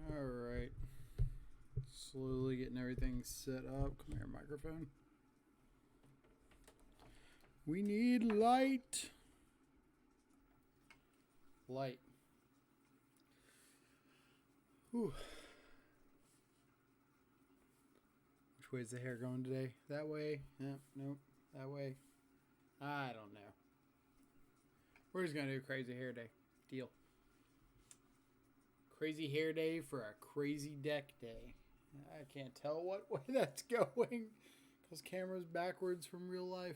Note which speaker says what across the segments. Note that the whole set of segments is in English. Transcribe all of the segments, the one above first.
Speaker 1: Alright. Slowly getting everything set up. Come here, microphone. We need light. Light. Whew. Which way is the hair going today? That way? Yep, nope. That way? I don't know. We're just going to do crazy hair day. Deal. Crazy hair day for a crazy deck day. I can't tell what way that's going because camera's backwards from real life.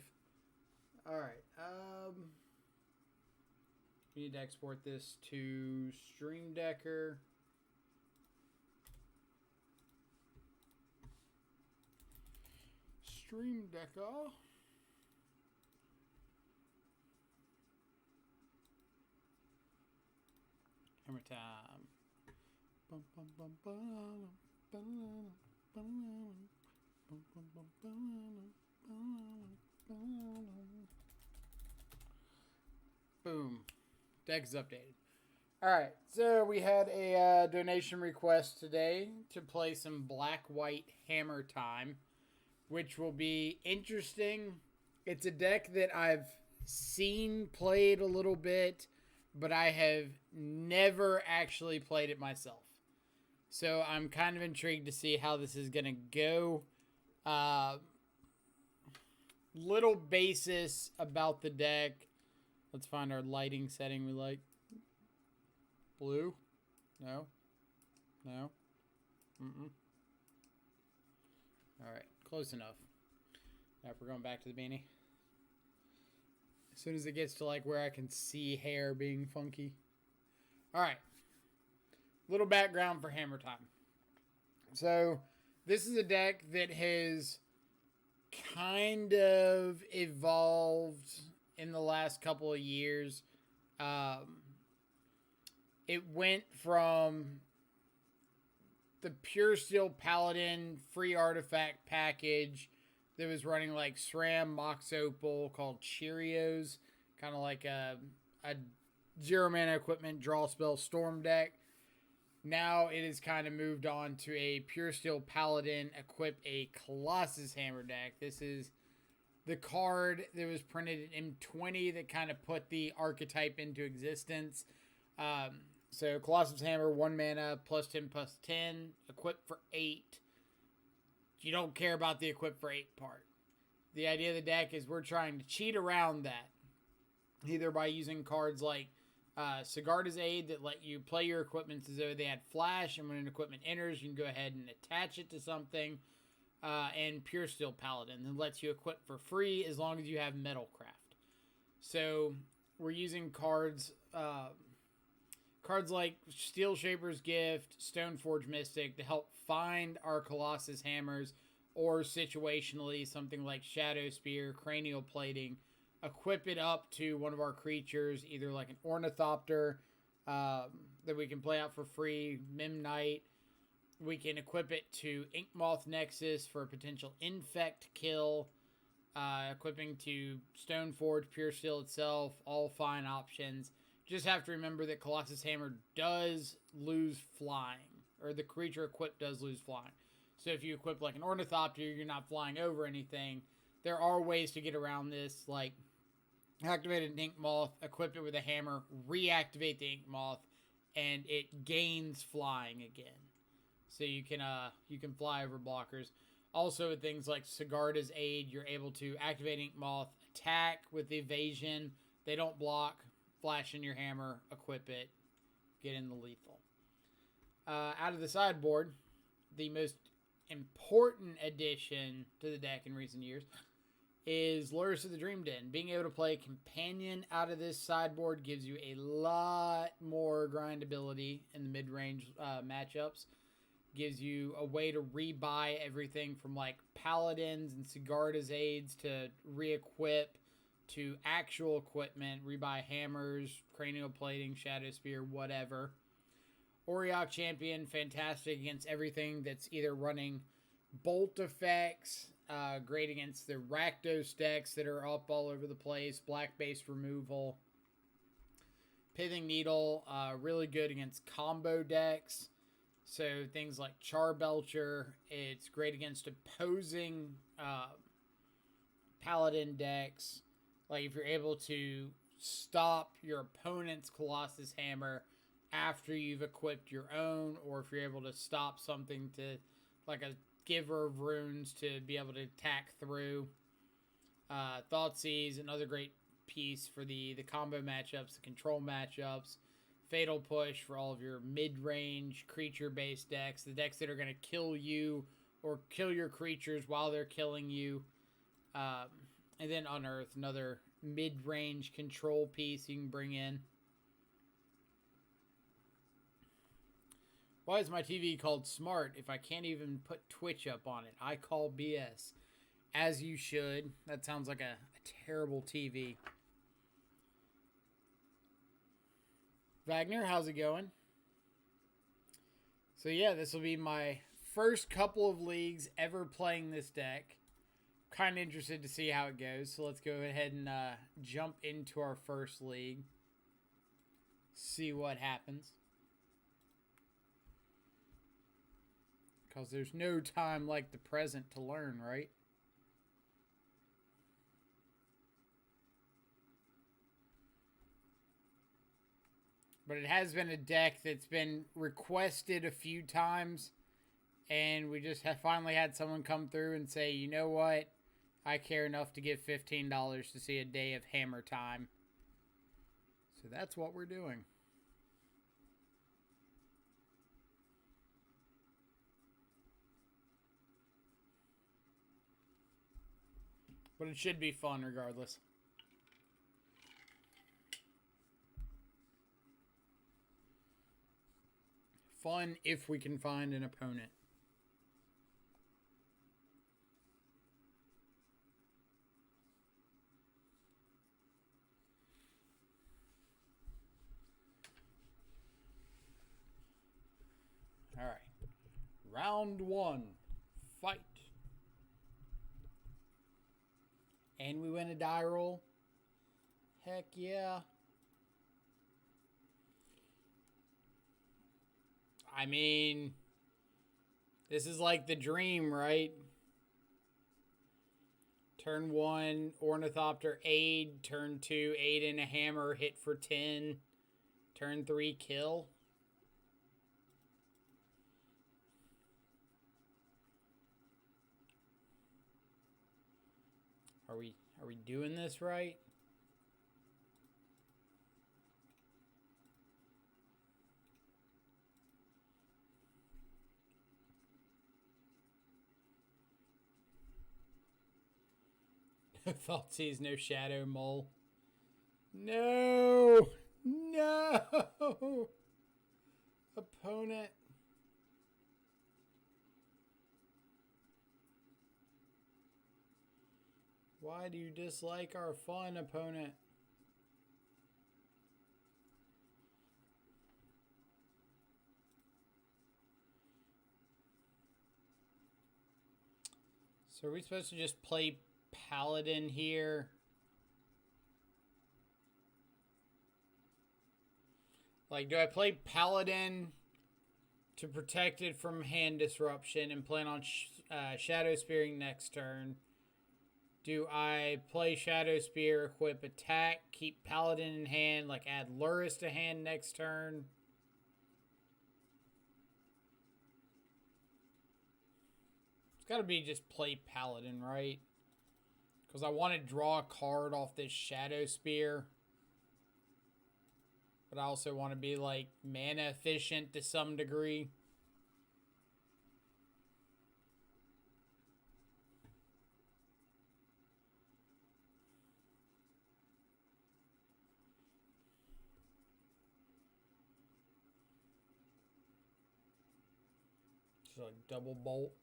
Speaker 1: Alright. We need to export this to Stream Decker. Stream Decker. Hammer time. Bum, bum, bum, bum, bum, bum, bum, bum, bum. Boom. Deck is updated. Alright, so we had a donation request today to play some Black-White Hammer Time, which will be interesting. It's a deck that I've seen played a little bit, but I have never actually played it myself. So I'm kind of intrigued to see how this is going to go. Little basis about the deck. Let's find our lighting setting we like. Blue? No? No? Mm-mm. Alright, close enough. Now we're going back to the beanie. As soon as it gets to like where I can see hair being funky. Alright. Little background for Hammer Time. So, this is a deck that has kind of evolved in the last couple of years. It went from the Pure Steel Paladin free artifact package that was running like SRAM Mox Opal called Cheerios, kind of like a zero mana equipment draw spell storm deck. Now it has kind of moved on to a Pure Steel Paladin equip a Colossus Hammer deck. This is the card that was printed in M20 that kind of put the archetype into existence. So Colossus Hammer, 1 mana, +10/+10, equip for 8. You don't care about the equip for 8 part. The idea of the deck is we're trying to cheat around that. Either by using cards like Sigarda's Aid that let you play your equipment as though they had flash, and when an equipment enters, you can go ahead and attach it to something. And Pure Steel Paladin that lets you equip for free as long as you have Metalcraft. So we're using cards like Steel Shaper's Gift, Stoneforge Mystic to help find our Colossus Hammers, or situationally something like Shadow Spear, Cranial Plating, equip it up to one of our creatures, either like an Ornithopter that we can play out for free, Mim Knight. We can equip it to Inkmoth Nexus for a potential infect kill, equipping to Stoneforge, Pure Steel itself, all fine options. Just have to remember that Colossus Hammer does lose flying, or the creature equipped does lose flying. So if you equip like an Ornithopter, you're not flying over anything. There are ways to get around this, like activate an Inkmoth, equip it with a hammer, reactivate the Inkmoth, and it gains flying again. So you can fly over blockers. Also with things like Sigarda's Aid, you're able to activate Inkmoth, attack with evasion. They don't block. Flash in your hammer, equip it, get in the lethal. Out of the sideboard, the most important addition to the deck in recent years is Lurrus of the Dream Den. Being able to play Companion out of this sideboard gives you a lot more grindability in the mid-range matchups. Gives you a way to rebuy everything from like Paladins and Sigarda's Aids to re-equip to actual equipment, rebuy hammers, cranial plating, shadow spear, whatever. Auriok Champion, fantastic against everything that's either running bolt effects, great against the Rakdos decks that are up all over the place, black-based removal. Pithing Needle, really good against combo decks. So things like Charbelcher, it's great against opposing paladin decks. Like if you're able to stop your opponent's Colossus Hammer after you've equipped your own, or if you're able to stop something to, like a Giver of Runes, to be able to attack through. Thoughtseize, another great piece for the combo matchups, the control matchups. Fatal Push for all of your mid-range creature-based decks, the decks that are going to kill you or kill your creatures while they're killing you. And then Unearth, another mid-range control piece you can bring in. Why is my TV called smart if I can't even put Twitch up on it? I call BS. As you should. That sounds like a terrible TV. Wagner, how's it going? So yeah, this will be my first couple of leagues ever playing this deck. Kind of interested to see how it goes. So let's go ahead and jump into our first league. See what happens. Because there's no time like the present to learn, right? But it has been a deck that's been requested a few times. And we just have finally had someone come through and say, you know what? I care enough to give $15 to see a day of Hammer Time. So that's what we're doing. But it should be fun regardless. Fun if we can find an opponent. All right. Round one. Fight. And we win a die roll. Heck yeah. I mean, this is like the dream, right? Turn 1, Ornithopter aid. Turn 2, aid and a hammer, hit for 10. Turn 3, kill. Are we doing this right? Thoughtseize, no Shadow Mole. No! No! Opponent. Why do you dislike our fun, opponent? So are we supposed to just play Paladin here? Like, do I play Paladin to protect it from hand disruption and plan on Shadow Spearing next turn? Do I play Shadow Spear, equip attack, keep Paladin in hand, like add Lurrus to hand next turn? It's got to be just play Paladin, right? Because I want to draw a card off this Shadow Spear. But I also want to be, like, mana efficient to some degree. Just like double bolt.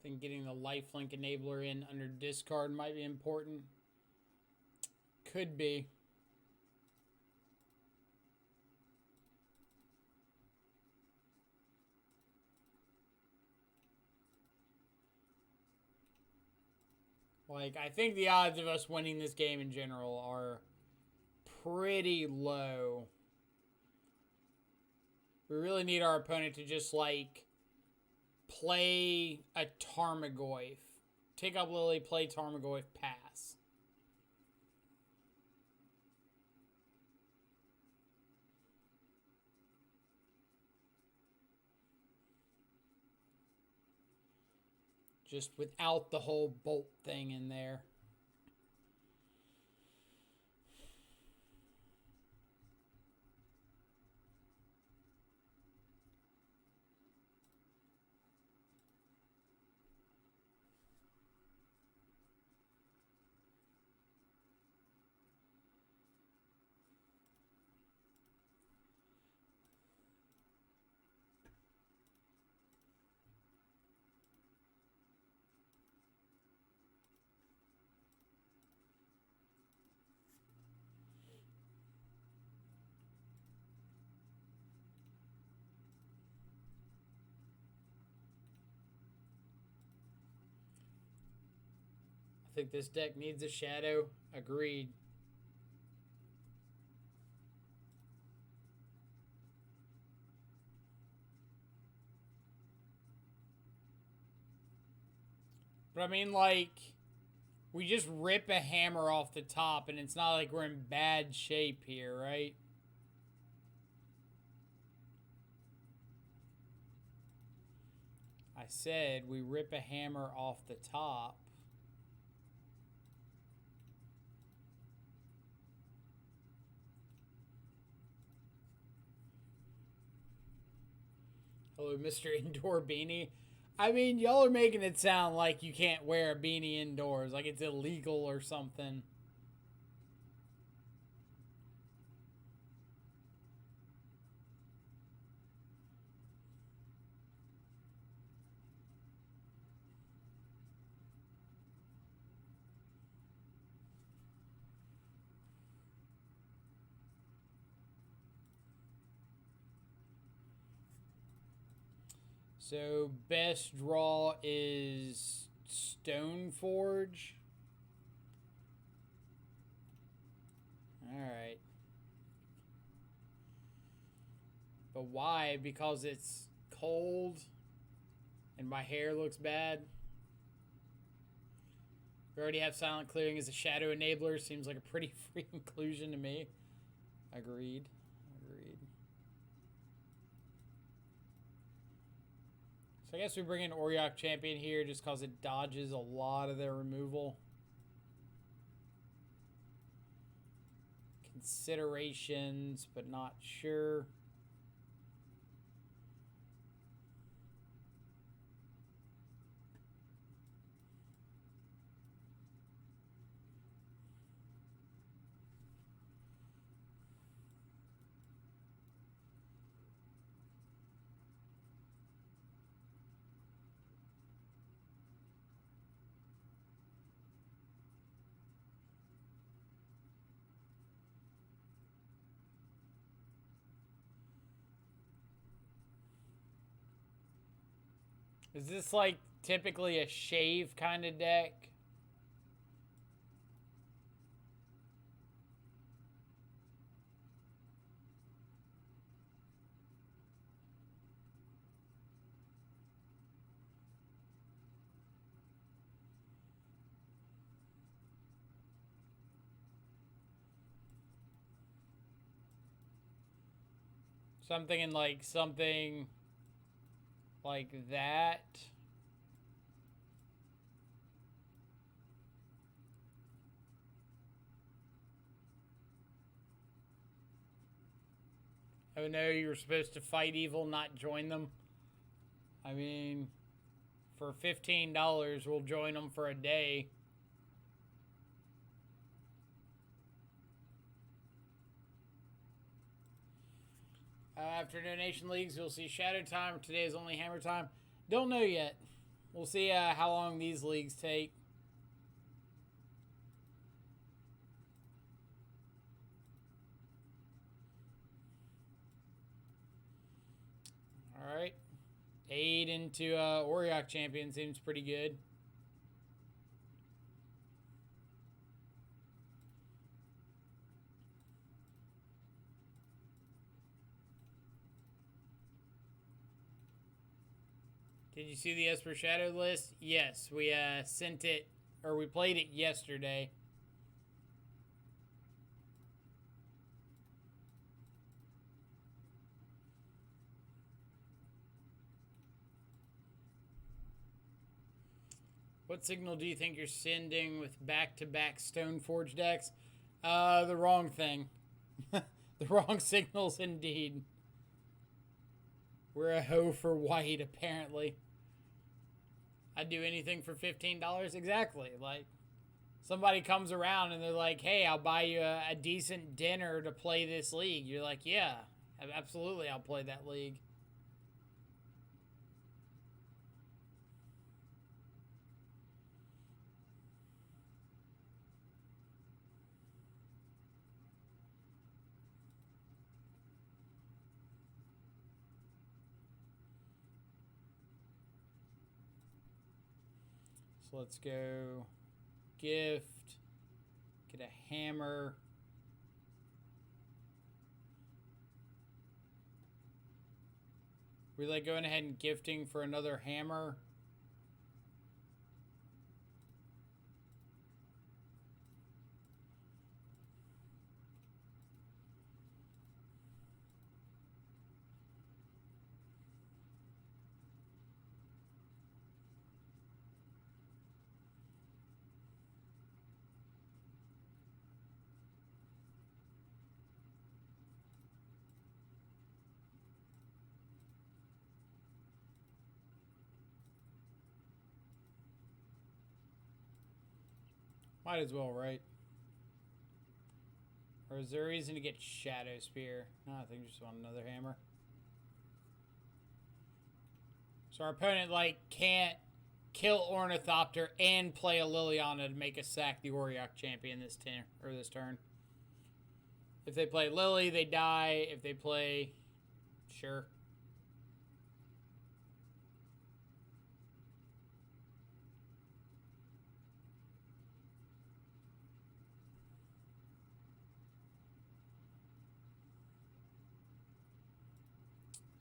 Speaker 1: I think getting the lifelink enabler in under discard might be important. Could be. Like, I think the odds of us winning this game in general are pretty low. We really need our opponent to just, like, play a Tarmogoyf. Take up Lily, play Tarmogoyf, pass. Just without the whole bolt thing in there. I think this deck needs a shadow. Agreed. But I mean, like, we just rip a hammer off the top, and it's not like we're in bad shape here, right? I said we rip a hammer off the top. Hello, Mr. Indoor Beanie. I mean, y'all are making it sound like you can't wear a beanie indoors, like it's illegal or something. So, best draw is Stoneforge. Alright. But why? Because it's cold and my hair looks bad. We already have Silent Clearing as a shadow enabler. Seems like a pretty free inclusion to me. Agreed. So I guess we bring in Auriok Champion here just because it dodges a lot of their removal. Considerations, but not sure. Is this like typically a shave kind of deck? Something like that. Oh no, you were supposed to fight evil, not join them. I mean, for $15, we'll join them for a day. After donation leagues, you'll see Shadow Time. Today is only Hammer Time. Don't know yet. We'll see how long these leagues take. All right. 8 into Auriok champion seems pretty good. Did you see the Esper Shadow list? Yes, we sent it, or we played it yesterday. What signal do you think you're sending with back-to-back Stoneforge decks? The wrong thing. The wrong signals indeed. We're a hoe for white, apparently. I'd do anything for $15. Exactly. Like, somebody comes around and they're like, hey, I'll buy you a decent dinner to play this league. You're like, yeah, absolutely, I'll play that league. So let's go gift, get a hammer. We like going ahead and gifting for another hammer. Might as well, right? Or is there a reason to get Shadow Spear? No, I think we just want another hammer. So our opponent, like, can't kill Ornithopter and play a Liliana to make us sack the Auriok champion this turn. If they play Lily, they die. If they play... Sure.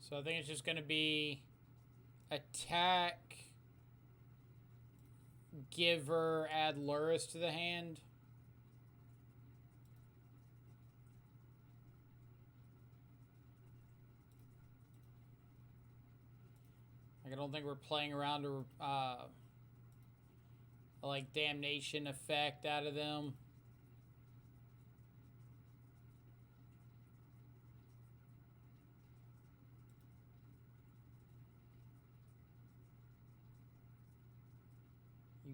Speaker 1: So I think it's just going to be attack, Giver, add Lurrus to the hand. Like, I don't think we're playing around to like Damnation effect out of them.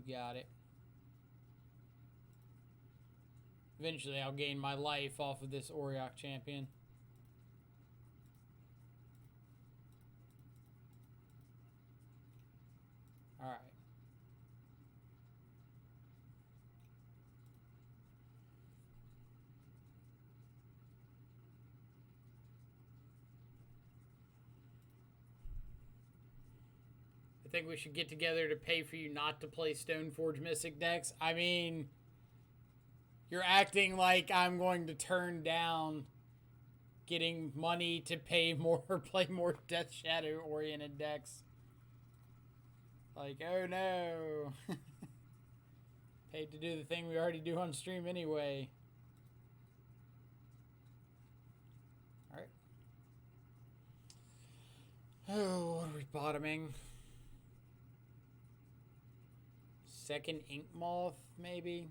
Speaker 1: You got it. Eventually, I'll gain my life off of this Auriok champion. Alright. I think we should get together to pay for you not to play Stoneforge Mystic decks. I mean, you're acting like I'm going to turn down getting money to pay more or play more Death Shadow oriented decks. Like, oh no. Paid to do the thing we already do on stream anyway. Alright. Oh, what are we bottoming? Second Ink Moth, maybe?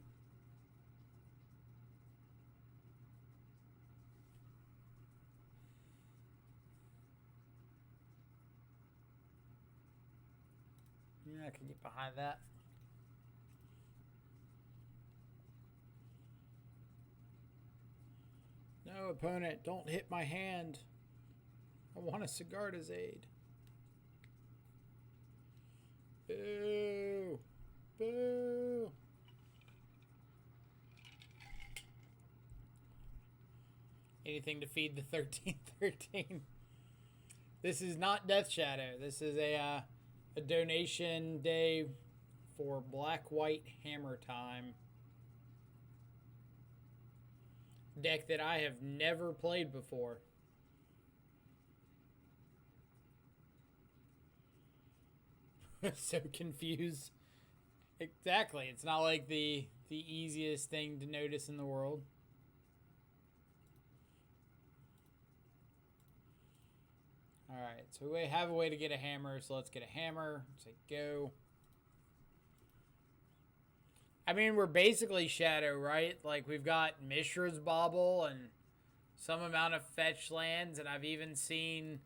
Speaker 1: Yeah, I can get behind that. No, opponent, don't hit my hand. I want a Sigarda's aid. Boo! Boo! Anything to feed the 1313. This is not Death Shadow. This is a donation day for Black White Hammer Time. Deck that I have never played before. So confused. Exactly. It's not like the easiest thing to notice in the world. Alright, so we have a way to get a hammer, so let's get a hammer. Say go. I mean, we're basically Shadow, right? Like, we've got Mishra's Bauble and some amount of fetch lands, and I've even seen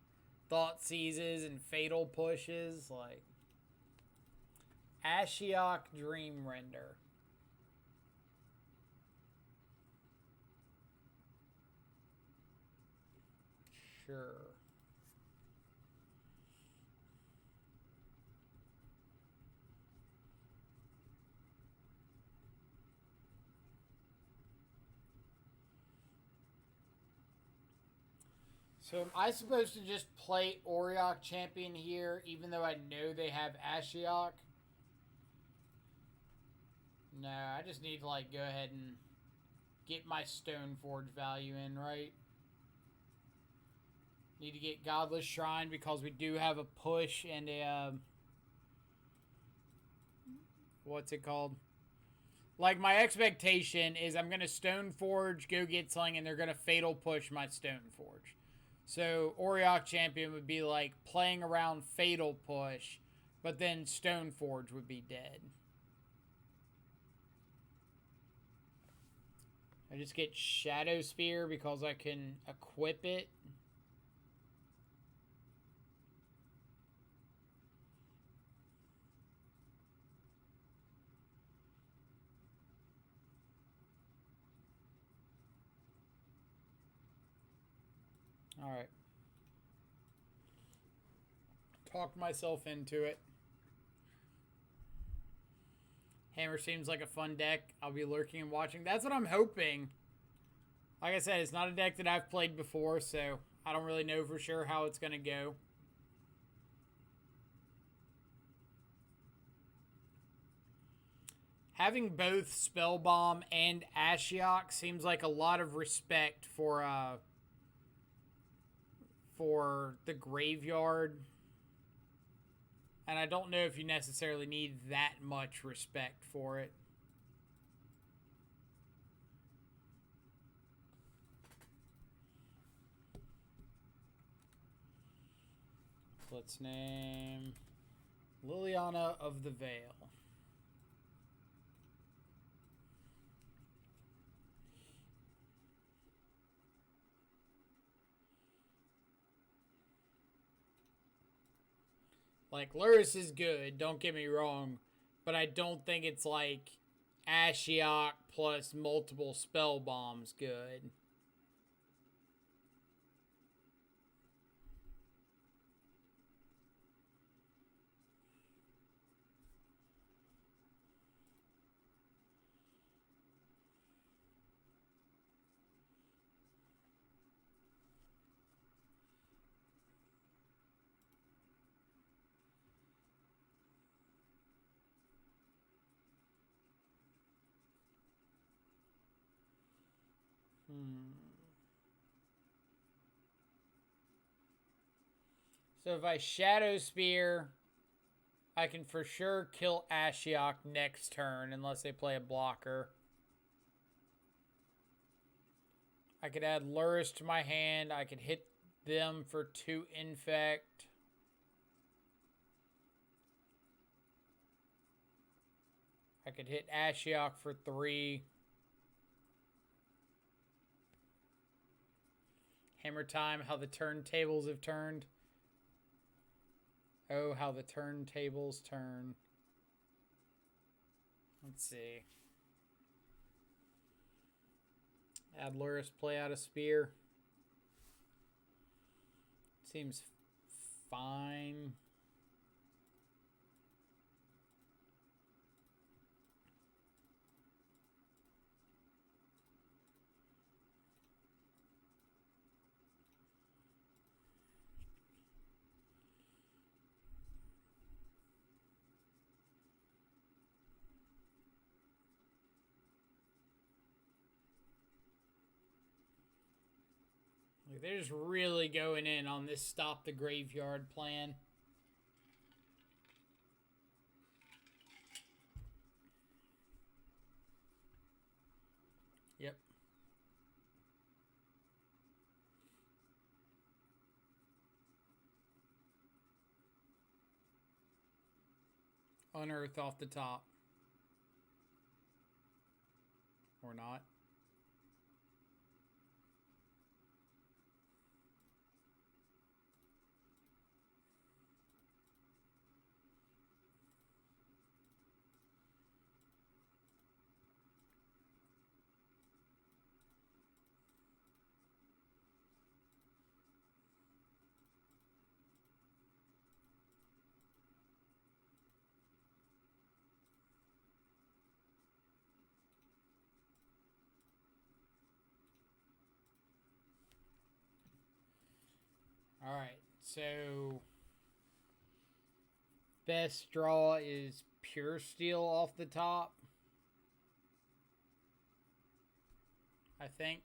Speaker 1: Thoughtseizes and Fatal Pushes, like Ashiok Dreamrender. Sure. So am I supposed to just play Auriok Champion here, even though I know they have Ashiok? No, I just need to, like, go ahead and get my Stoneforge value in, right? Need to get Godless Shrine because we do have a push and a, what's it called? Like, my expectation is I'm going to Stoneforge, go get something, and they're going to Fatal Push my Stoneforge. So, Auriok Champion would be, like, playing around Fatal Push, but then Stoneforge would be dead. I just get Shadow Spear because I can equip it. Alright. Talked myself into it. Hammer seems like a fun deck. I'll be lurking and watching. That's what I'm hoping. Like I said, it's not a deck that I've played before, so I don't really know for sure how it's going to go. Having both Spellbomb and Ashiok seems like a lot of respect for the graveyard. And I don't know if you necessarily need that much respect for it. Let's name Liliana of the Veil. Like, Lurrus is good, don't get me wrong, but I don't think it's like Ashiok plus multiple spell bombs good. So if I Shadow Spear, I can for sure kill Ashiok next turn unless they play a blocker. I could add Lurrus to my hand. I could hit them for 2 infect. I could hit Ashiok for 3. Hammer time, how the turntables have turned. Oh, how the turntables turn. Let's see. Add Lurrus, play out a spear. Seems fine. Like, they're just really going in on this stop the graveyard plan. Yep. Unearth off the top. Or not. Alright, so best draw is Pure Steel off the top. I think.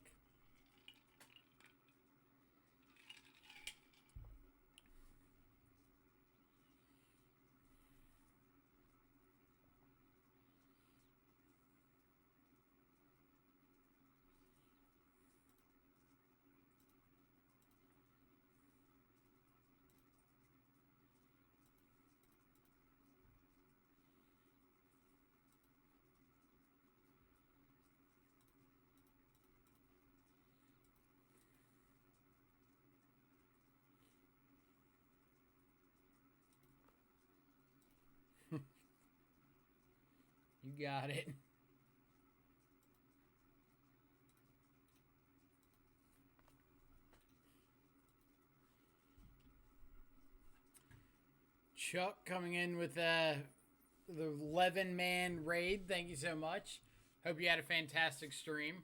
Speaker 1: You got it. Chuck coming in with the 11-man raid. Thank you so much. Hope you had a fantastic stream.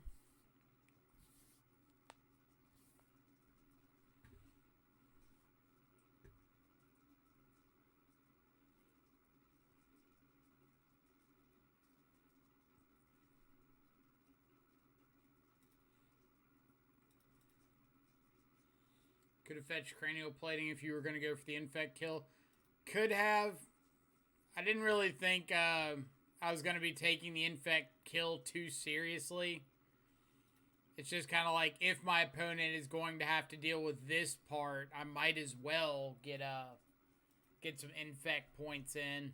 Speaker 1: Could have fetched cranial plating if you were going to go for the infect kill. Could have. I didn't really think I was going to be taking the infect kill too seriously. It's just kind of like, if my opponent is going to have to deal with this part, I might as well get some infect points in.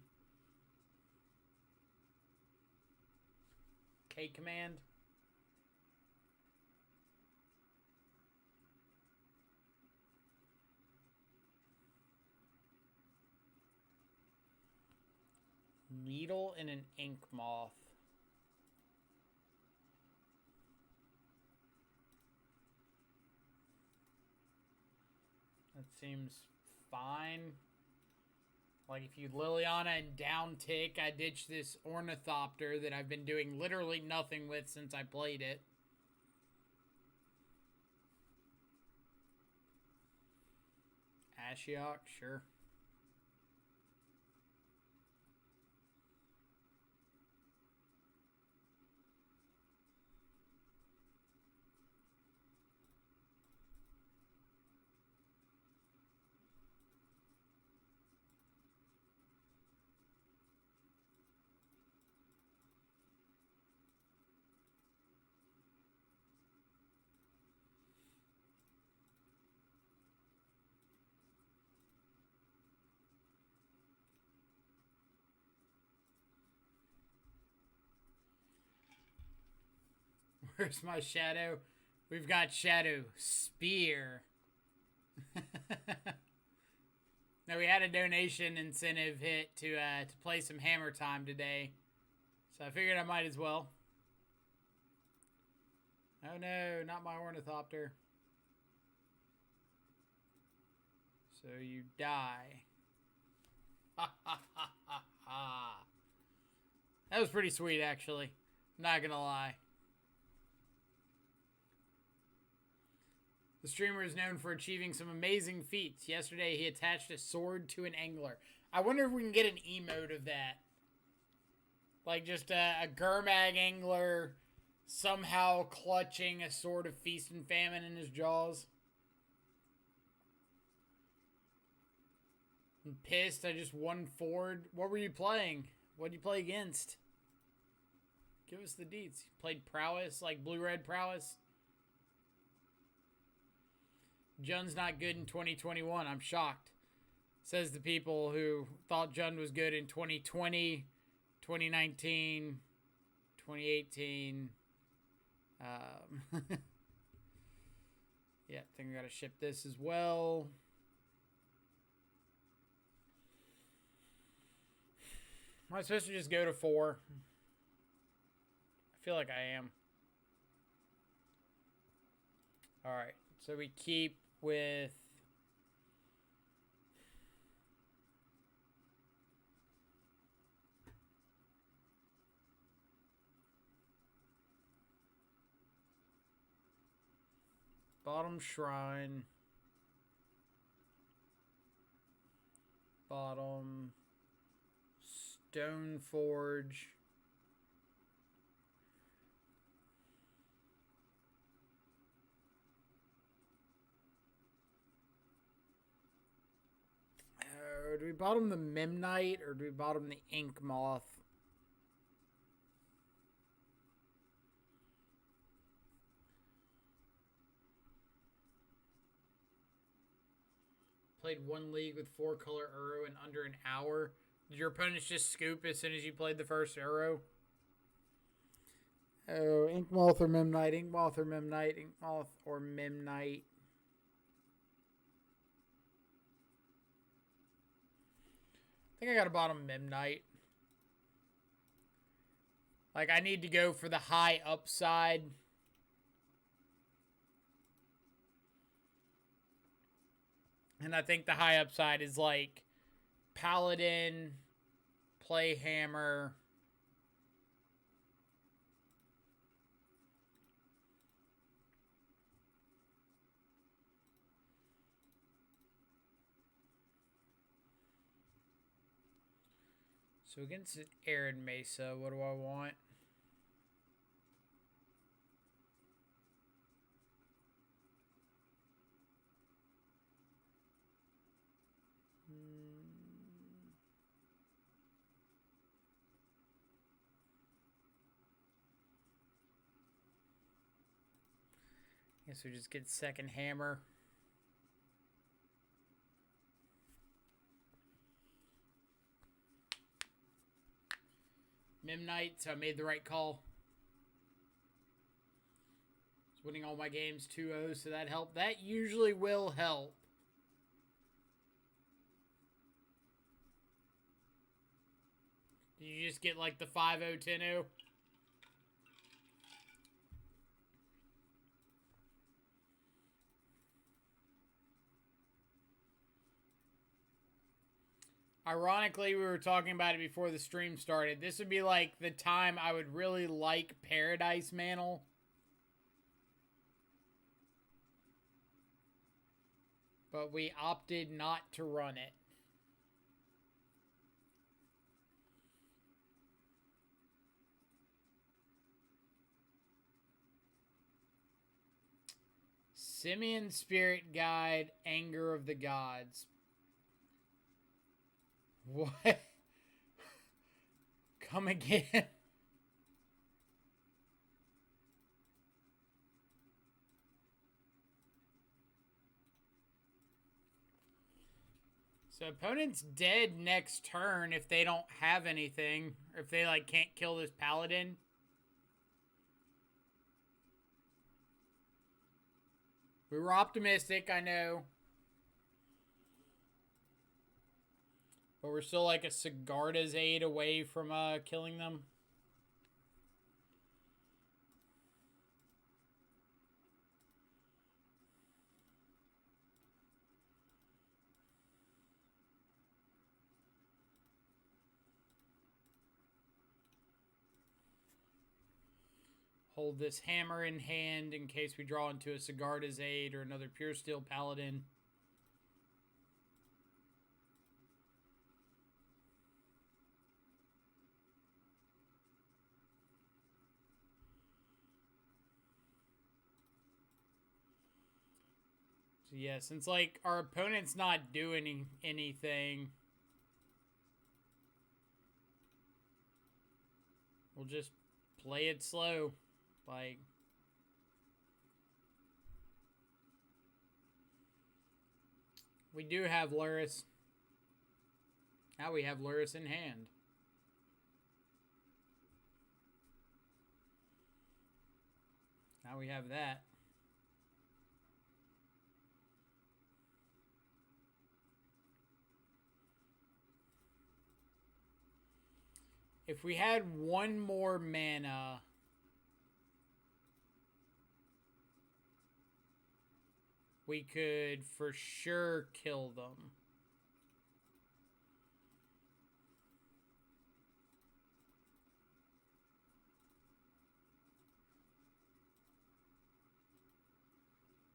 Speaker 1: K command. Needle and an ink moth. That seems fine. Like, if you Liliana and down tick, I ditched this Ornithopter that I've been doing literally nothing with since I played it. Ashiok, sure. Where's my Shadow? We've got Shadow Spear. Now, we had a donation incentive hit to play some Hammer Time today, so I figured I might as well. Oh no, not my Ornithopter. So you die. Ha ha ha ha ha. That was pretty sweet, actually. Not gonna lie. The streamer is known for achieving some amazing feats. Yesterday, he attached a sword to an angler. I wonder if we can get an emote of that. Like, just a Gurmag angler somehow clutching a sword of feast and famine in his jaws. I'm pissed. I just won Ford. What were you playing? What did you play against? Give us the deets. You played Prowess, like Blue-Red Prowess? Jun's not good in 2021. I'm shocked. Says the people who thought Jun was good in 2020, 2019, 2018. Yeah, I think I gotta ship this as well. Am I supposed to just go to 4? I feel like I am. Alright, so we keep with... Bottom Shrine. Bottom Stone Forge. Do we bottom the Memnite or do we bottom the Ink Moth? Played 1 league with 4-color Uro in under an hour. Did your opponents just scoop as soon as you played the first Uro? Oh, Ink Moth or Memnite, Ink Moth or Memnite, Ink Moth or Memnite. I think I got a bottom Memnite. Like, I need to go for the high upside. And I think the high upside is like Paladin, play Hammer. So against Arid Mesa, what do I want? Guess we just get second Hammer. Memnite, so I made the right call. I was winning all my games 2-0, so that helped. That usually will help. Did you just get like the 5-0, 10-0? Ironically, we were talking about it before the stream started. This would be like the time I would really like Paradise Mantle. But we opted not to run it. Simian Spirit Guide, Anger of the Gods. What? Come again? So opponent's dead next turn if they don't have anything. Or if they like can't kill this paladin. We were optimistic, I know. But we're still like a Sigarda's aid away from killing them. Hold this hammer in hand in case we draw into a Sigarda's aid or another Pure Steel Paladin. So yeah, since like our opponent's not doing anything, we'll just play it slow. Like, we do have Lurrus. Now we have Lurrus in hand. Now we have that. If we had one more mana, we could for sure kill them.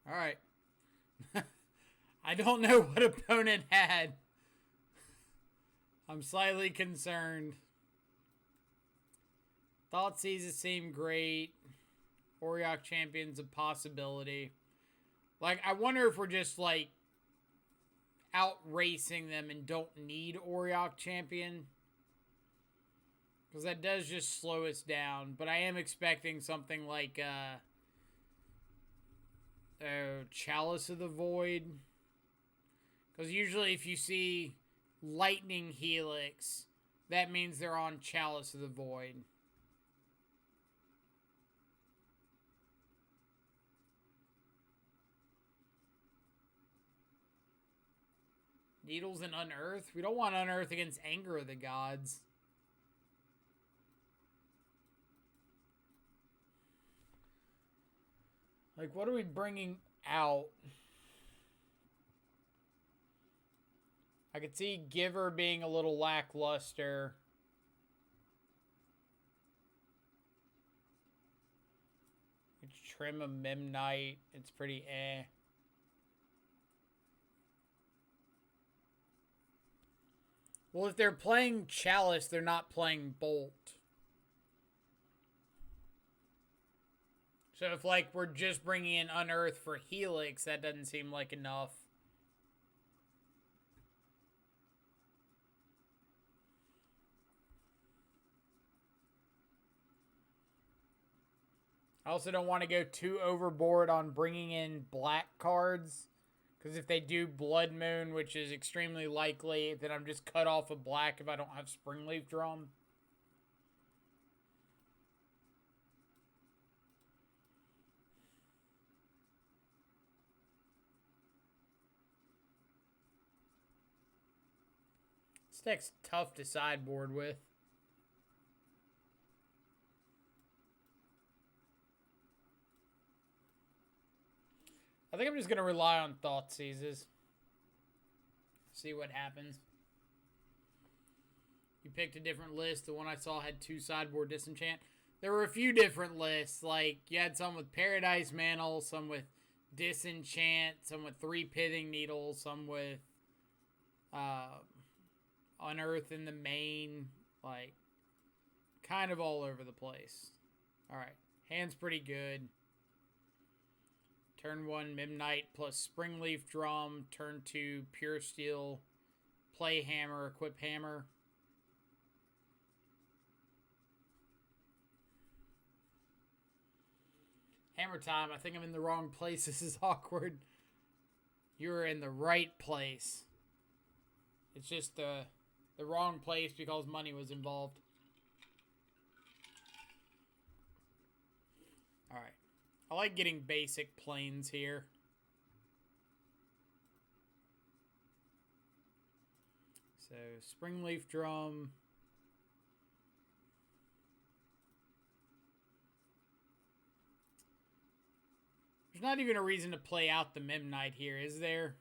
Speaker 1: All right. I don't know what opponent had. I'm slightly concerned. Thoughtseize seem great. Auriok Champion's a possibility. Like, I wonder if we're just, like, out-racing them and don't need Auriok Champion. Because that does just slow us down. But I am expecting something like, Chalice of the Void. Because usually if you see Lightning Helix, that means they're on Chalice of the Void. Needles and Unearth? We don't want Unearth against Anger of the Gods. Like, what are we bringing out? I could see Giver being a little lackluster. It's Trim a Memnite. It's pretty eh. Well, if they're playing Chalice, they're not playing Bolt. So if, like, we're just bringing in Unearth for Helix, that doesn't seem like enough. I also don't want to go too overboard on bringing in black cards. Because if they do Blood Moon, which is extremely likely, then I'm just cut off of black if I don't have Springleaf Drum. This deck's tough to sideboard with. I think I'm just going to rely on Thoughtseizes. See what happens. You picked a different list. The one I saw had 2 sideboard disenchant. There were a few different lists. Like, you had some with Paradise Mantle, some with Disenchant, some with 3 Pithing Needles, some with Unearth in the main. Like, kind of all over the place. Alright. Hand's pretty good. Turn 1, Memnite plus Springleaf Drum. Turn 2, Pure Steel. Play Hammer, equip Hammer. Hammer time. I think I'm in the wrong place. This is awkward. You're in the right place. It's just the wrong place because money was involved. Alright. I like getting basic planes here. So, Springleaf Drum. There's not even a reason to play out the Memnite here, is there?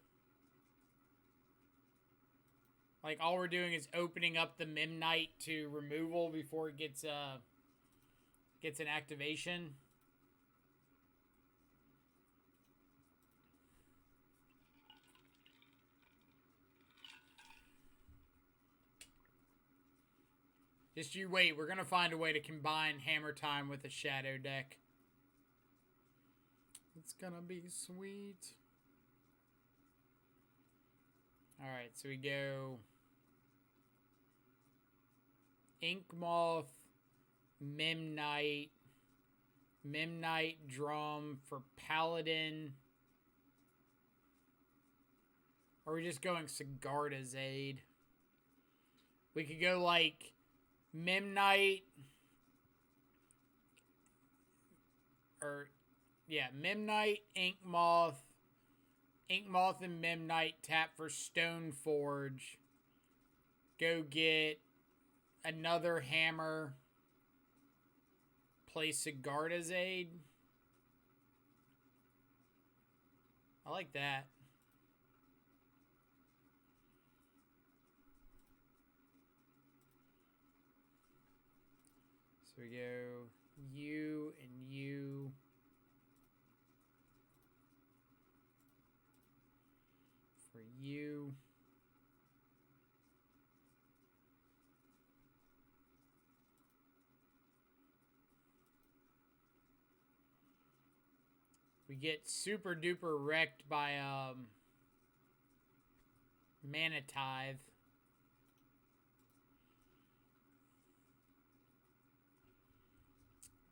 Speaker 1: Like, all we're doing is opening up the Memnite to removal before it gets an activation. Just you wait. We're going to find a way to combine Hammer Time with a Shadow deck. It's going to be sweet. Alright, so we go Ink Moth, Memnite, Memnite Drum for Paladin. Or are we just going Sigarda's Aid? We could go like Memnite. Or, yeah, Memnite, Ink Moth and Memnite tap for Stoneforge. Go get another hammer. Play Sigarda's Aid. I like that. So we go you and you. For you. We get super duper wrecked by Mana Tithe.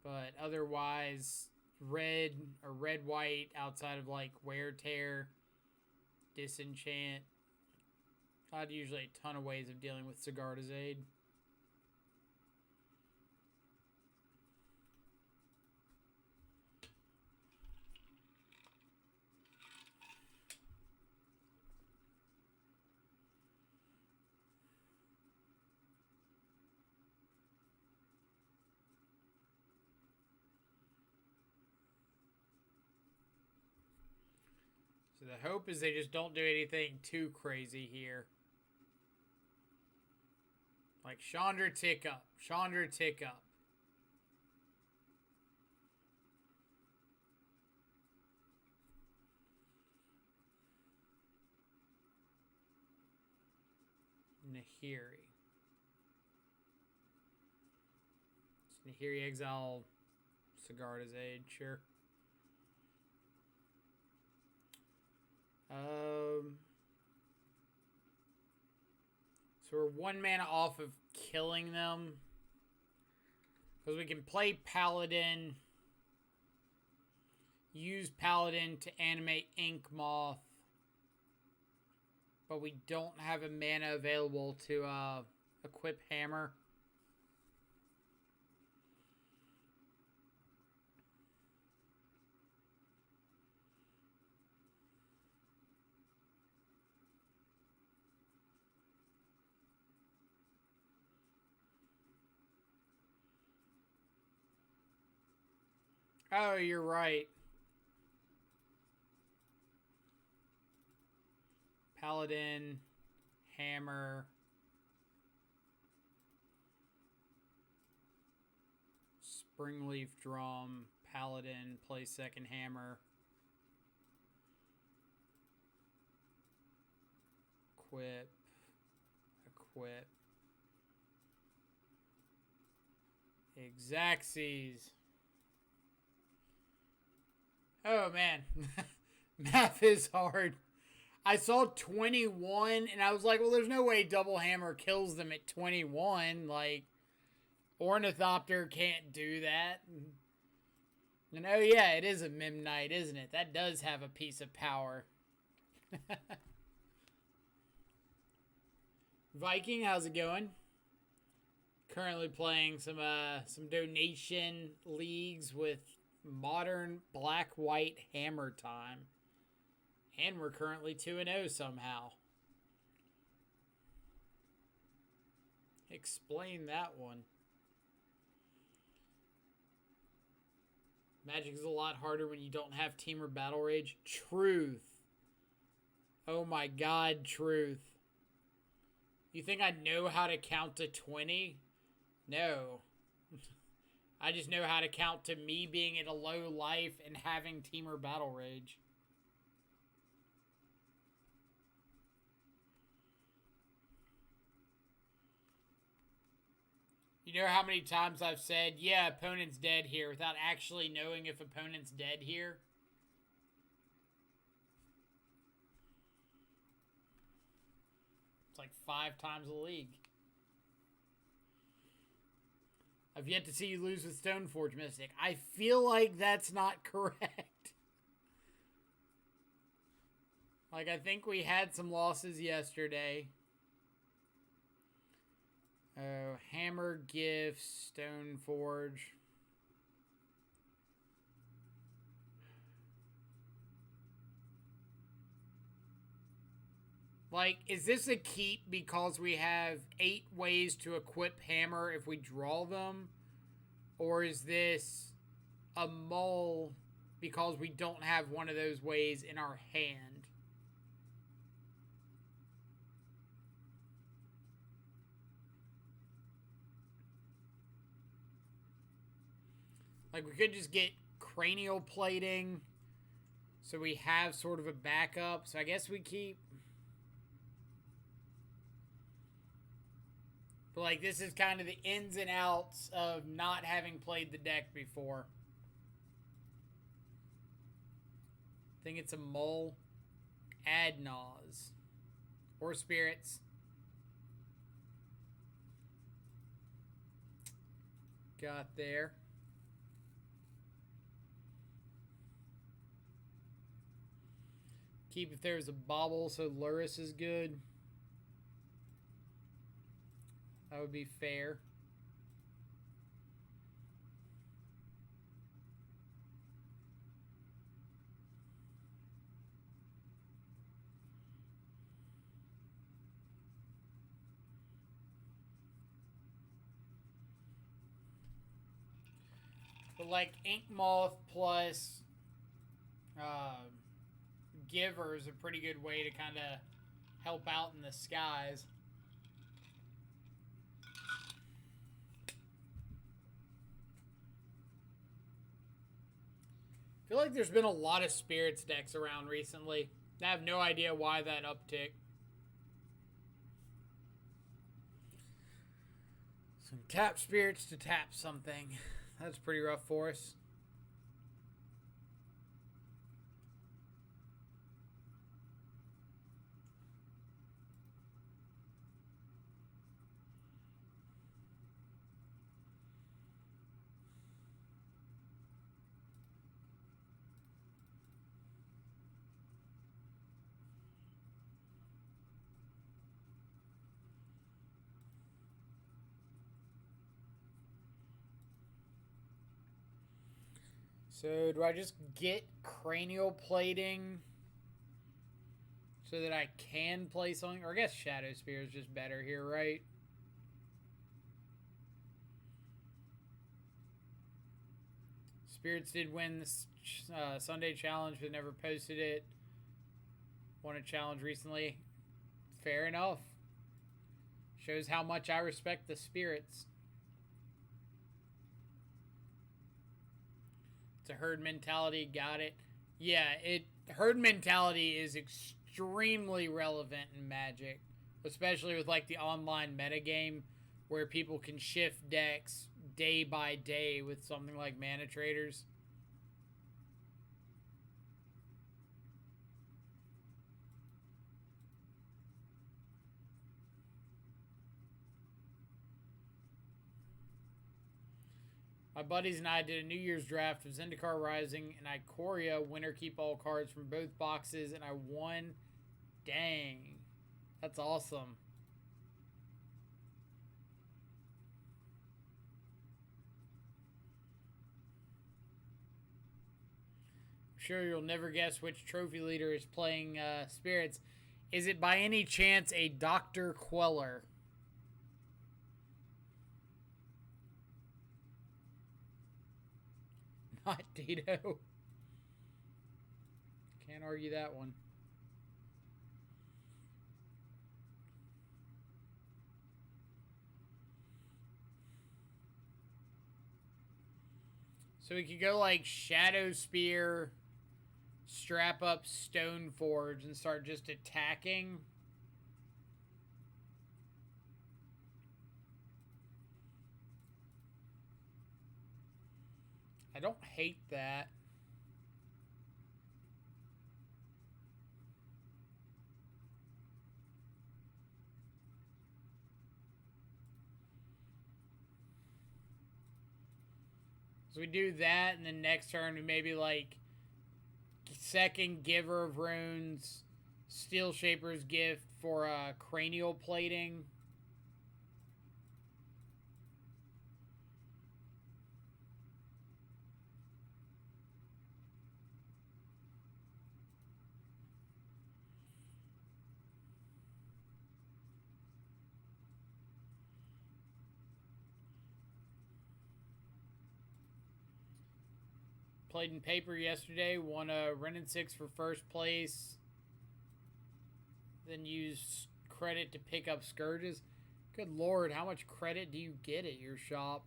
Speaker 1: But otherwise, red or red white outside of like Wear Tear, Disenchant. I'd usually a ton of ways of dealing with Sigarda's Aid. So the hope is they just don't do anything too crazy here. Like Chandra Tick Up. Chandra Tick Up. Nahiri. Nahiri exile Sigarda's Aid, sure. So we're 1 mana off of killing them. Because we can play Paladin. Use Paladin to animate Ink Moth. But we don't have a mana available to equip Hammer. Oh, you're right. Paladin, Hammer, Springleaf Drum, Paladin, play second Hammer, equip, Xaxes. Oh man, math is hard. I saw 21 and I was like, well, there's no way Double Hammer kills them at 21. Like, Ornithopter can't do that. And oh yeah, it is a Memnite, isn't it? That does have a piece of power. Viking, how's it going? Currently playing some donation leagues with Modern Black-White Hammer Time. And we're currently 2-0 somehow. Explain that one. Magic is a lot harder when you don't have Temur Battle Rage. Truth. Oh my god, truth. You think I know how to count to 20? No. I just know how to count to me being at a low life and having Temur Battle Rage. You know how many times I've said, yeah, opponent's dead here, without actually knowing if opponent's dead here? like 5 times the league. I've yet to see you lose with Stoneforge Mystic. I feel like that's not correct. Like, I think we had some losses yesterday. Oh, Hammer, Gift, Stoneforge. Like, is this a keep because we have 8 ways to equip Hammer if we draw them? Or is this a mull because we don't have one of those ways in our hand? Like, we could just get cranial plating so we have sort of a backup. So I guess we keep... But, like, this is kind of the ins and outs of not having played the deck before. I think it's a mull. Adnaz. Or spirits. Got there. Keep if there's a bobble, so Luris is good. That would be fair. But like Ink Moth plus Giver is a pretty good way to kind of help out in the skies. I feel like there's been a lot of spirits decks around recently. I have no idea why that uptick. Some tap spirits to tap something. That's pretty rough for us. So, do I just get cranial plating so that I can play something? Or I guess Shadow Spear is just better here, right? Spirits did win this Sunday challenge, but never posted it. Won a challenge recently. Fair enough. Shows how much I respect the spirits. It's a herd mentality. Got it. Yeah, herd mentality is extremely relevant in Magic, especially with like the online metagame where people can shift decks day by day with something like Mana Traders. My buddies and I did a New Year's draft of Zendikar Rising and Ikoria winner keep all cards from both boxes, and I won. Dang. That's awesome. I'm sure you'll never guess which trophy leader is playing Spirits. Is it by any chance a Dr. Queller? Not Dito. Can't argue that one. So we could go like Shadow Spear, strap up Stoneforge, and start just attacking. I don't hate that. So we do that, and then next turn we maybe like second Giver of Runes, Steel Shaper's Gift for cranial plating. Played in paper yesterday, won a Ren and 6 for first place. Then used credit to pick up Scourges. Good lord, how much credit do you get at your shop?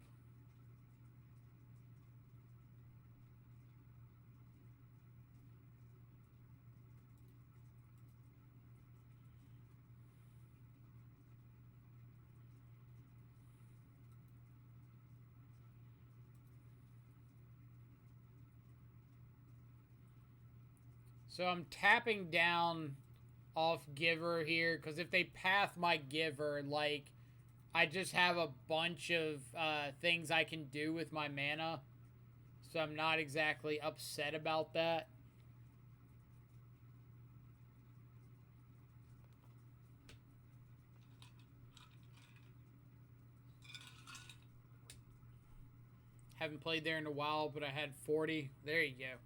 Speaker 1: So I'm tapping down off Giver here, because if they path my Giver, like, I just have a bunch of things I can do with my mana. So I'm not exactly upset about that. Haven't played there in a while, but I had 40. There you go.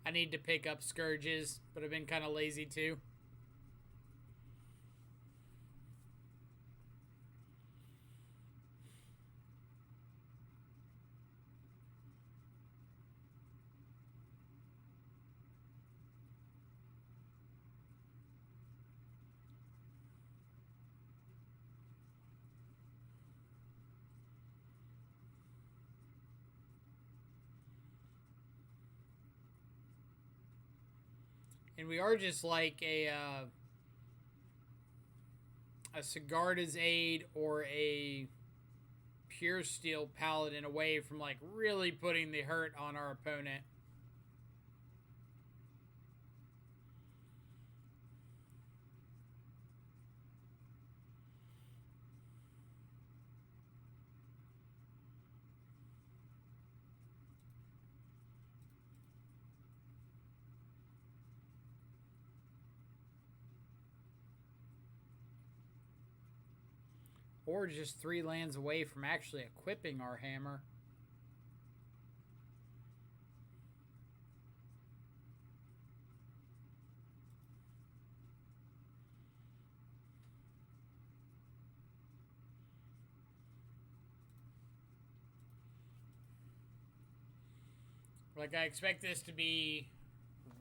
Speaker 1: I need to pick up Scourges, but I've been kind of lazy too. And we are just like a Sigarda's Aid or a Pure Steel Paladin away from like really putting the hurt on our opponent. Or just 3 lands away from actually equipping our hammer. Like, I expect this to be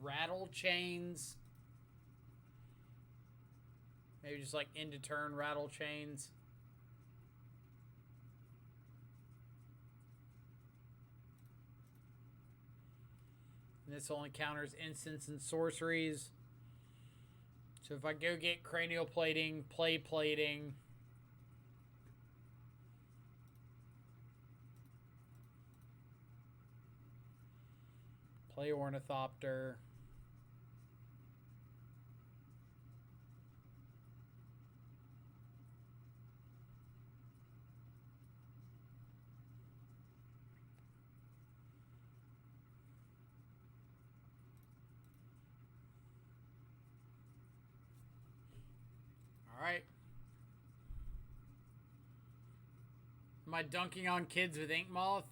Speaker 1: Rattle Chains. Maybe just like end of turn Rattle Chains. And this only counters instants and sorceries. So if I go get Cranial Plating, play Plating, play Ornithopter, alright. Am I dunking on kids with Ink Moth?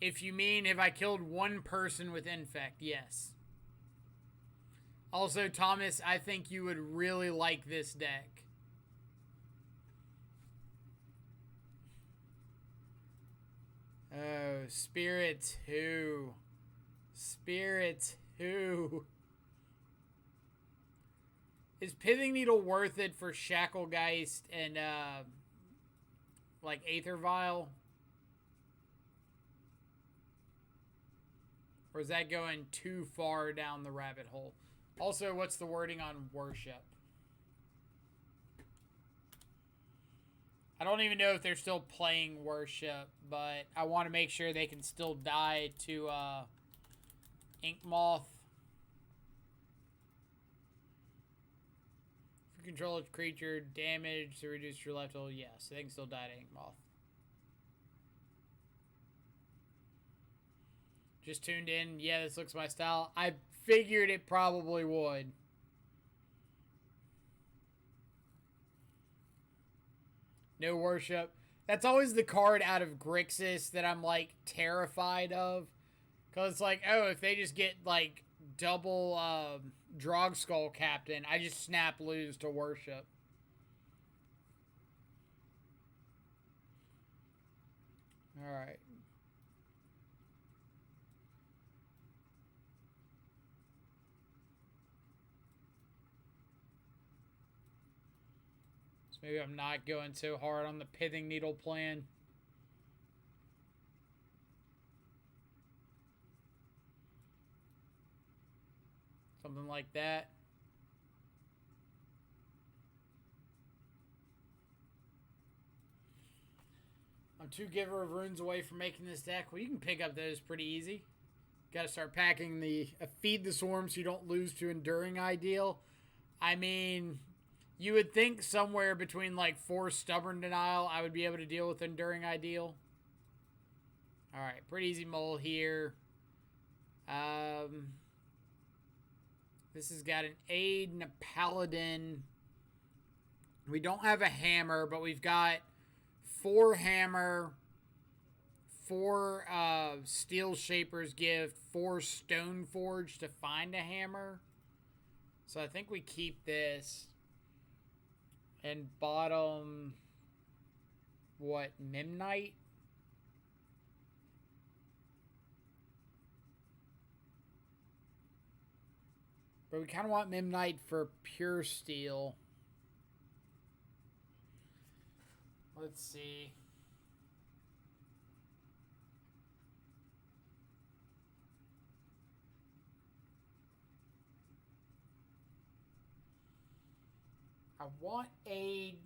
Speaker 1: If you mean, have I killed one person with Infect? Yes. Also, Thomas, I think you would really like this deck. Oh, Spirit 2. Spirit 2. Is Pithing Needle worth it for Shacklegeist and, like, Aether Vial? Or is that going too far down the rabbit hole? Also, what's the wording on Worship? I don't even know if they're still playing Worship, but I want to make sure they can still die to Ink Moth. If you control a creature, damage to reduce your left hold, yes, they can still die to Ink Moth. Just tuned in. Yeah, this looks my style. I figured it probably would. No worship. That's always the card out of Grixis that I'm like terrified of. Because it's like, oh, if they just get like double Drog Skull Captain, I just snap lose to worship. Alright. So maybe I'm not going so hard on the Pithing Needle plan. Something like that. I'm 2 Giver of Runes away from making this deck. Well, you can pick up those pretty easy. Got to start packing the Feed the Swarm so you don't lose to Enduring Ideal. I mean, you would think somewhere between like 4 Stubborn Denial I would be able to deal with Enduring Ideal. Alright, pretty easy mole here. This has got an Aid and a Paladin. We don't have a hammer, but we've got 4 hammer, 4 Steel Shaper's Gift, 4 Stoneforge to find a hammer. So I think we keep this. And bottom, what, Memnite? But we kind of want Memnite for pure steel. Let's see. I want Aid.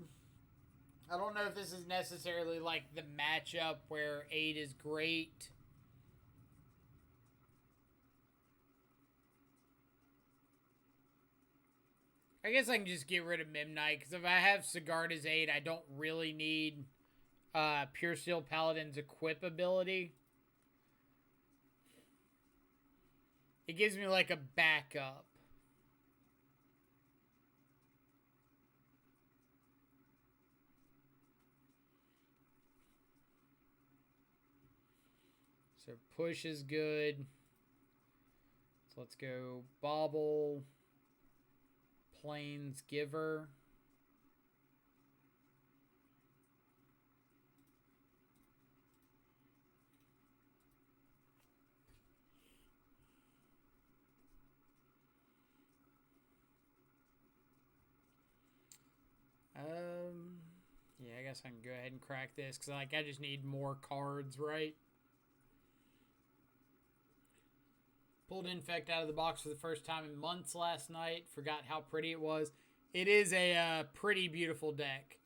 Speaker 1: I don't know if this is necessarily like the matchup where Aid is great. I guess I can just get rid of Memnite, because if I have Sigarda's Aid, I don't really need Pure Steel Paladin's equip ability. It gives me like a backup. So push is good. So let's go Bauble, Plains Giver. Yeah, I guess I can go ahead and crack this, because like I just need more cards, right? Pulled Infect out of the box for the first time in months last night. Forgot how pretty it was. It is a pretty beautiful deck.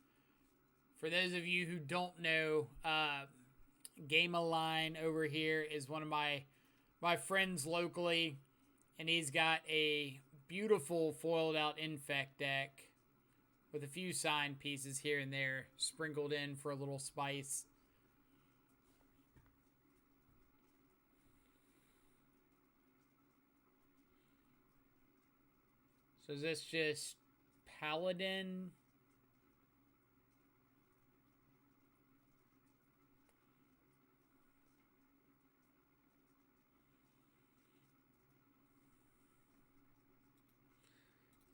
Speaker 1: For those of you who don't know, Game Align over here is one of my friends locally, and he's got a beautiful foiled out Infect deck with a few sign pieces here and there sprinkled in for a little spice. So is this just Paladin?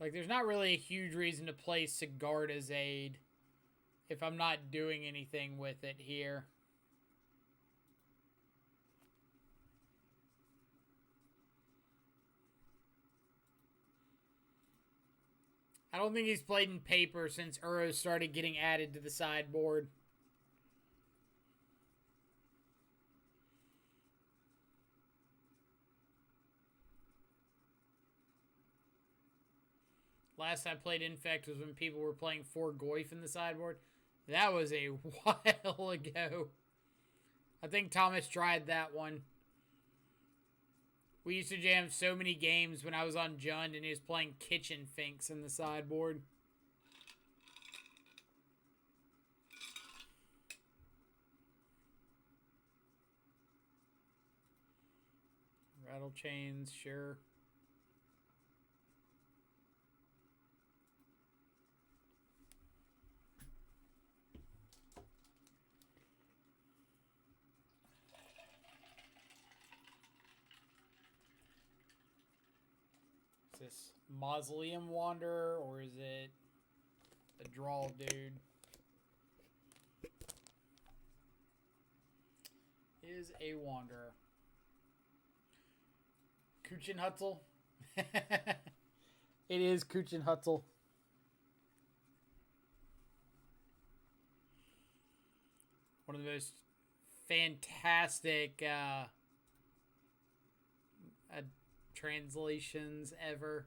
Speaker 1: Like, there's not really a huge reason to play Sigarda's Aid if I'm not doing anything with it here. I don't think he's played in paper since Uros started getting added to the sideboard. Last I played Infect was when people were playing 4 Goyf in the sideboard. That was a while ago. I think Thomas tried that one. We used to jam so many games when I was on Jund and he was playing Kitchen Finks in the sideboard. Rattle chains, sure. Is this Mausoleum Wanderer or is it the Draw dude? Is a Wanderer. Kuchin Hutzel. It is Kuchin Hutzel. One of the most fantastic translations ever.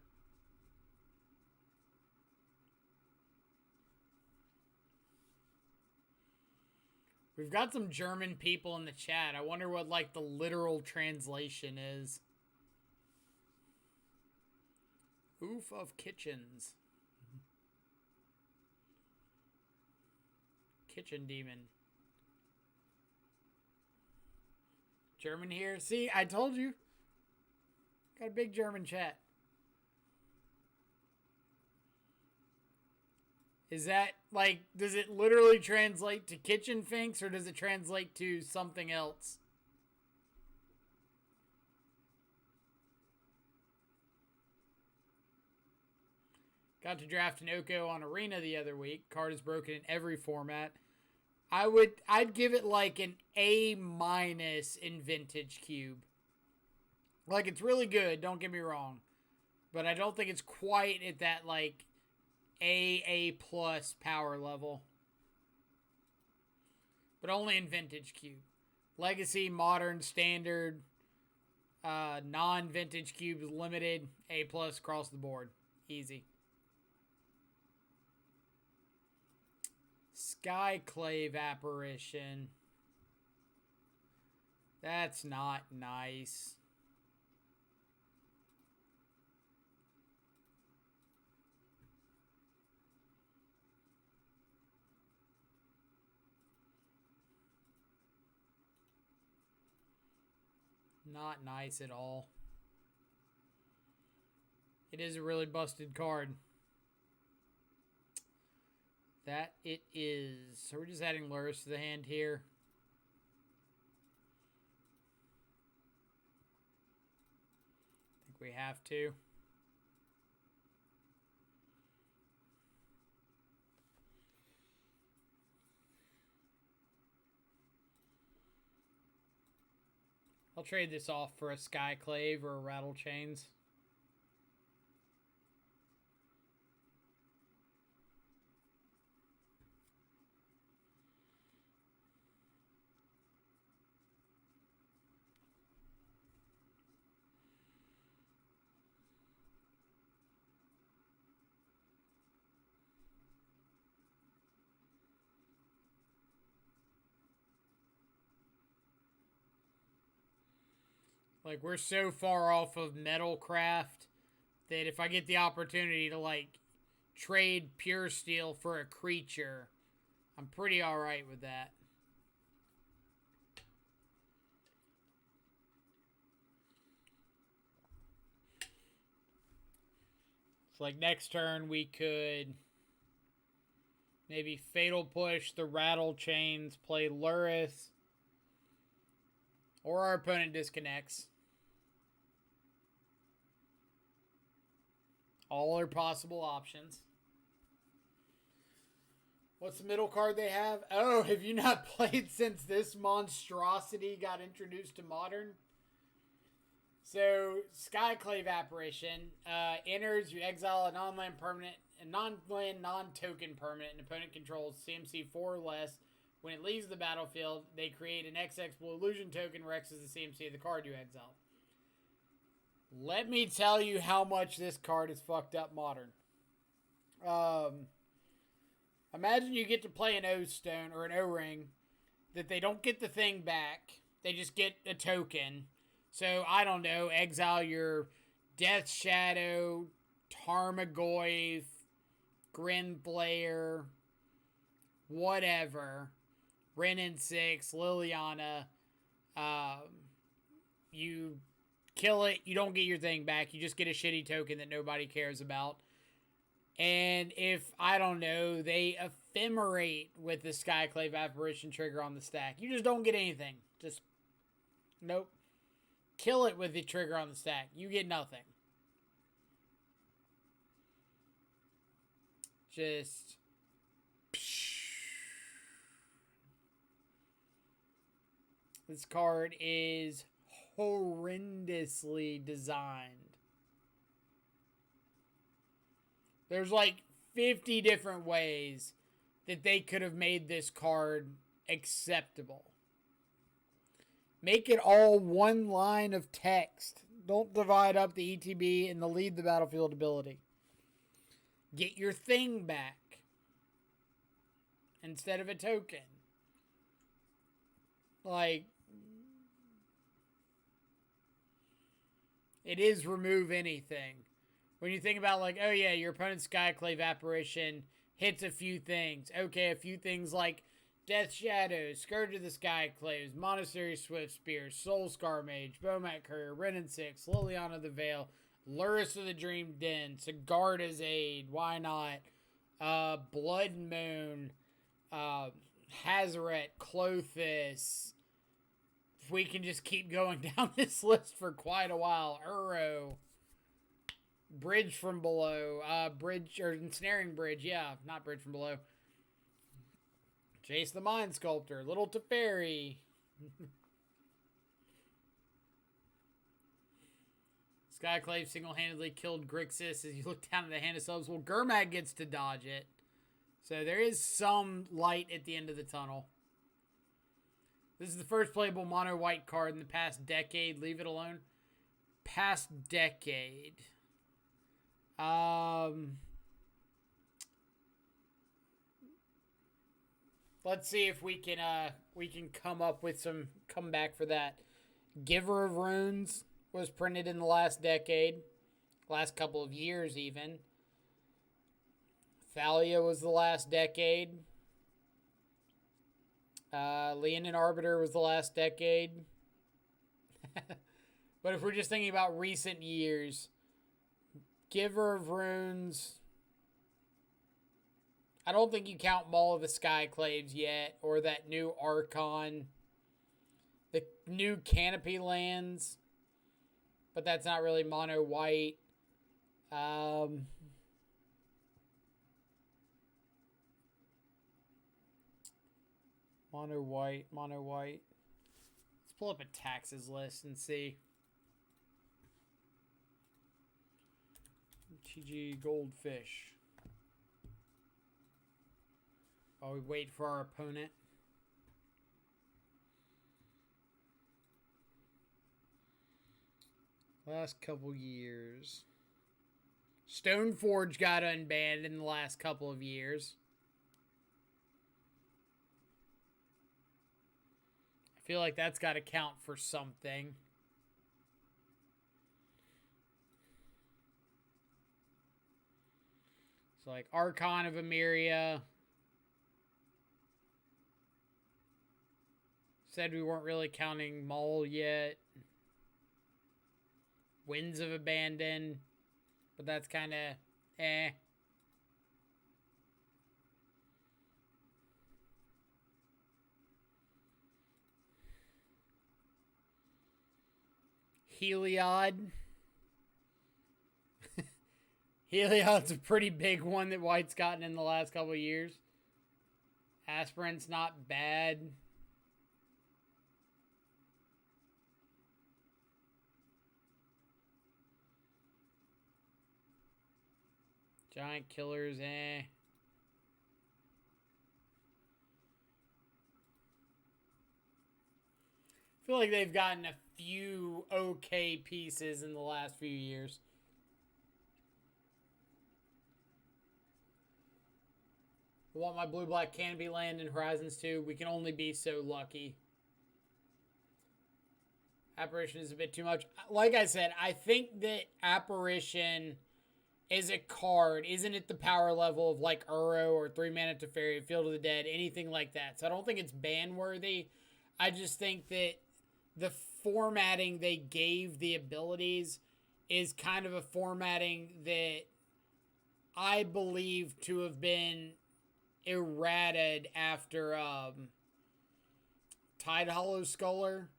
Speaker 1: We've got some German people in the chat. I wonder what, like, the literal translation is. Oof of Kitchens. Kitchen Demon. German here. See, I told you. Got a big German chat. Is that, like, does it literally translate to kitchen finks or does it translate to something else? Got to draft an Oko on Arena the other week. Card is broken in every format. I'd give it like an A- in Vintage Cube. Like, it's really good, don't get me wrong. But I don't think it's quite at that, like, A+ power level. But only in Vintage Cube. Legacy, Modern, Standard, non-Vintage Cube, Limited, A+ across the board. Easy. Skyclave Apparition. That's not nice. Not nice at all. It is a really busted card. That it is. So we're just adding Lurrus to the hand here. I think we have to. I'll trade this off for a Skyclave or a Rattle Chains. Like, we're so far off of Metalcraft that if I get the opportunity to, like, trade Pure Steel for a creature, I'm pretty alright with that. So, like, next turn we could maybe Fatal Push the Rattle Chains, play Lurrus, or our opponent disconnects. All are possible options. What's the middle card they have? Oh, have you not played since this monstrosity got introduced to Modern? So, Skyclave Apparition enters, you exile a non-land permanent, a non-land, non-token permanent, and opponent controls CMC 4 or less. When it leaves the battlefield, they create an XX Blue Illusion token, where X is the CMC of the card you exile. Let me tell you how much this card is fucked up Modern. Imagine you get to play an O-Stone or an O-Ring that they don't get the thing back. They just get a token. So, I don't know, exile your Death Shadow, Tarmogoyf, Grinblair, whatever. Wrenn and 6, Liliana. You kill it, you don't get your thing back. You just get a shitty token that nobody cares about. And if, I don't know, they ephemerate with the Skyclave Apparition trigger on the stack, you just don't get anything. Just, nope. Kill it with the trigger on the stack. You get nothing. Just... This card is horrendously designed. There's like 50 different ways that they could have made this card acceptable. Make it all one line of text. Don't divide up the ETB and the leave the battlefield ability. Get your thing back instead of a token. Like, it is remove anything. When you think about, like, oh yeah, your opponent's Skyclave Apparition hits a few things. Okay, a few things like Death Shadows, Scourge of the Skyclaves, Monastery Swiftspear, Soul Scar Mage, Bomat Courier, Renin 6, Liliana the Veil, Luris of the Dream Den, Sigarda's Aid, why not? Blood Moon, Hazaret, Klothys. If we can just keep going down this list for quite a while. Uro. Bridge from Below. Ensnaring Bridge. Yeah, not Bridge from Below. Jace the Mind Sculptor. Little Teferi. Skyclave single-handedly killed Grixis as you look down at the hand of subs. Well, Gurmag gets to dodge it. So there is some light at the end of the tunnel. This is the first playable mono white card in the past decade. Leave it alone. Past decade. Let's see if we can come up with some comeback for that. Giver of Runes was printed in the last decade, last couple of years even. Thalia was the last decade. Leonin Arbiter was the last decade. But if we're just thinking about recent years, Giver of Runes, I don't think you count Maul of the Skyclaves yet, or that new Archon, the new Canopy lands, but that's not really mono white. Mono white. Let's pull up a taxes list and see. TG Goldfish. While we wait for our opponent. Last couple years. Stoneforge got unbanned in the last couple of years. I feel like that's got to count for something. So like Archon of Emeria. Said we weren't really counting Maul yet. Winds of Abandon. But that's kind of eh. Heliod. Heliod's a pretty big one that White's gotten in the last couple of years. Aspirant's not bad. Giant Killers, eh. I feel like they've gotten a few okay pieces in the last few years. I want my blue-black Canopy land in Horizons 2. We can only be so lucky. Apparition is a bit too much. Like I said, I think that Apparition is a card. Isn't it the power level of like Uro or 3-mana Teferi, Field of the Dead, anything like that. So I don't think it's ban-worthy. I just think that the formatting they gave the abilities is kind of a formatting that I believe to have been errated after Tide Hollow Sculler,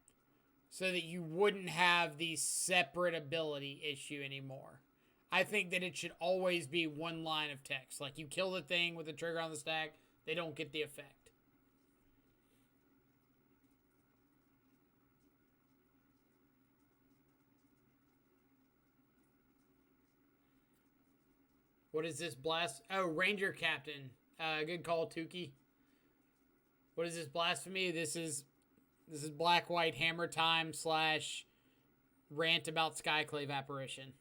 Speaker 1: so that you wouldn't have the separate ability issue anymore. I think that it should always be one line of text. Like, you kill the thing with the trigger on the stack, they don't get the effect. What is this blast? Oh, Ranger Captain. Good call, Tukey. What is this blasphemy? This is Black White Hammer Time / rant about Skyclave Apparition.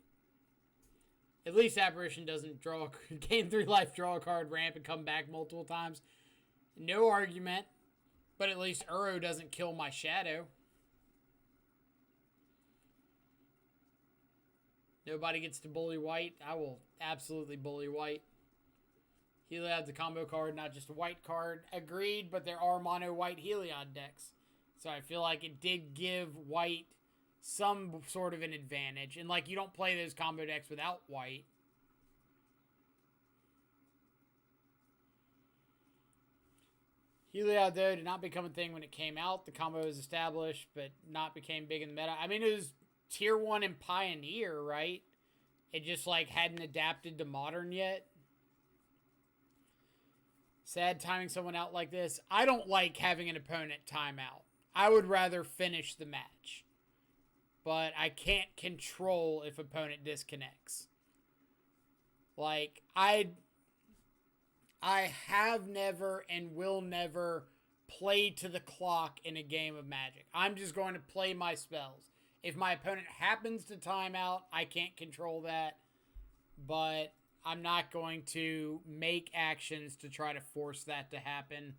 Speaker 1: At least Apparition doesn't gain 3 life, draw a card, ramp, and come back multiple times. No argument. But at least Uro doesn't kill my Shadow. Nobody gets to bully White. I will absolutely bully White. Heliod's a combo card, not just a white card. Agreed, but there are mono white Heliod decks. So I feel like it did give White some sort of an advantage. And, like, you don't play those combo decks without White. Heliod, though, did not become a thing when it came out. The combo was established, but not became big in the meta. I mean, it was tier 1 in Pioneer, right? It just, like, hadn't adapted to Modern yet. Sad timing someone out like this. I don't like having an opponent time out. I would rather finish the match. But I can't control if opponent disconnects. Like, I have never and will never play to the clock in a game of Magic. I'm just going to play my spells. If my opponent happens to time out, I can't control that. But I'm not going to make actions to try to force that to happen.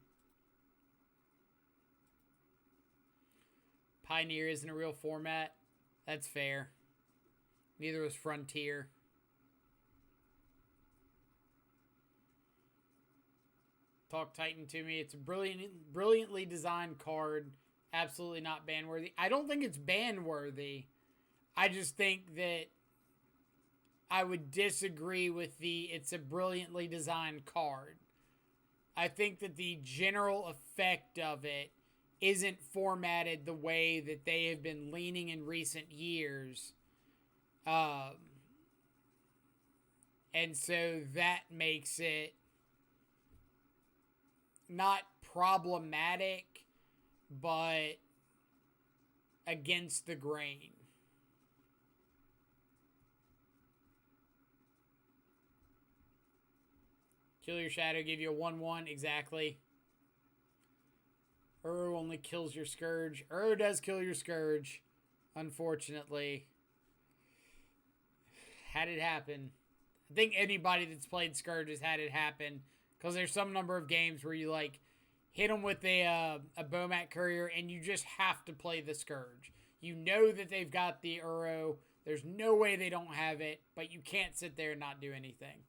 Speaker 1: Pioneer isn't a real format. That's fair. Neither was Frontier. Talk Titan to me. It's a brilliantly designed card. Absolutely not ban worthy. I don't think it's ban worthy. I just think that I would disagree with it's a brilliantly designed card. I think that the general effect of it isn't formatted the way that they have been leaning in recent years. And so that makes it not problematic, but against the grain. Kill your Shadow, give you a 1/1, exactly. Uro only kills your Scourge. Uro does kill your Scourge, unfortunately. Had it happen. I think anybody that's played Scourge has had it happen, because there's some number of games where you, like, hit them with a Bomat Courier, and you just have to play the Scourge. You know that they've got the Uro. There's no way they don't have it, but you can't sit there and not do anything.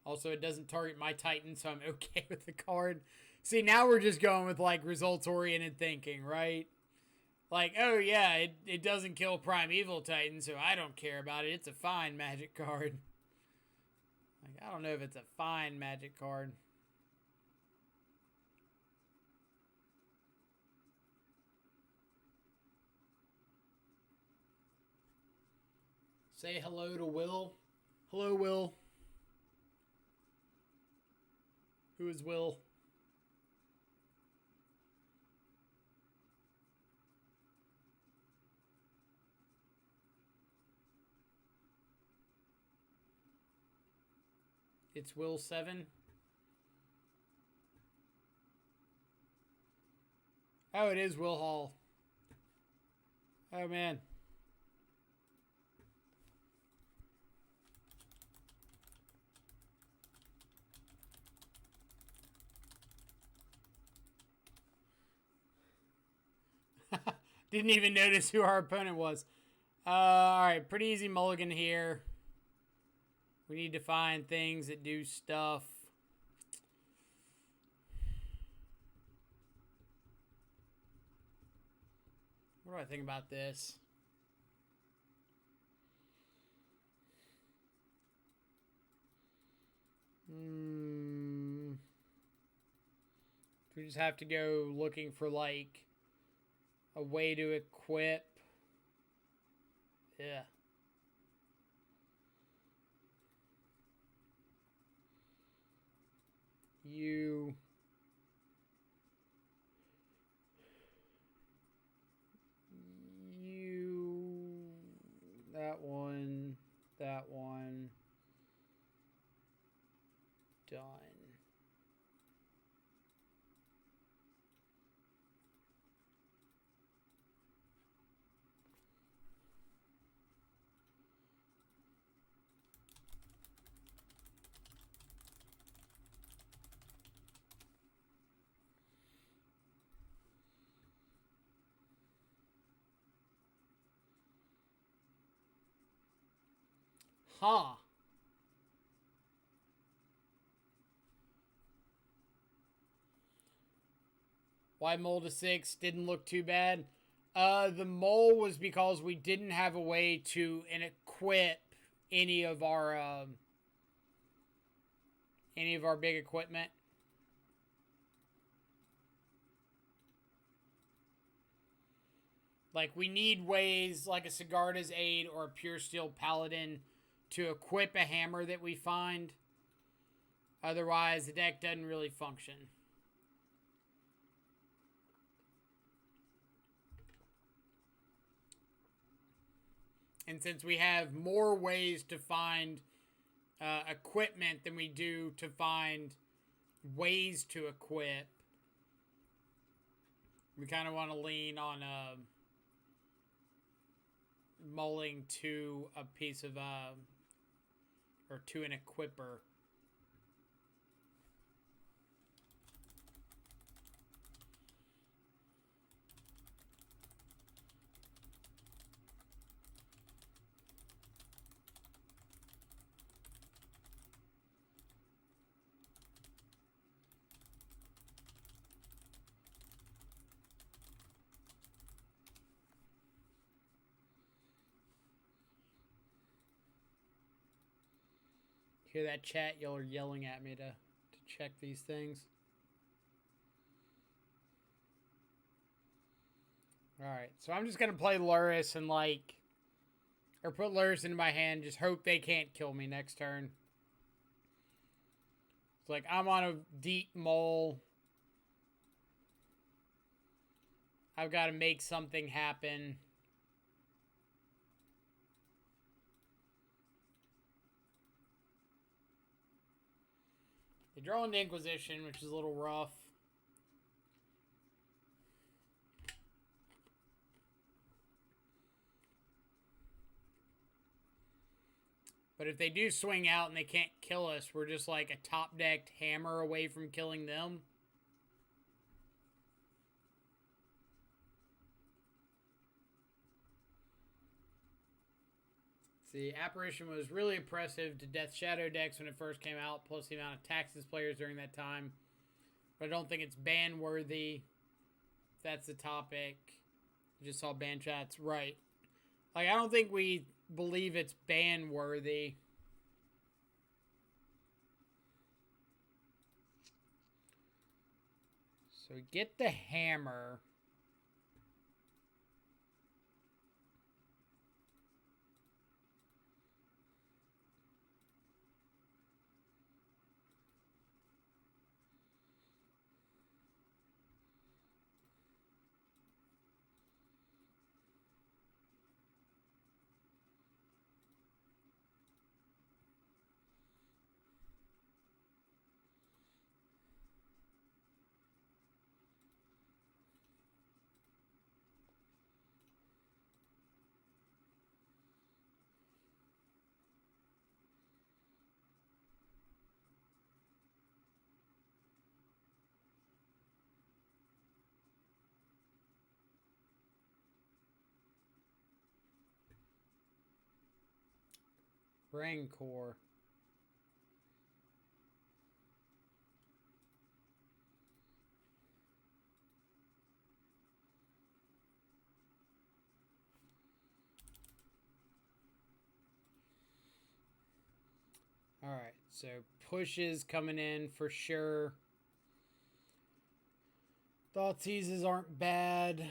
Speaker 1: Also, it doesn't target my Titan, so I'm okay with the card. See, now we're just going with, like, results-oriented thinking, right? Like, oh, yeah, it doesn't kill Primeval Titan, so I don't care about it. It's a fine Magic card. Like, I don't know if it's a fine Magic card. Say hello to Will. Hello, Will. Who is Will? It's Will 7. Oh, it is Will Hall. Oh, man. Didn't even notice who our opponent was. Alright, pretty easy mulligan here. We need to find things that do stuff. What do I think about this? We just have to go looking for like a way to equip. Yeah. You. That one. That one. Done. Huh. Why Mole to 6 didn't look too bad? The mole was because we didn't have a way to equip any of our big equipment. Like, we need ways like a Sigarda's Aid or a Pure Steel Paladin to equip a hammer that we find. Otherwise, the deck doesn't really function. And since we have more ways to find equipment than we do to find ways to equip, we kind of want to lean on mulling to a piece of or to an equipper. Hear that chat? Y'all are yelling at me to check these things. Alright, so I'm just going to play Lurrus and or put Lurrus into my hand, just hope they can't kill me next turn. It's like, I'm on a deep mole. I've got to make something happen. They draw into Inquisition, which is a little rough. But if they do swing out and they can't kill us, we're just like a top-decked hammer away from killing them. See, Apparition was really impressive to Death Shadow decks when it first came out, plus the amount of taxes players during that time. But I don't think it's ban-worthy. That's the topic. You just saw ban chats. Right. Like, I don't think we believe it's ban-worthy. So we get the hammer. Rancor. Alright, so pushes coming in for sure. Thoughtseizes aren't bad.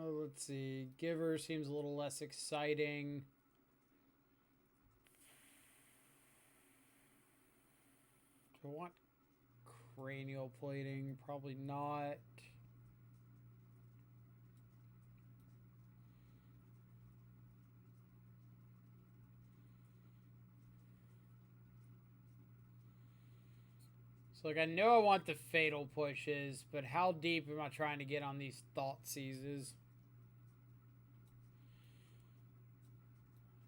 Speaker 1: Let's see. Giver seems a little less exciting. Do I want cranial plating? Probably not. So, like, I know I want the fatal pushes, but how deep am I trying to get on these Thoughtseizes?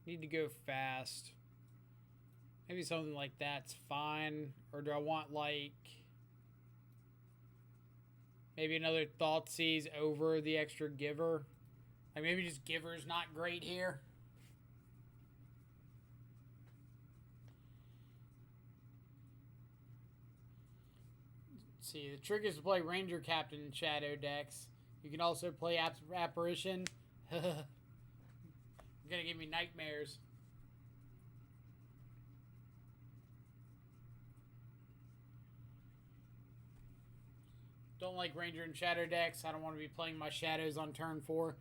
Speaker 1: Need to go fast. Maybe something like that's fine. Or do I want, like, maybe another Thoughtseize over the extra Giver? Like, maybe just Giver's not great here. Let's see, the trick is to play Ranger Captain in Shadow decks. You can also play Apparition. Gonna give me nightmares. Don't like Ranger and Shadow decks. I don't want to be playing my shadows on turn 4.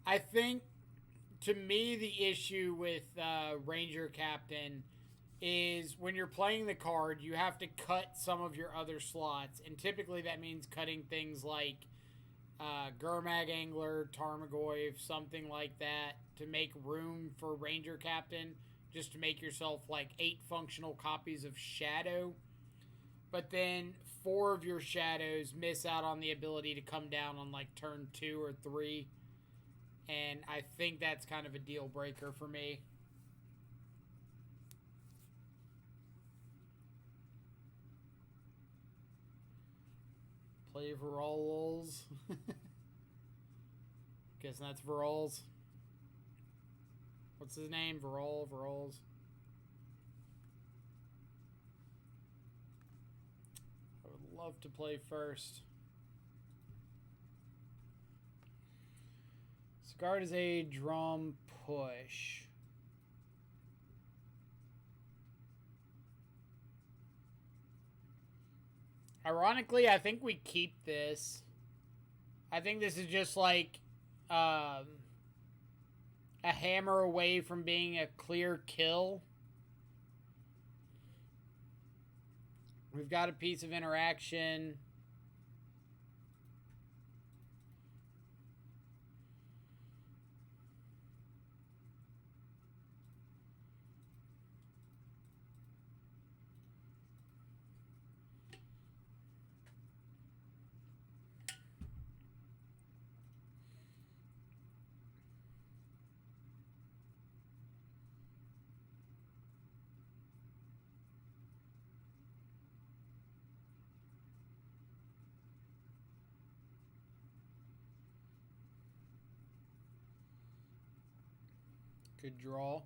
Speaker 1: I think, to me, the issue with Ranger Captain is when you're playing the card, you have to cut some of your other slots. And typically that means cutting things like Gurmag Angler, Tarmogoyf, something like that, to make room for Ranger Captain, just to make yourself like 8 functional copies of Shadow. But then 4 of your Shadows miss out on the ability to come down on like turn 2 or 3. And I think that's kind of a deal breaker for me. Play Varol's. Guessing that's Varol's. What's his name? Varol's. I would love to play first. Scarred is a drum push. Ironically, I think we keep this. I think this is just like a hammer away from being a clear kill. We've got a piece of interaction. Good draw.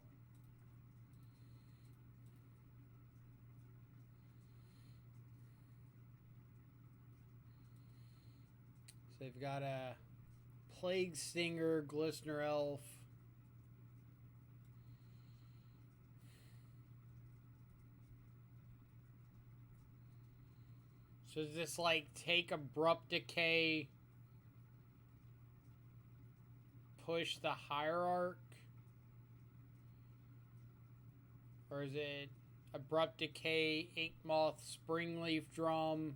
Speaker 1: So they've got a Plague Stinger, Glistener Elf. So does this like take Abrupt Decay, push the Hierarch? Or is it Abrupt Decay, Inkmoth, Springleaf Drum?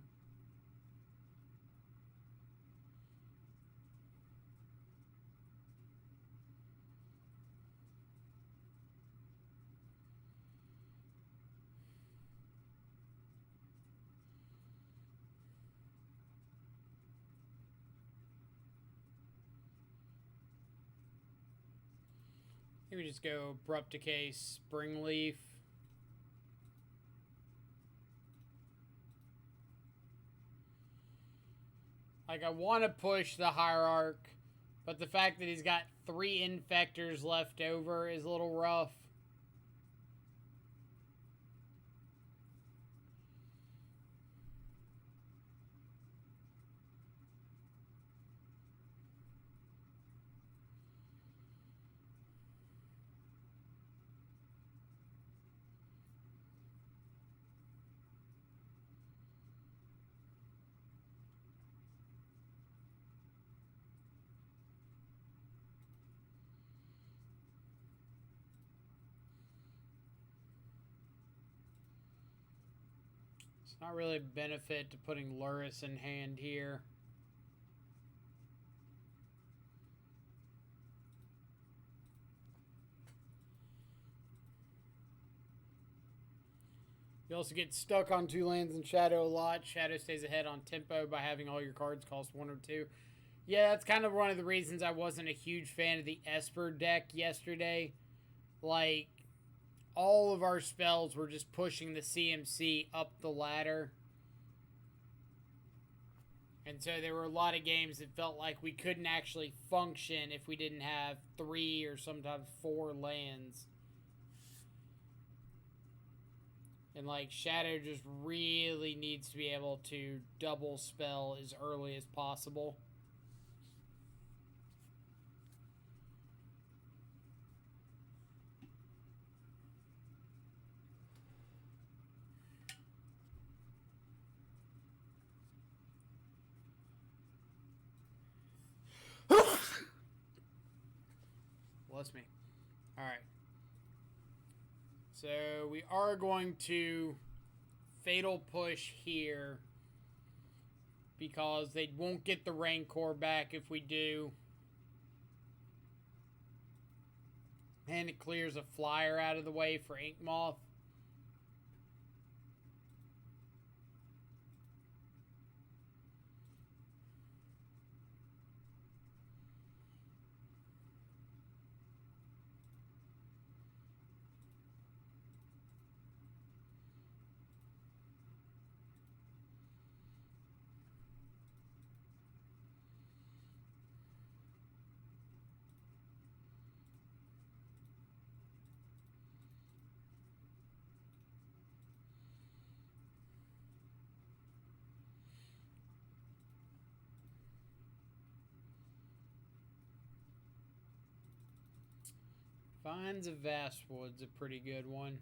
Speaker 1: Maybe just go Abrupt Decay, Springleaf. Like, I want to push the Hierarch, but the fact that he's got 3 Infectors left over is a little rough. It's not really a benefit to putting Lurrus in hand here. You also get stuck on 2 lands in Shadow a lot. Shadow stays ahead on tempo by having all your cards cost 1 or 2. Yeah, that's kind of one of the reasons I wasn't a huge fan of the Esper deck yesterday. Like, all of our spells were just pushing the CMC up the ladder. And so there were a lot of games that felt like we couldn't actually function if we didn't have 3 or sometimes 4 lands. And like Shadow just really needs to be able to double spell as early as possible. Bless me. Alright. So we are going to Fatal Push here because they won't get the Rancor back if we do. And it clears a flyer out of the way for Inkmoth. Vines of Vastwood's a pretty good one.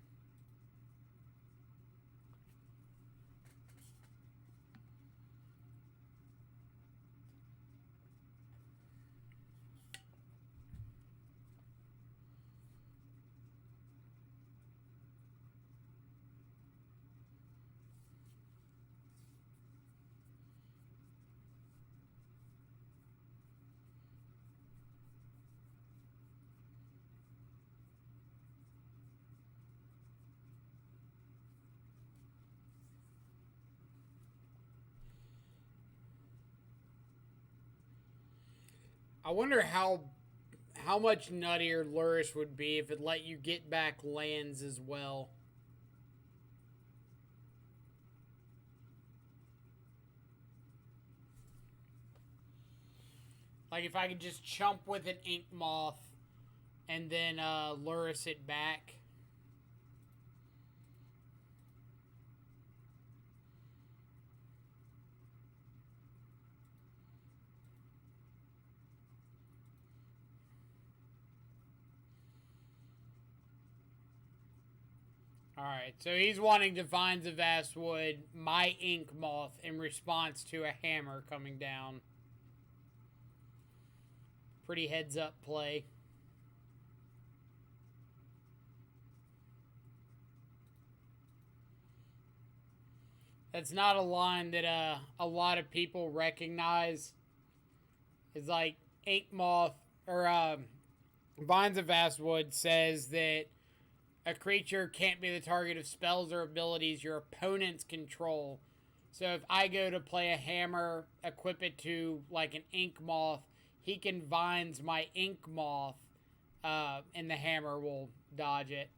Speaker 1: I wonder how much nuttier Lurrus would be if it let you get back lands as well. Like if I could just chump with an Inkmoth and then Lurrus it back. Alright, so he's wanting Divines of Vastwood, my Inkmoth, in response to a hammer coming down. Pretty heads up play. That's not a line that a lot of people recognize. It's like Inkmoth, or Vines of Vastwood says that a creature can't be the target of spells or abilities your opponents control. So if I go to play a hammer, equip it to like an Inkmoth, he can Vines my Inkmoth, and the hammer will dodge it.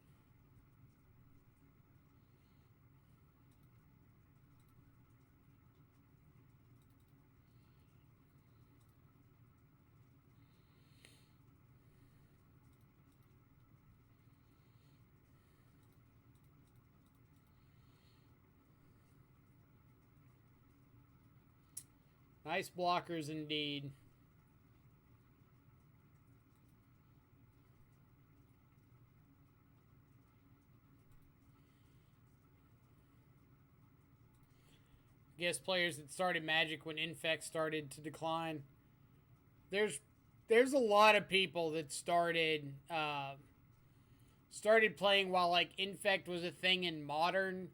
Speaker 1: Nice blockers indeed. I guess players that started Magic when Infect started to decline. There's a lot of people that started playing while like Infect was a thing in Modern,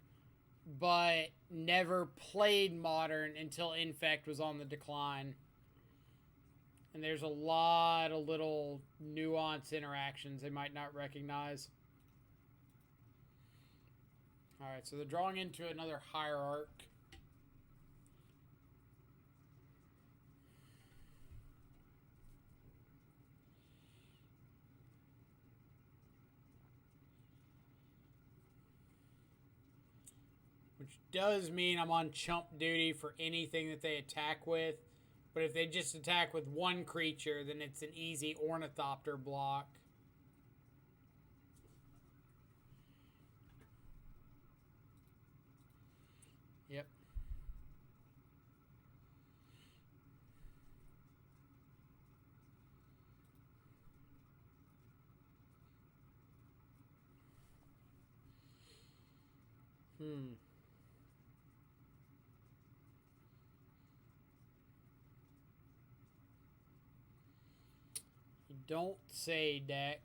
Speaker 1: but never played Modern until Infect was on the decline. And there's a lot of little nuance interactions they might not recognize. Alright, so they're drawing into another Hierarch. Which does mean I'm on chump duty for anything that they attack with. But if they just attack with one creature, then it's an easy Ornithopter block. Yep. You don't say, deck.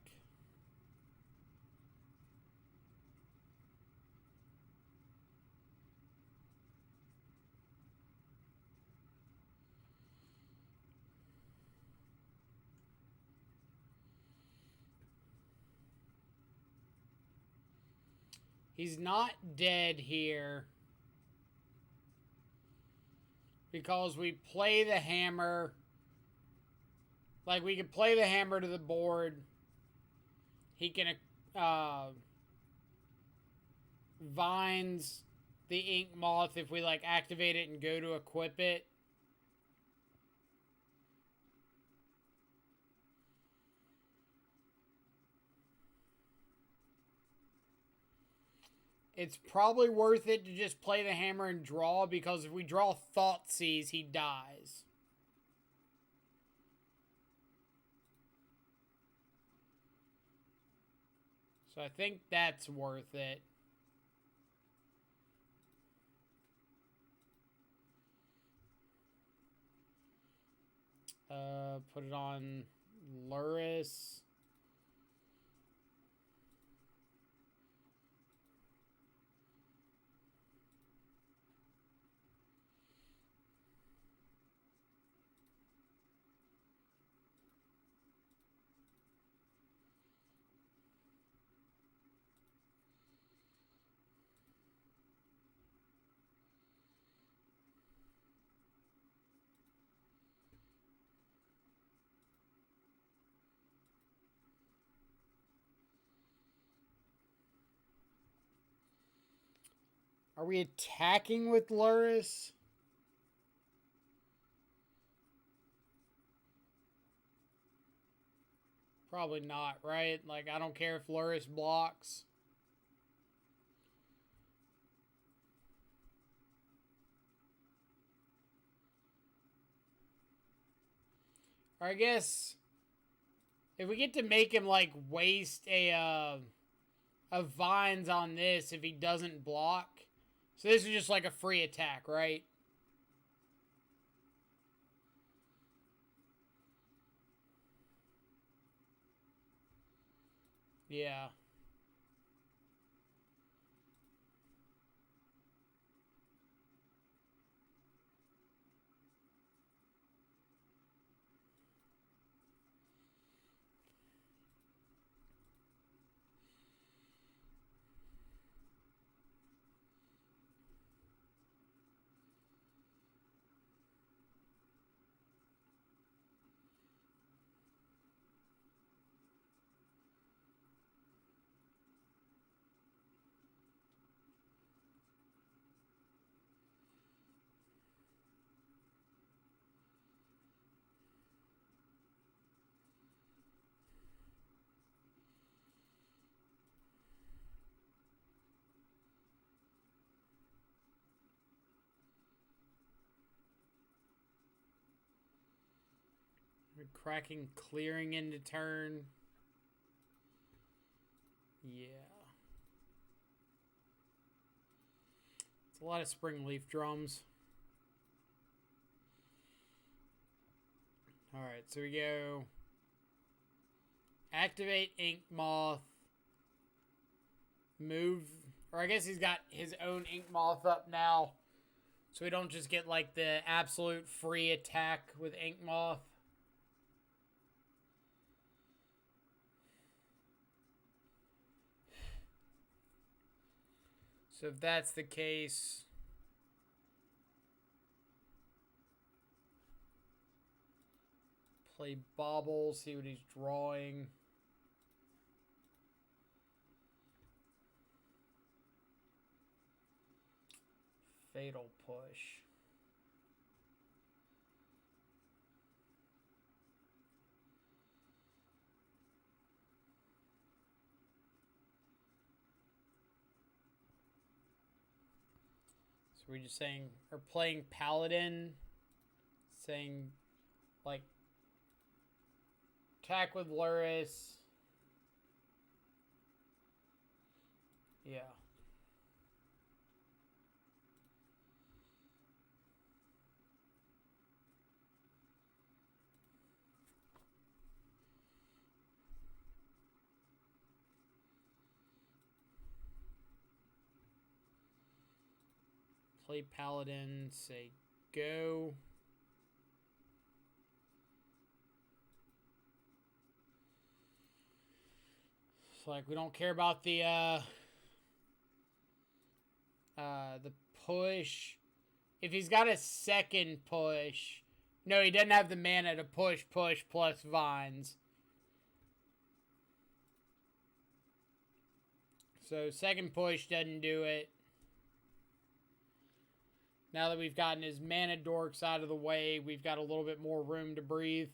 Speaker 1: He's not dead here because we play the hammer. Like, we could play the hammer to the board. He can Vines the Ink Moth if we like activate it and go to equip it. It's probably worth it to just play the hammer and draw, because if we draw Thoughtseize, he dies. So I think that's worth it. Put it on Lurrus. Are we attacking with Lurrus? Probably not, right? Like, I don't care if Lurrus blocks. Or I guess if we get to make him like waste a Vines on this if he doesn't block. So this is just like a free attack, right? Yeah. Cracking, clearing into turn. Yeah. It's a lot of spring leaf drums. Alright, so we go activate Ink Moth. Move, or I guess he's got his own Ink Moth up now. So we don't just get like the absolute free attack with Ink Moth. So if that's the case, play Bobble, see what he's drawing. Fatal Push. So we're just saying, or playing Paladin, saying, like, attack with Lurrus. Yeah. Play Paladin, say go. It's like we don't care about the push. If he's got a second push, no, he doesn't have the mana to push plus vines. So second push doesn't do it. Now that we've gotten his mana dorks out of the way, we've got a little bit more room to breathe.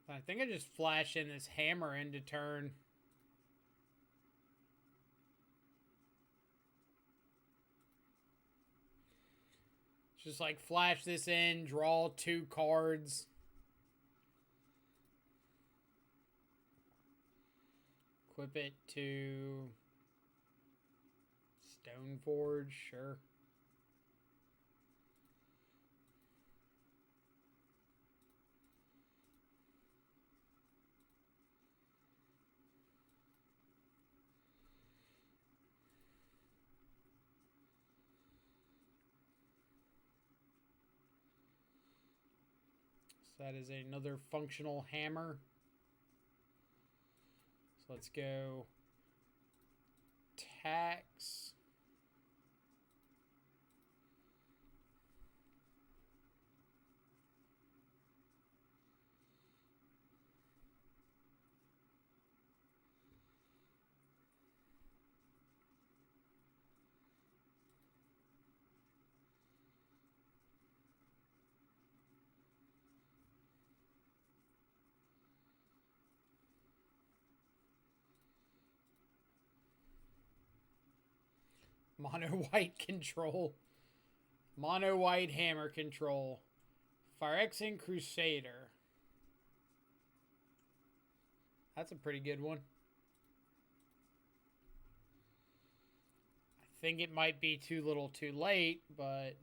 Speaker 1: I think I just flash in this hammer into turn. Just like flash this in, draw 2 cards. Equip it to Stoneforge, sure. So that is another functional hammer. So let's go tax. Mono white control. Mono white hammer control. Phyrexian Crusader. That's a pretty good one. I think it might be too little too late, but...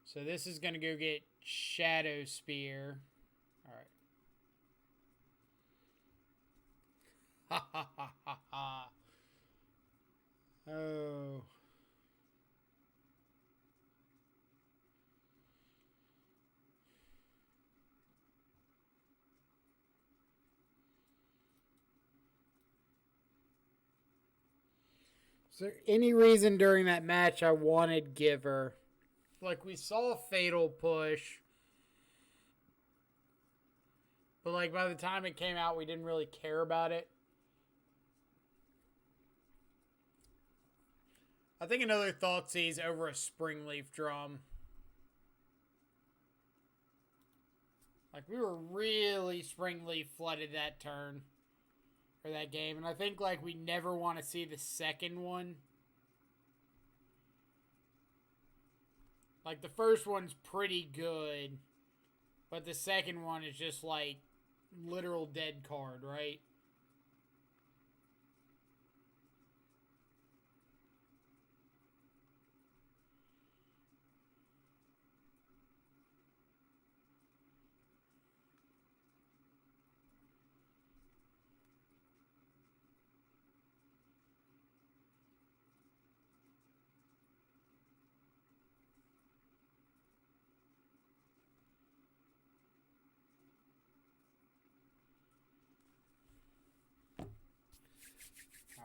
Speaker 1: So this is going to go get Shadow Spear. Alright. Ha ha ha ha ha. Oh. Is there any reason during that match I wanted Giver? Like, we saw Fatal Push. But, like, by the time it came out, we didn't really care about it. I think another Thoughtseize over a Springleaf Drum. Like, we were really Springleaf flooded that turn. For that game. And I think, like, we never want to see the second one. Like, the first one's pretty good. But the second one is just, like, literal dead card, right?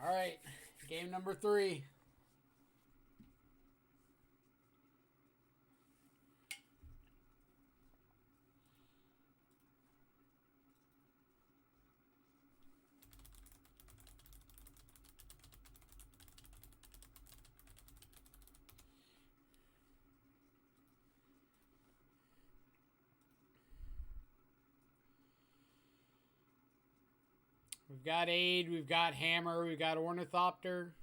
Speaker 1: All right, game number 3. We've got Aid, we've got Hammer, we've got Ornithopter.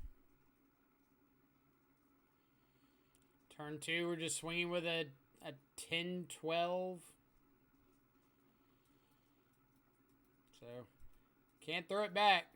Speaker 1: Turn 2, we're just swinging with a 10-12. So, can't throw it back.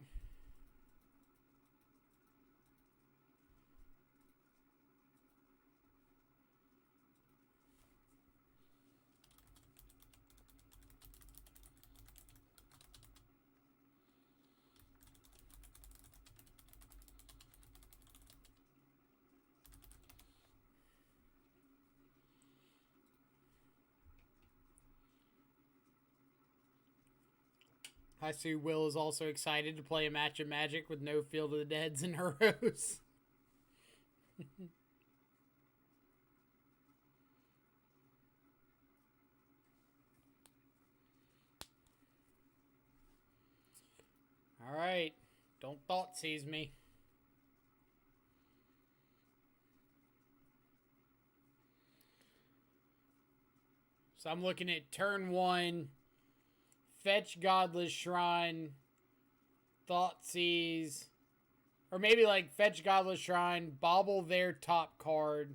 Speaker 1: I see Will is also excited to play a match of Magic with no Field of the Deads and Heroes. All right. Don't Thoughtseize me. So I'm looking at turn 1. Fetch Godless Shrine, Thoughtseize, or maybe like Fetch Godless Shrine, bobble their top card,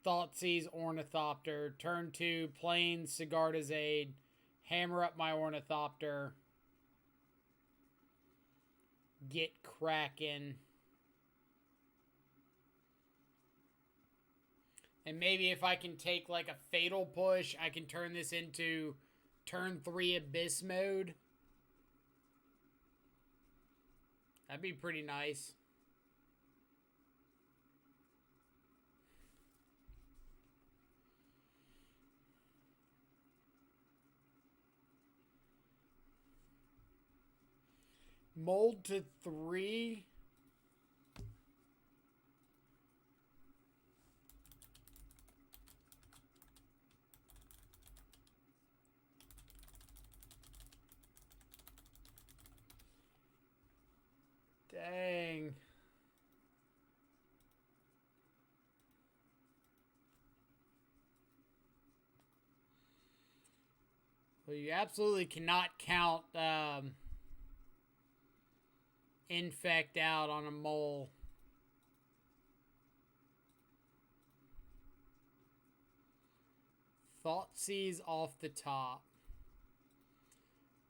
Speaker 1: Thoughtseize Ornithopter. Turn 2, Plains Sigarda's Aid, hammer up my Ornithopter, get cracking. And maybe if I can take like a Fatal Push, I can turn this into turn 3 Abyss mode. That'd be pretty nice. Mold to 3. Dang. Well, you absolutely cannot count Infect out on a mole. Thoughtseize off the top.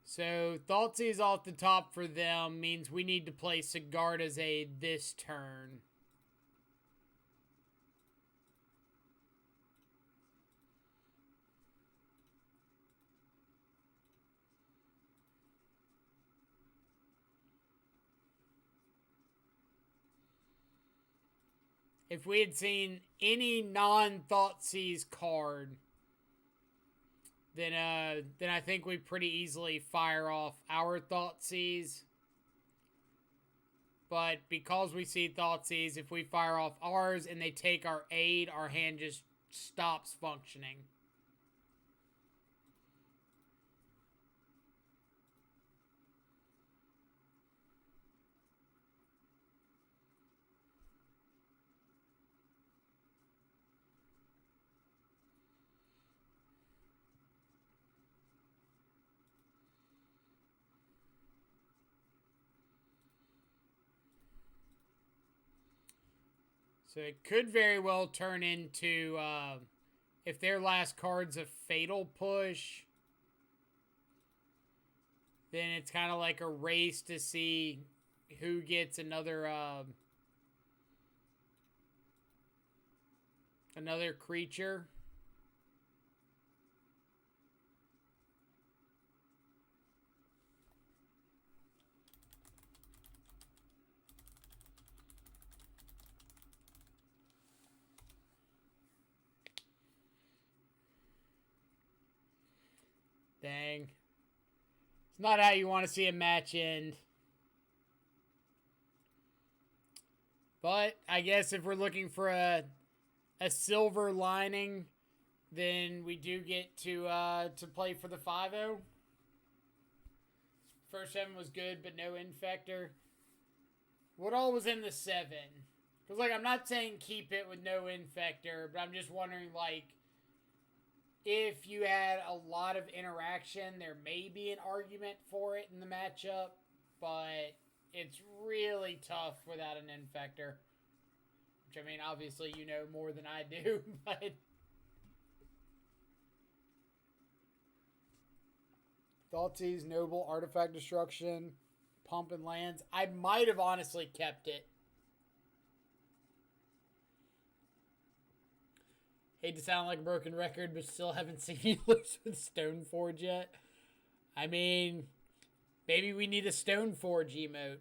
Speaker 1: So, Thoughtseize off the top for them means we need to play Sigarda's Aid this turn. If we had seen any non-Thoughtseize card, then I think we pretty easily fire off our Thoughtseize. But because we see Thoughtseize, if we fire off ours and they take our Aid, our hand just stops functioning. So it could very well turn into, if their last card's a fatal push, then it's kind of like a race to see who gets another creature. Dang. It's not how you want to see a match end. But I guess if we're looking for a silver lining, then we do get to play for the 5-0. First 7 was good, but no Infector. What all was in the 7? Because, like, I'm not saying keep it with no Infector, but I'm just wondering, like, if you had a lot of interaction, there may be an argument for it in the matchup, but it's really tough without an Infector. Which, I mean, obviously you know more than I do, but... Thoughtseize, Noble, Artifact Destruction, Pump and Lands. I might have honestly kept it. Hate to sound like a broken record, but still haven't seen you lose with Stoneforge yet. I mean, maybe we need a Stoneforge emote.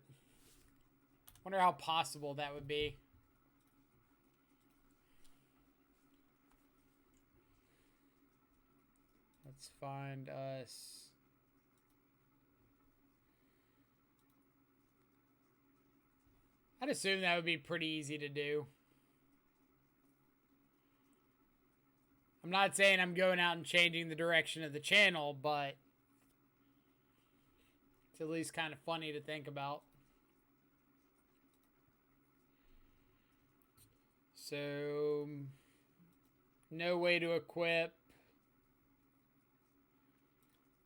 Speaker 1: Wonder how possible that would be. Let's find us... I'd assume that would be pretty easy to do. I'm not saying I'm going out and changing the direction of the channel, but it's at least kind of funny to think about. So, no way to equip.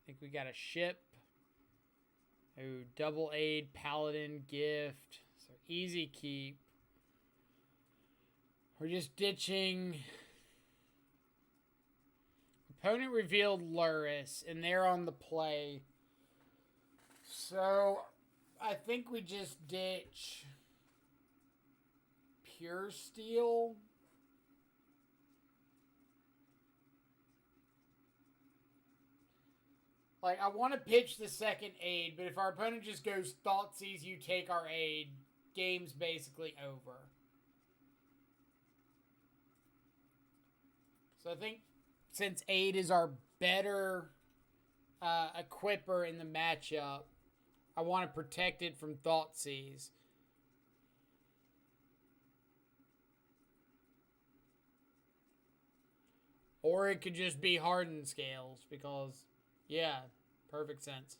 Speaker 1: I think we got a ship. Oh, double aid, paladin, gift. So easy keep. We're just ditching. Opponent revealed Lurrus, and they're on the play. So, I think we just ditch Pure Steel. Like, I want to pitch the second aid, but if our opponent just goes Thoughtseize, you take our aid, game's basically over. So I think since aid is our better equipper in the matchup, I want to protect it from Thoughtseize. Or it could just be Hardened Scales, because, yeah, perfect sense.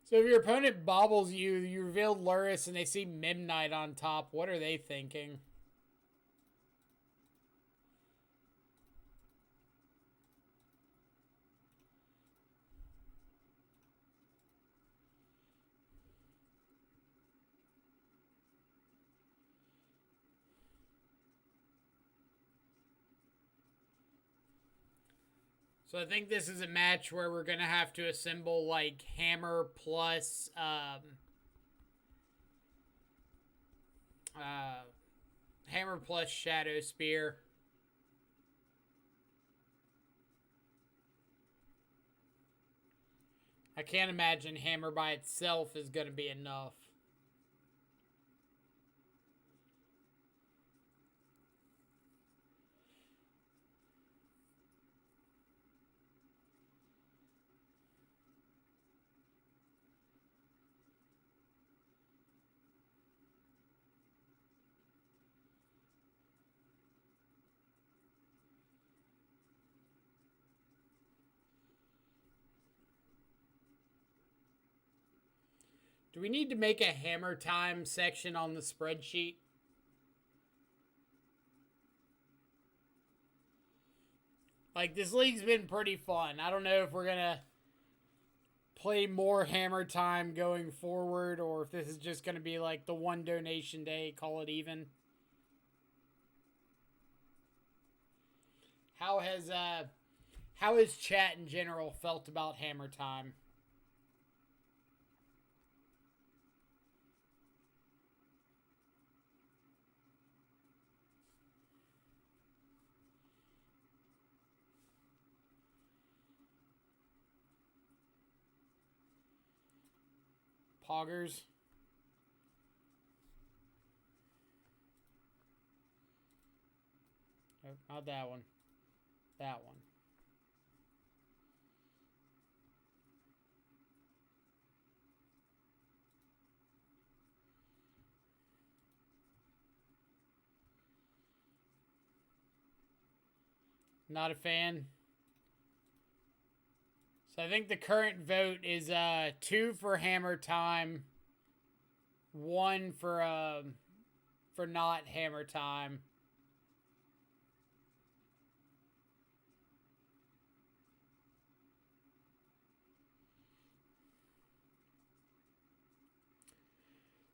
Speaker 1: So if your opponent bobbles you, you reveal Lurrus, and they see Memnite on top, what are they thinking? So I think this is a match where we're going to have to assemble, like, Hammer plus, Hammer plus Shadow Spear. I can't imagine Hammer by itself is going to be enough. Do we need to make a hammer time section on the spreadsheet? Like, this league's been pretty fun. I don't know if we're gonna play more Hammer Time going forward, or if this is just gonna be like the one donation day, call it even. How has chat in general felt about Hammer Time? Poggers? Oh, not that one. That one. Not a fan. So I think the current vote is 2 for Hammer Time, 1 for not Hammer Time.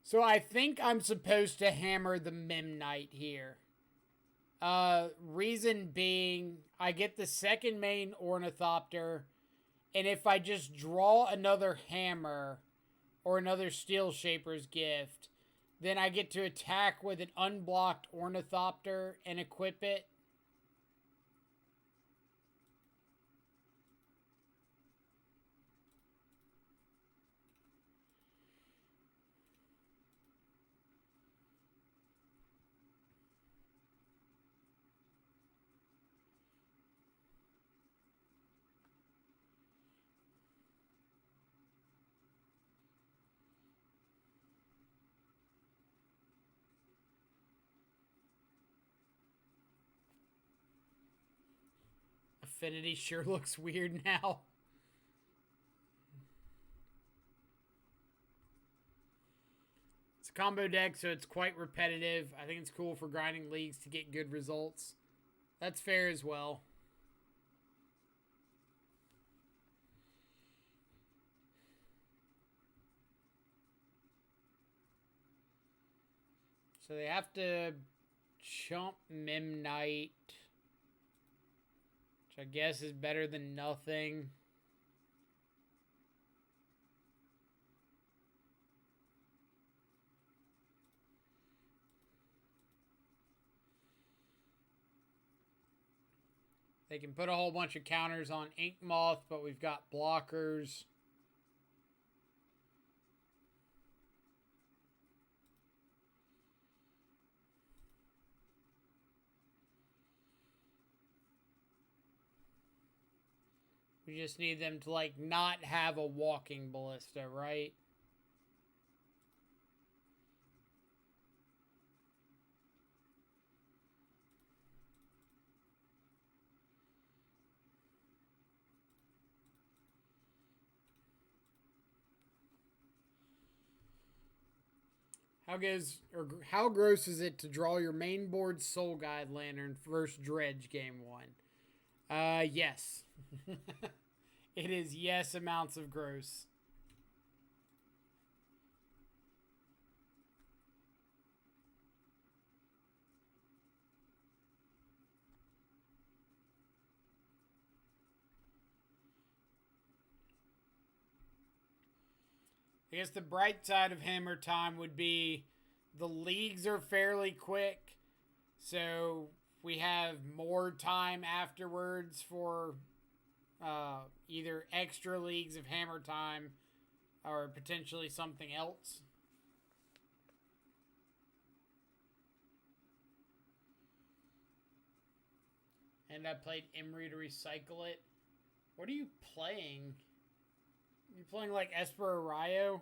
Speaker 1: So I think I'm supposed to hammer the Memnite here. Reason being, I get the second main Ornithopter, and if I just draw another hammer or another Steel Shaper's Gift, then I get to attack with an unblocked Ornithopter and equip it. Affinity sure looks weird now. It's a combo deck, so it's quite repetitive. I think it's cool for grinding leagues to get good results. That's fair as well. So they have to chump Memnite, which I guess is better than nothing. They can put a whole bunch of counters on Ink Moth, but we've got blockers. We just need them to, like, not have a walking ballista, right? How gross is it to draw your main board Soul Guide Lantern first dredge game 1? Yes. It is yes amounts of gross. I guess the bright side of Hammer Time would be the leagues are fairly quick, so we have more time afterwards for either extra leagues of Hammer Time or potentially something else. And I played Emery to recycle it. What are you playing? You playing like Esper Arrayo?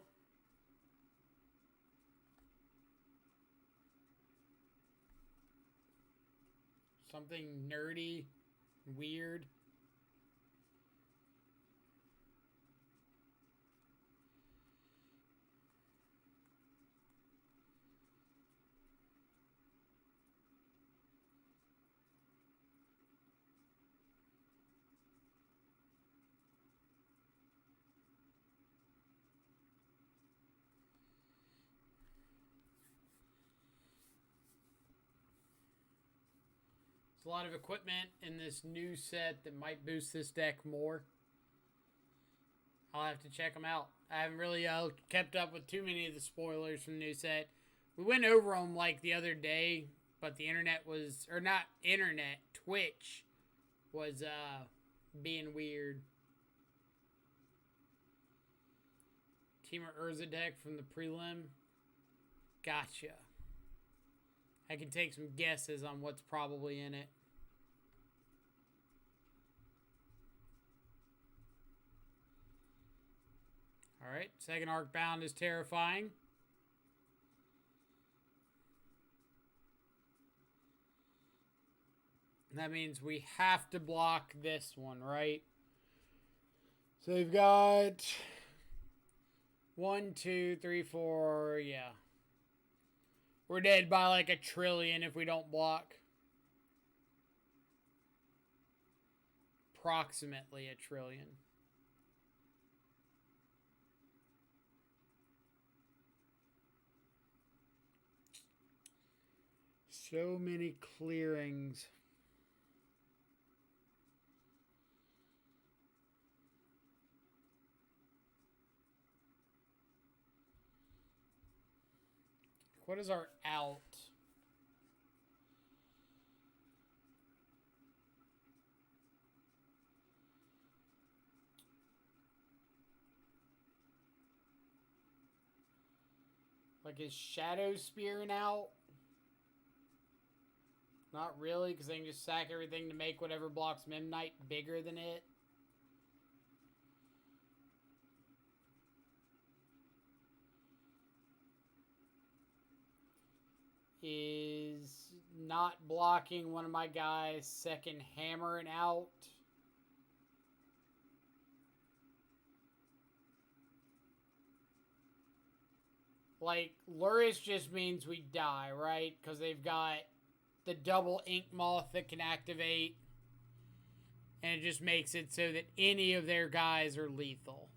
Speaker 1: Something nerdy, weird. a lot of equipment in this new set that might boost this deck more. I'll have to check them out. I haven't really kept up with too many of the spoilers from the new set. We went over them like the other day, but the internet was, or not internet, Twitch was being weird. Temur Urza deck from the prelim. Gotcha. I can take some guesses on what's probably in it. Alright, second arc bound is terrifying. That means we have to block this one, right? So we've got 1, 2, 3, 4, yeah. We're dead by like 1 trillion if we don't block. Approximately 1 trillion. So many clearings. What is our out? Like, is Shadow Spearing out? Not really, because they can just sack everything to make whatever blocks Memnite bigger than it. Is not blocking one of my guys' second hammering out. Like, Lurrus just means we die, right? Because they've got the double Ink Moth that can activate. And it just makes it so that any of their guys are lethal.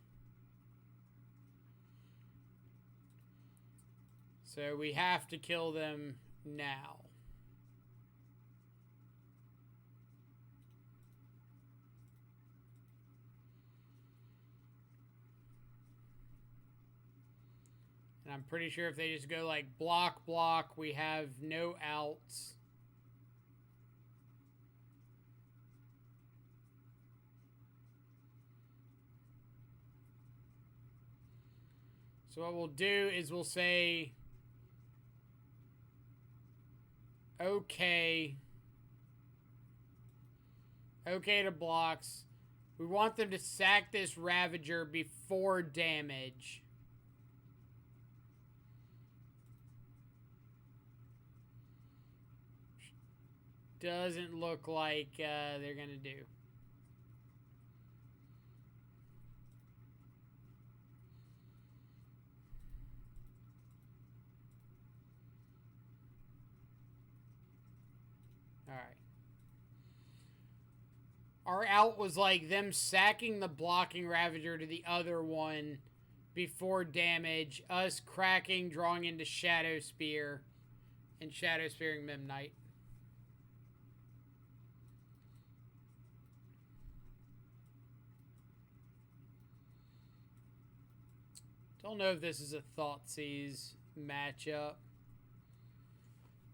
Speaker 1: So we have to kill them now. And I'm pretty sure if they just go like block, block, we have no outs. So what we'll do is we'll say, okay. Okay to blocks. We want them to sack this Ravager before damage. Doesn't look like they're going to do. Alright. Our out was like them sacking the blocking Ravager to the other one before damage, us cracking, drawing into Shadow Spear, and Shadow Spearing Memnite. Don't know if this is a Thoughtseize matchup.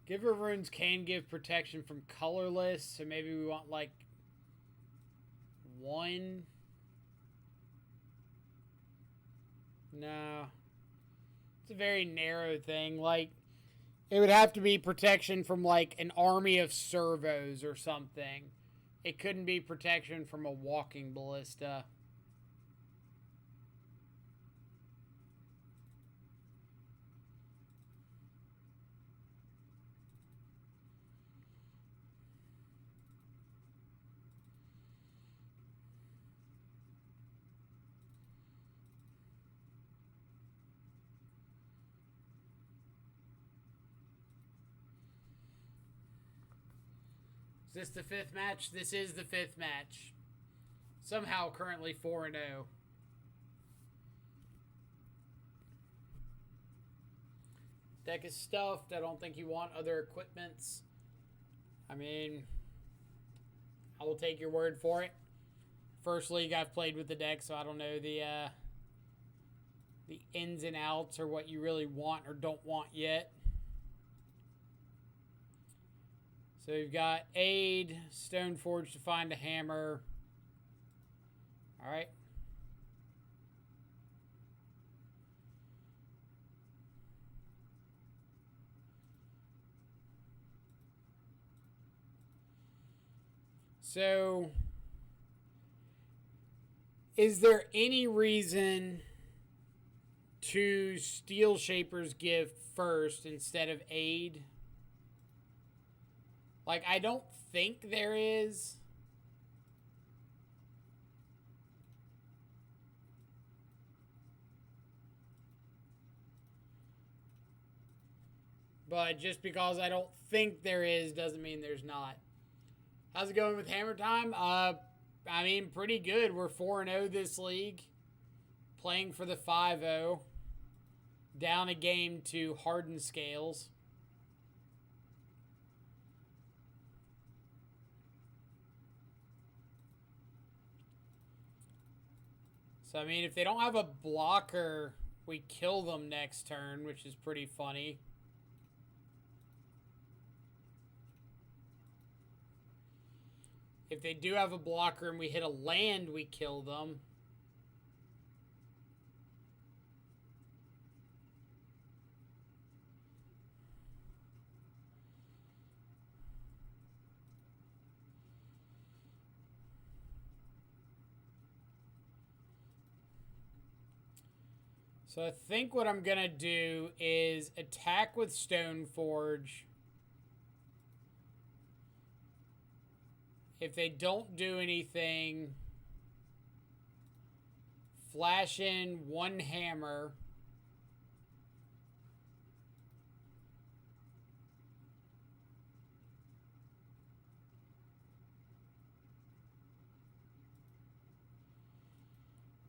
Speaker 1: Giver Runes can give protection from colorless, so maybe we want like 1. No. It's a very narrow thing. Like, it would have to be protection from like an army of servos or something. It couldn't be protection from a walking ballista. Is this the 5th match? This is the 5th match. Somehow currently 4-0. Deck is stuffed. I don't think you want other equipments. I mean, I will take your word for it. First league I've played with the deck, so I don't know the ins and outs or what you really want or don't want yet. So we've got Aid, Stoneforge to find a hammer. All right. So, is there any reason to steal Shaper's Gift first instead of Aid? Like, I don't think there is. But just because I don't think there is doesn't mean there's not. How's it going with Hammer Time? I mean, pretty good. We're 4-0 this league. Playing for the 5-0. Down a game to Hardened Scales. So, I mean, if they don't have a blocker, we kill them next turn, which is pretty funny. If they do have a blocker and we hit a land, we kill them. So I think what I'm going to do is attack with Stoneforge. If they don't do anything, flash in one hammer.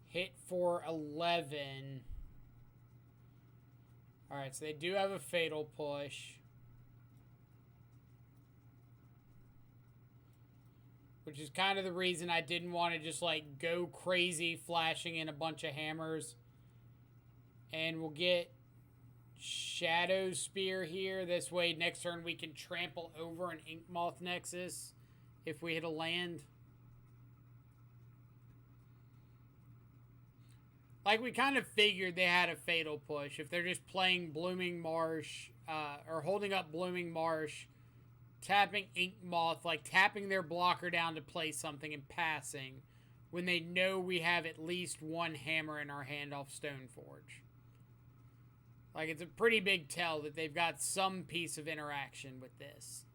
Speaker 1: Hit for 11. Alright, so they do have a Fatal Push. Which is kind of the reason I didn't want to just, like, go crazy flashing in a bunch of hammers. And we'll get Shadow Spear here. This way, next turn, we can trample over an Inkmoth Nexus if we hit a land. Like, we kind of figured they had a Fatal Push. If they're just playing Blooming Marsh, or holding up Blooming Marsh, tapping Inkmoth, like tapping their blocker down to play something and passing, when they know we have at least one hammer in our hand off Stoneforge. Like, it's a pretty big tell that they've got some piece of interaction with this.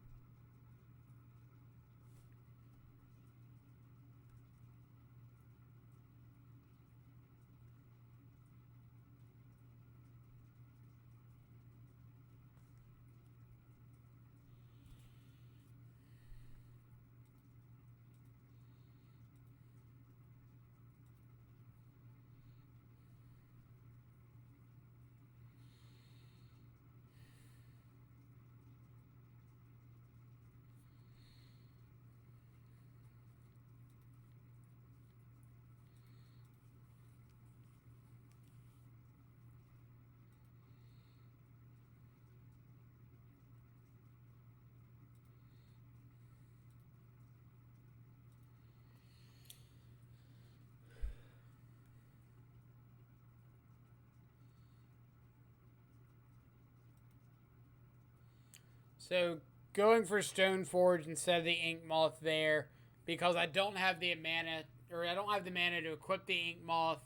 Speaker 1: So, going for Stoneforge instead of the Inkmoth there, because I don't have the mana, or I don't have the mana to equip the Inkmoth,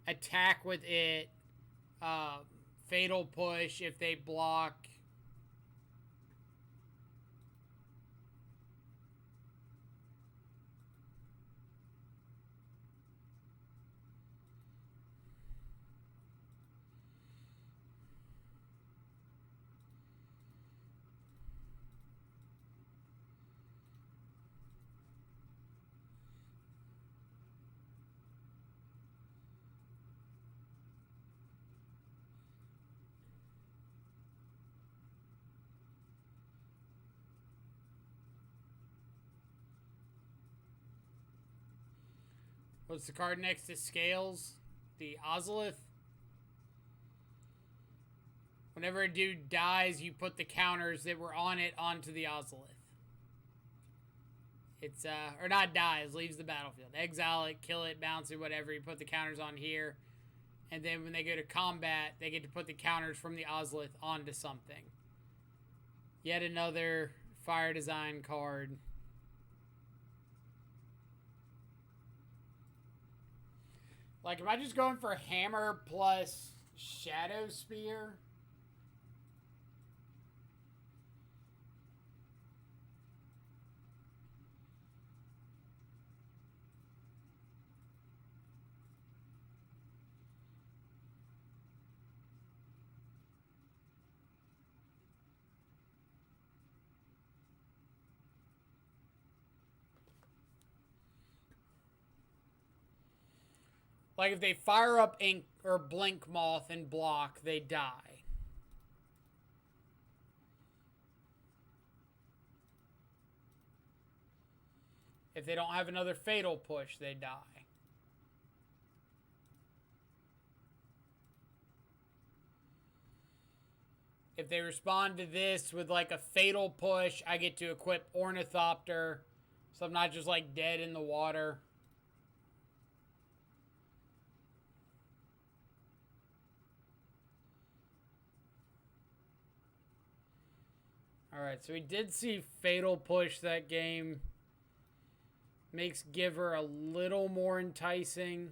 Speaker 1: attack with it, Fatal Push if they block. What's the card next to Scales? The Ozolith. Whenever a dude dies, you put the counters that were on it onto the Ozolith. It's, or not dies, leaves the battlefield. Exile it, kill it, bounce it, whatever. You put the counters on here. And then when they go to combat, they get to put the counters from the Ozolith onto something. Yet another fire design card. Like, am I just going for Hammer plus Shadow Spear? Like, if they fire up Ink or Blink Moth and block, they die. If they don't have another Fatal Push, they die. If they respond to this with, like, a Fatal Push, I get to equip Ornithopter, so I'm not just, like, dead in the water. Alright, so we did see Fatal Push that game. Makes Giver a little more enticing.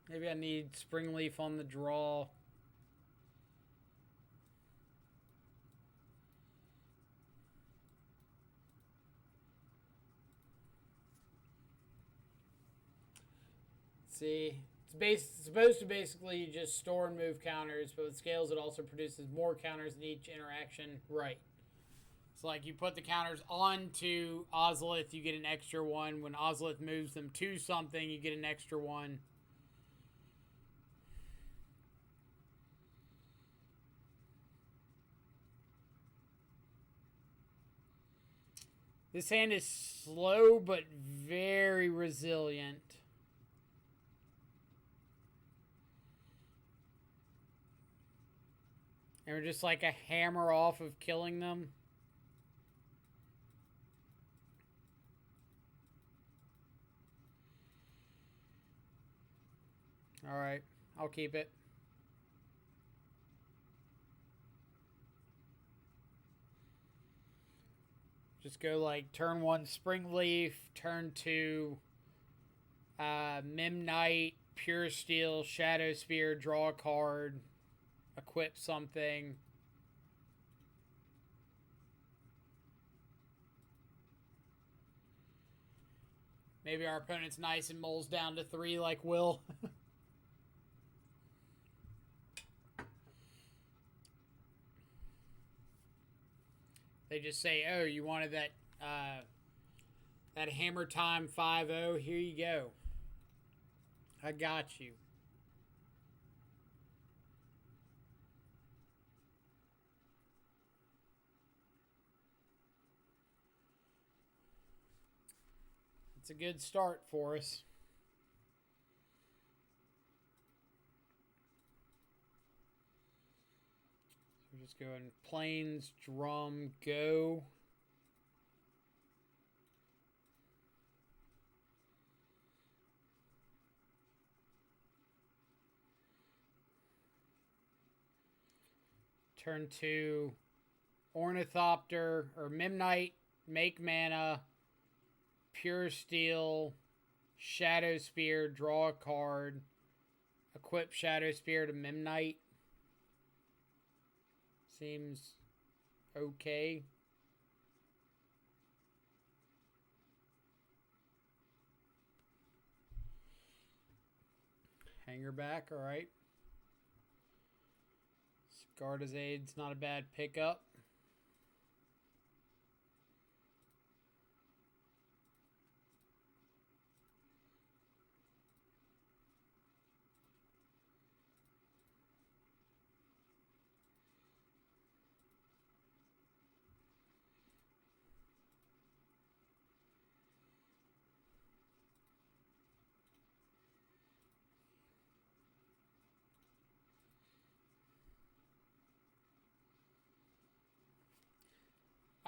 Speaker 1: Maybe I need Springleaf on the draw. See, it's supposed to basically just store and move counters, but with Scales it also produces more counters in each interaction. Right. So like you put the counters onto Ozolith, you get an extra one. When Ozolith moves them to something, you get an extra one. This hand is slow but very resilient. And we're just like a hammer off of killing them. Alright, I'll keep it. Just go like turn 1 Springleaf, turn 2 Memnite, Pure Steel, Shadow Spear, draw a card, equip something. Maybe our opponent's nice and moles down to 3 like Will. They just say, oh, you wanted that Hammer Time 5-0? Here you go. I got you. It's a good start for us. So we're just going Plains, Drum, go. Turn 2 Ornithopter or Memnite, make mana, Pure Steel, Shadow Spear, draw a card, equip Shadow Spear to Memnite. Seems okay. Hanger back, alright. Gardazade's not a bad pickup.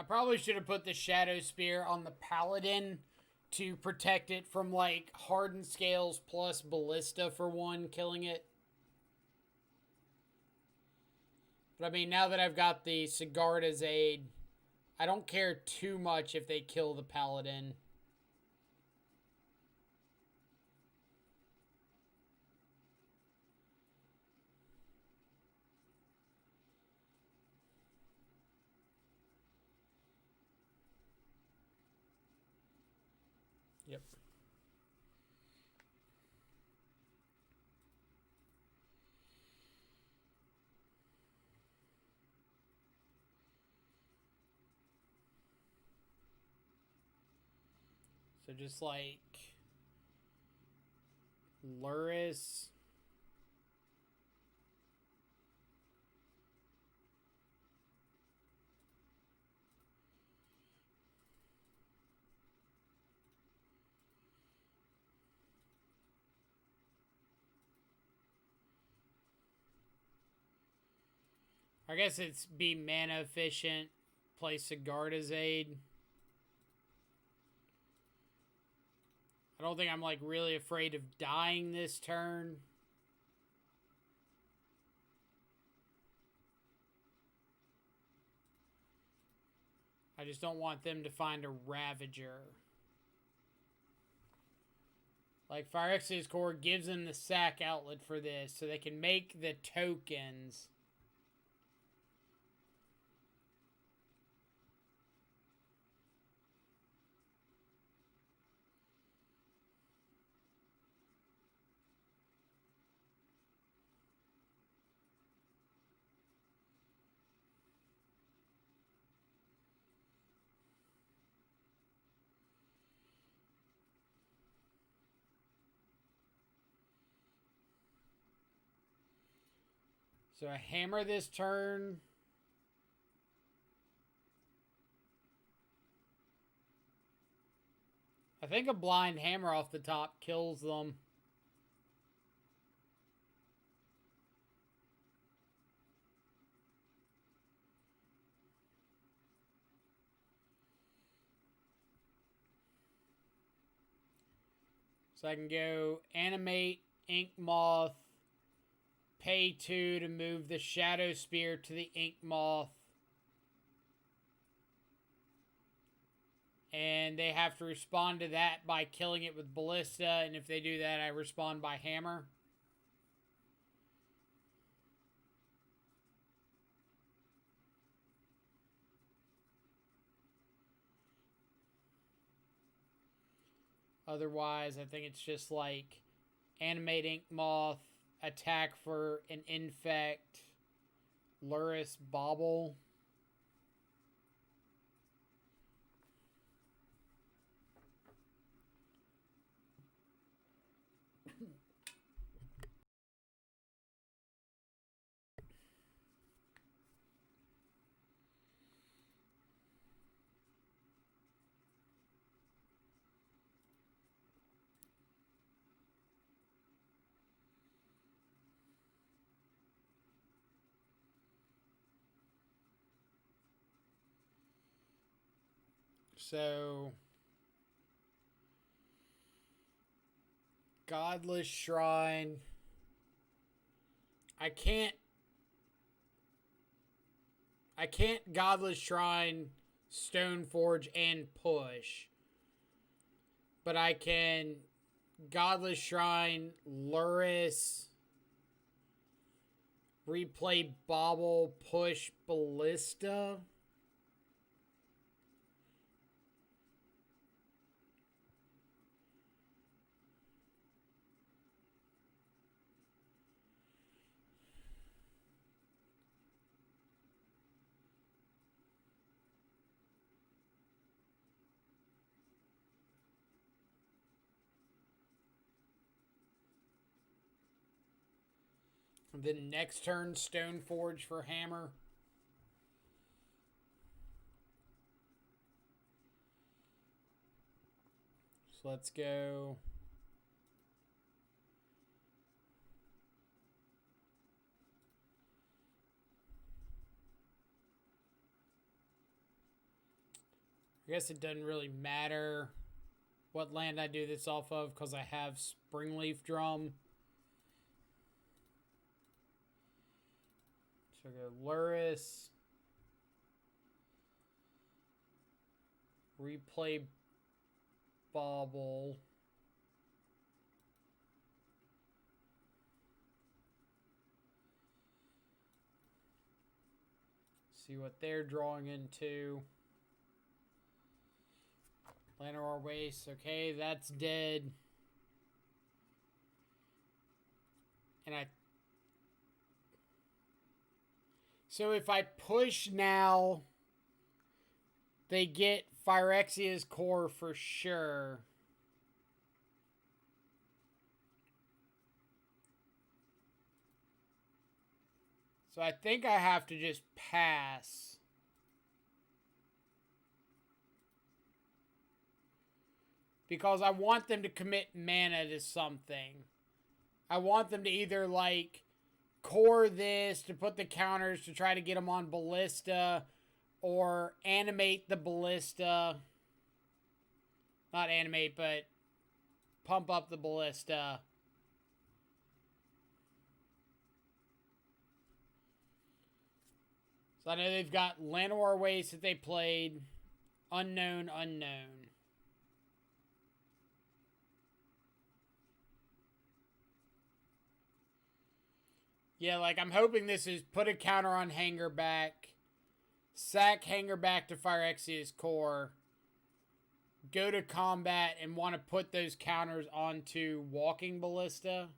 Speaker 1: I probably should have put the Shadow Spear on the Paladin to protect it from, like, Hardened Scales plus Ballista for one, killing it. But, I mean, now that I've got the Sigarda's Aid, I don't care too much if they kill the Paladin. Yep. So just like Luris. I guess it's be mana efficient, play Sigarda's Aid. I don't think I'm like really afraid of dying this turn. I just don't want them to find a Ravager. Like, Phyrexia Core gives them the sack outlet for this, so they can make the tokens. So I hammer this turn. I think a blind hammer off the top kills them. So I can go animate Ink Moth, pay 2 to move the Shadow Spear to the Ink Moth. And they have to respond to that by killing it with Ballista. And if they do that, I respond by Hammer. Otherwise, I think it's just like animate Ink Moth, attack for an Infect, Luris Bauble. So, Godless Shrine. I can't Godless Shrine, Stoneforge, and push. But I can Godless Shrine, Luris, replay Bauble, push Ballista. Then next turn, Stoneforge for Hammer. So let's go. guess it doesn't really matter what land I do this off of because I have Springleaf Drum. So I go Lurrus. Replay Bauble. See what they're drawing into. Llanowar Waste. Okay, that's dead. And So if I push now, they get Phyrexia's Core for sure. So I think I have to just pass. Because I want them to commit mana to something. I want them to either, like, core this to put the counters to try to get them on Ballista, or animate the Ballista. Not animate, but pump up the Ballista. So I know they've got Llanowar Waste that they played. Unknown. Yeah, like, I'm hoping this is put a counter on Hangerback, sack Hangerback to Phyrexia's Core, go to combat, and want to put those counters onto Walking Ballista.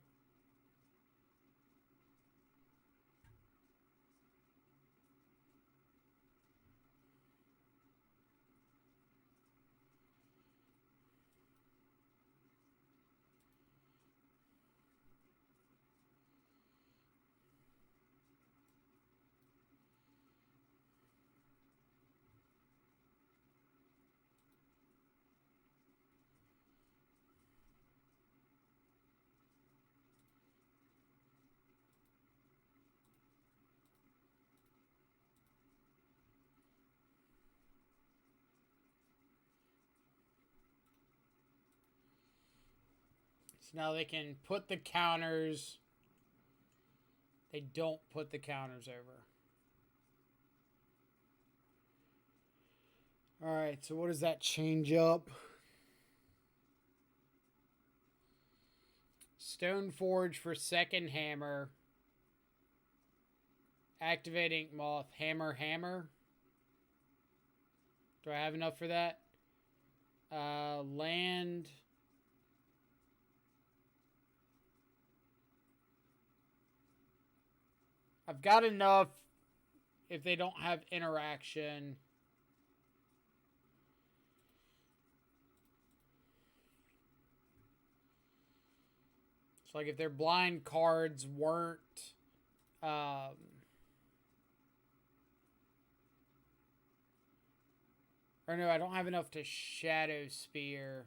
Speaker 1: So now they can put the counters. They don't put the counters over. Alright, so what does that change up? Stoneforge for second hammer. Activating Moth. Hammer. Do I have enough for that? Land. I've got enough if they don't have interaction. So, like, if their blind cards weren't... or no, I don't have enough to Shadow Spear.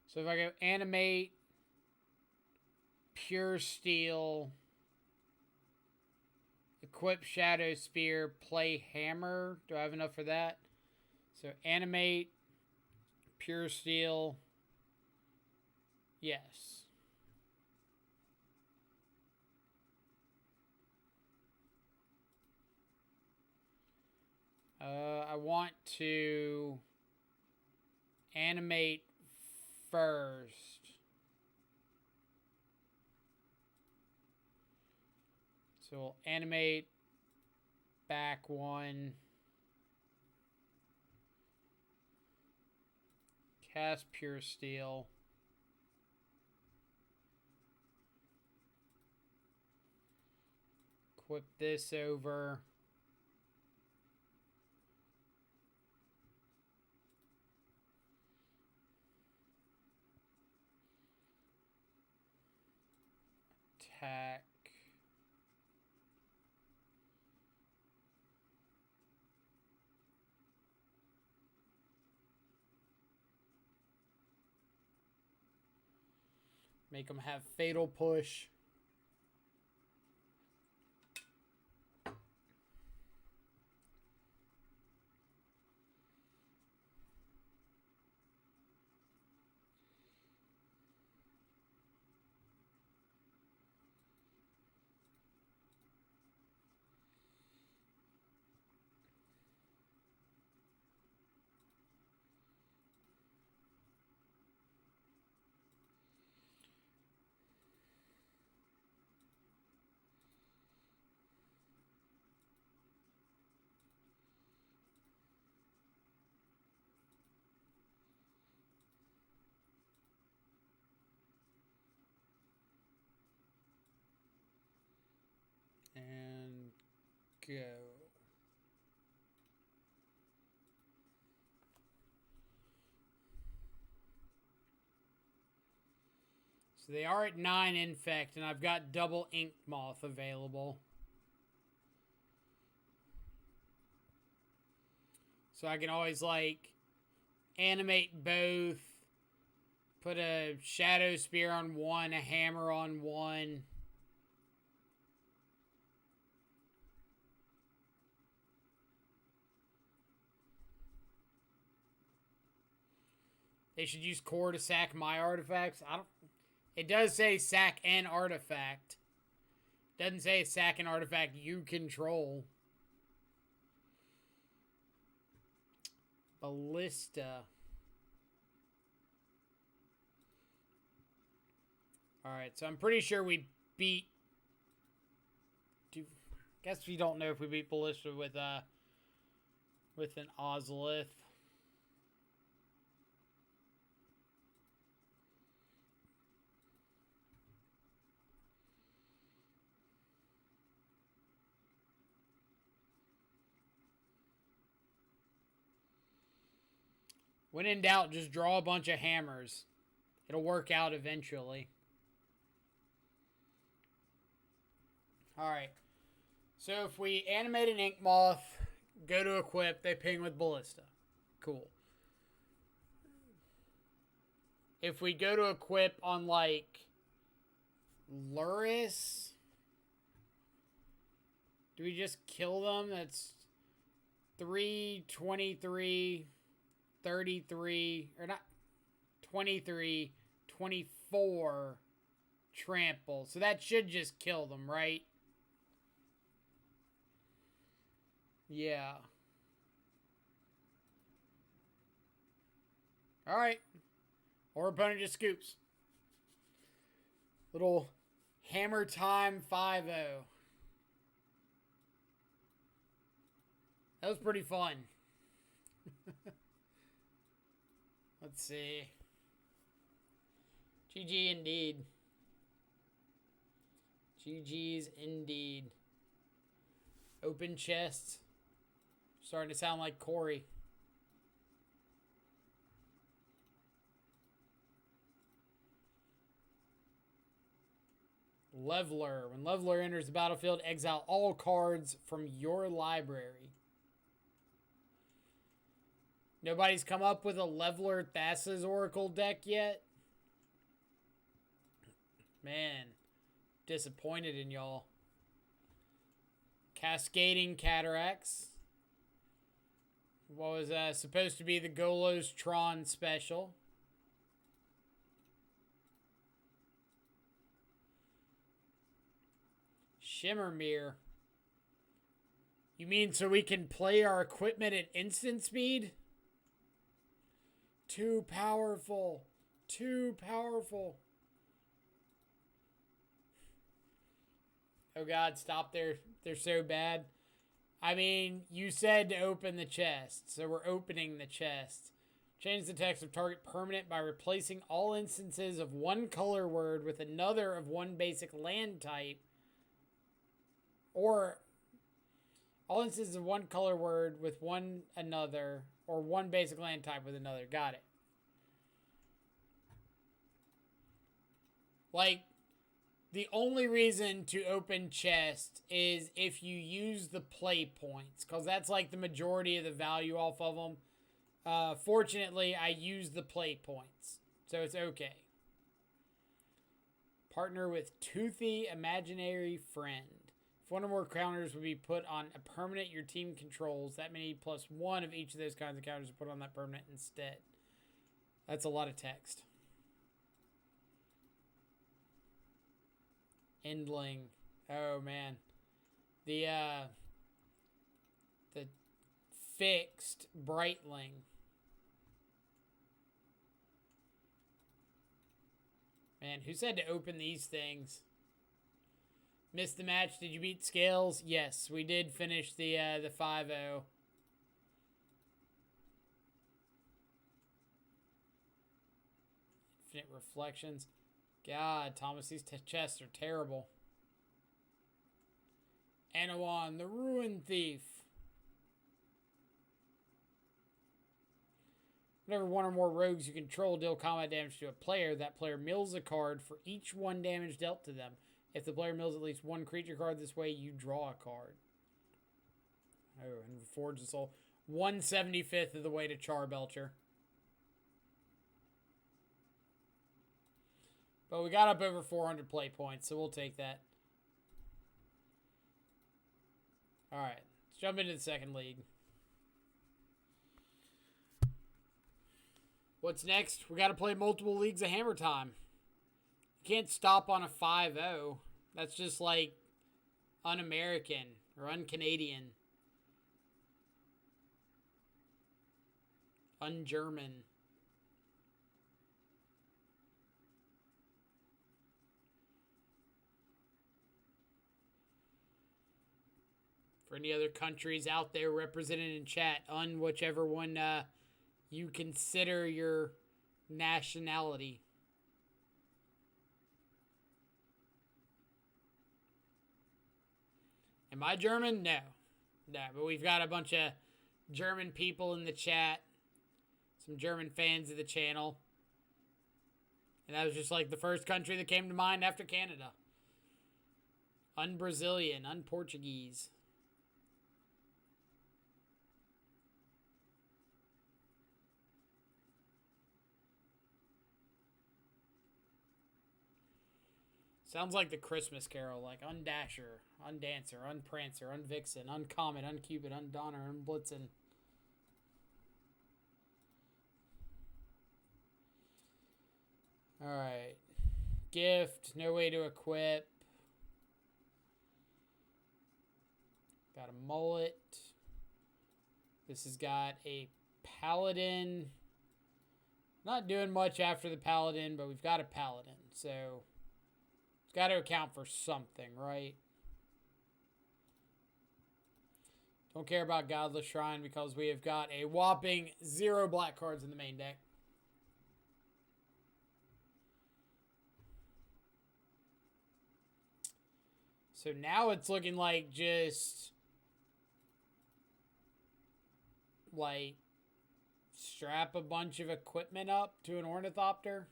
Speaker 1: So if I go Animate, Pure Steel, equip Shadow Spear, play Hammer. Do I have enough for that? So Animate, Pure Steel. Yes. I want to animate first. So we'll animate back one. Cast Pure Steel. Equip this over. Attack. Make them have Fatal Push. go. So they are at 9 infect, and I've got double ink moth available. So I can always, like, animate both, put a shadow spear on one, a hammer on one. They should use core to sack my artifacts. I don't. It does say sack an artifact. Doesn't say sack an artifact you control. Ballista. Alright, so I'm pretty sure we beat... Guess we don't know if we beat Ballista with an Ozolith. When in doubt, just draw a bunch of hammers. It'll work out eventually. Alright. So if we animate an ink moth, go to equip, they ping with Ballista. Cool. If we go to equip on, like, Luris, do we just kill them? That's 3, 23, 33, or not 23, 24 trample. So that should just kill them, right? Yeah. Alright. Or opponent just scoops. Little hammer time 5-0. That was pretty fun. Let's see. GG indeed. GG's indeed. Open chests. Starting to sound like Corey. Leveler. When Leveler enters the battlefield, exile all cards from your library. Nobody's come up with a Leveler Thassa's Oracle deck yet? Man, disappointed in y'all. Cascading Cataracts. What was supposed to be the Golos Tron special. Shimmermere. You mean so we can play our equipment at instant speed? Too powerful. Too powerful. Oh god, stop. They're so bad. I mean, you said to open the chest, so we're opening the chest. Change the text of target permanent by replacing all instances of one color word with another of one basic land type. Or all instances of one color word with one another, or one basic land type with another. Got it. Like, the only reason to open chest is if you use the play points, because that's like the majority of the value off of them. Fortunately, I use the play points, so it's okay. Partner with Toothy Imaginary Friend. If one or more counters would be put on a permanent your team controls, that many plus one of each of those kinds of counters are put on that permanent instead. That's a lot of text. Endling. Oh man. The fixed Brightling. Man, who said to open these things? Missed the match. Did you beat Scales? Yes, we did finish the 5-0. Infinite Reflections. God, Thomas, these chests are terrible. Anawan, the Ruin Thief. Whenever one or more rogues you control deal combat damage to a player, that player mills a card for each 1 damage dealt to them. If the player mills at least 1 creature card this way, you draw a card. Oh, and Forge the Soul. 1/75th of the way to Charbelcher. But we got up over 400 play points, so we'll take that. Alright, let's jump into the second league. What's next? We got to play multiple leagues of Hammer Time. You can't stop on a 5-0. That's just like un-American or un-Canadian. Un-German. For any other countries out there represented in chat, whichever one you consider your nationality. Am I German? No. No, but we've got a bunch of German people in the chat. Some German fans of the channel. And that was just like the first country that came to mind after Canada. Un-Brazilian, un-Portuguese. Sounds like the Christmas Carol, like Undasher, Undancer, Unprancer, Unvixen, Uncomet, Uncupid, Undonner, Unblitzen. Alright. Gift, no way to equip. Got a mullet. This has got a paladin. Not doing much after the paladin, but we've got a paladin, so it's got to account for something, right? Don't care about Godless Shrine because we have got a whopping 0 black cards in the main deck. So now it's looking like just like strap a bunch of equipment up to an Ornithopter.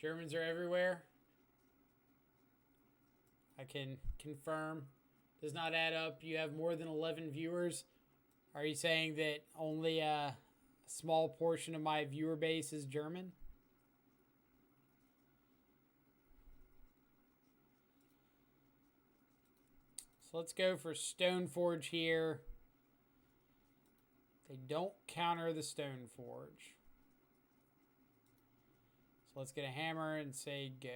Speaker 1: Germans are everywhere. I can confirm. Does not add up. You have more than 11 viewers. Are you saying that only a small portion of my viewer base is German? So let's go for Stoneforge here. They don't counter the Stoneforge. So let's get a hammer and say go.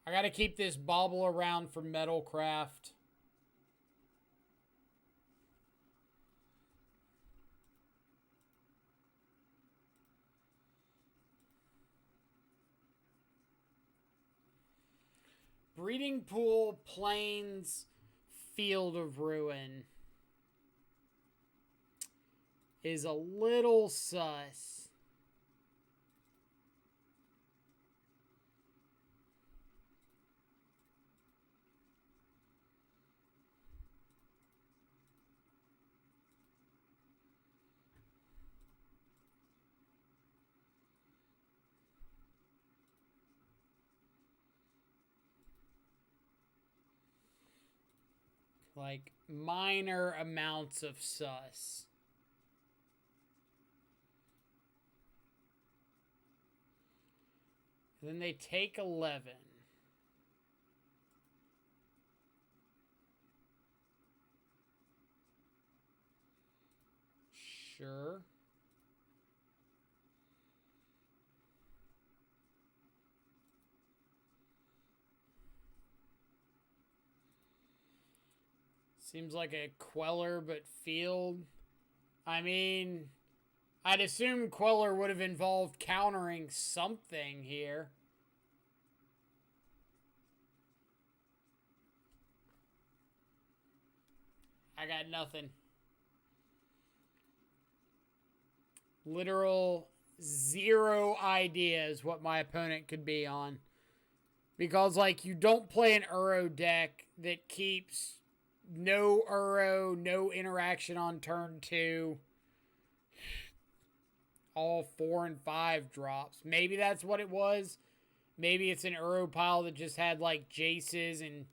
Speaker 1: I gotta keep this bauble around for Metalcraft. Breeding Pool, Plains, Field of Ruin is a little sus. Like, minor amounts of sus. And then they take 11. Sure. Seems like a Queller, but field. I mean, I'd assume Queller would have involved countering something here. I got nothing. Literal zero ideas what my opponent could be on. Because, like, you don't play an Uro deck that keeps no Uro, no interaction on turn 2. All 4 and 5 drops. Maybe that's what it was. Maybe it's an Uro pile that just had, like, Jaces and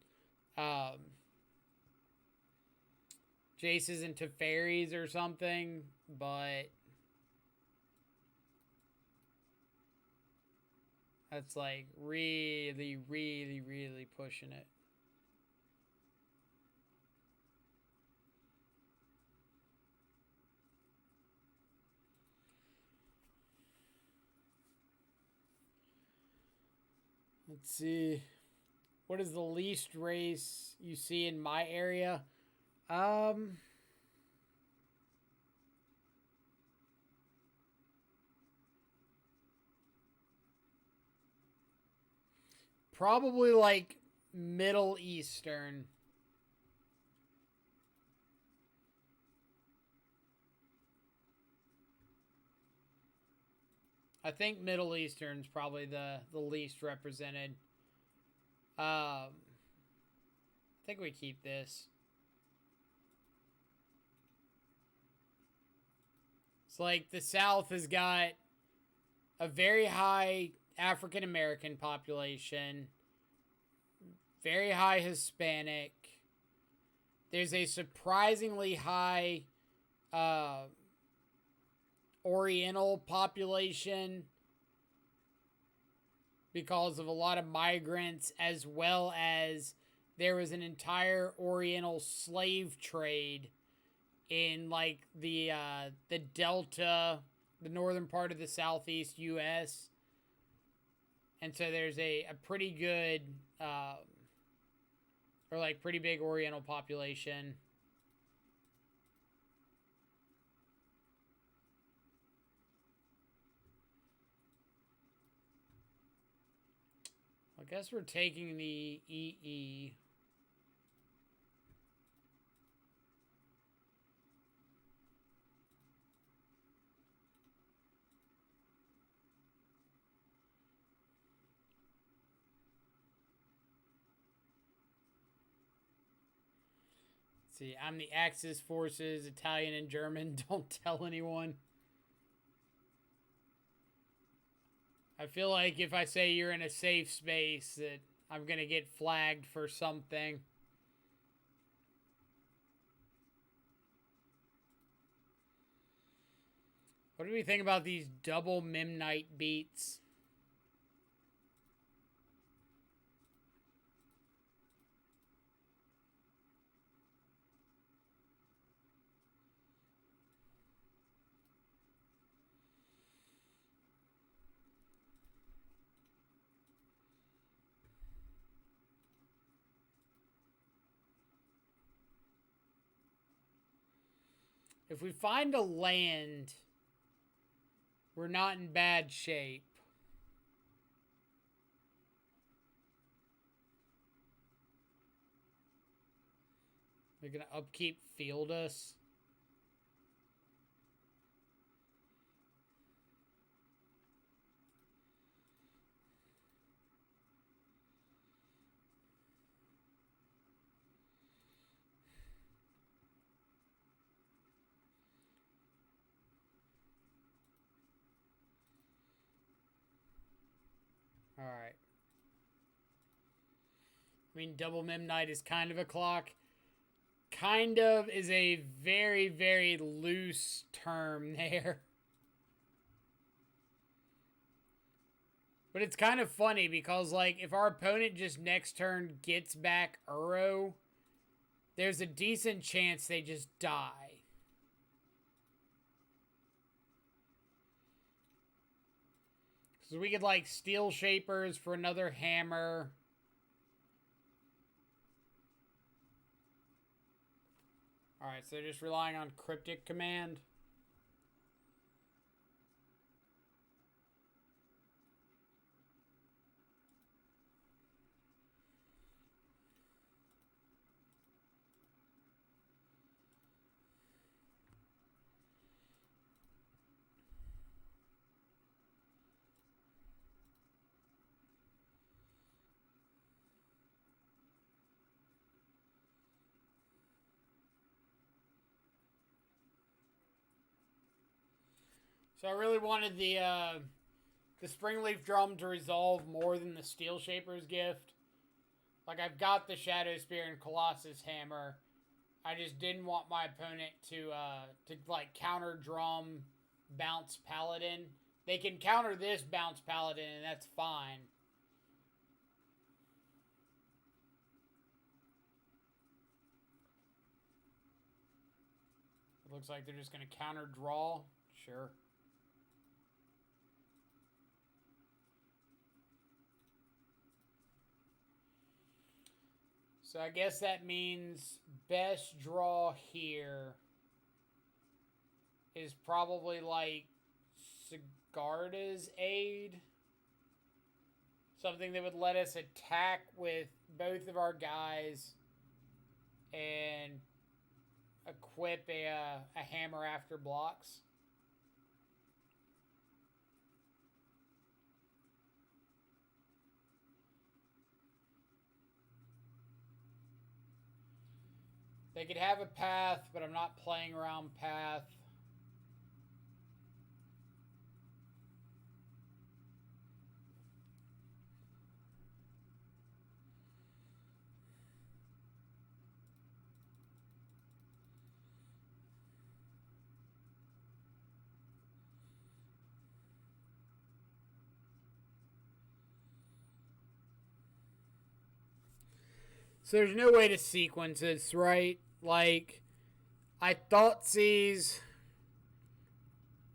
Speaker 1: Teferis or something. But that's, like, really, really, really pushing it. Let's see. What is the least race you see in my area? Probably like Middle Eastern. I think Middle Eastern's probably the least represented. I think we keep this. It's like the South has got a very high African American population, very high Hispanic. There's a surprisingly high Oriental population because of a lot of migrants, as well as there was an entire Oriental slave trade in like the Delta, the northern part of the Southeast U.S. And so there's a pretty good or like pretty big Oriental population. I guess we're taking the EE. See, I'm the Axis forces, Italian and German. Don't tell anyone. I feel like if I say you're in a safe space that I'm going to get flagged for something. What do we think about these double Memnite beats? If we find a land, we're not in bad shape. They're going to upkeep field us. All right. I mean, double Memnite is kind of a clock. Kind of is a very, very loose term there. But it's kind of funny because, like, if our opponent just next turn gets back Uro, there's a decent chance they just die. So we could, like, Steel Shapers for another hammer. Alright, so just relying on Cryptic Command. So I really wanted the Springleaf Drum to resolve more than the Steel Shaper's Gift. Like, I've got the Shadow Spear and Colossus Hammer. I just didn't want my opponent to like counter drum bounce Paladin. They can counter this bounce Paladin, and that's fine. It looks like they're just going to counter draw. Sure. So I guess that means best draw here is probably like Sigarda's Aid. Something that would let us attack with both of our guys and equip a hammer after blocks. They could have a path, but I'm not playing around path. So there's no way to sequence this, right? Like, I Thoughtseize,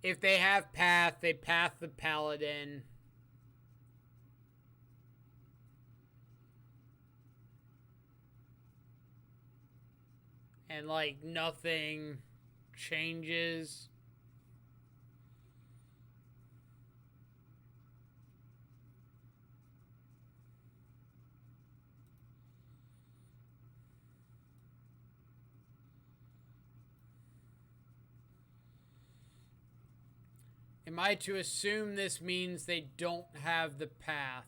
Speaker 1: if they have path, they path the Paladin. And, like, nothing changes. Am I to assume this means they don't have the path?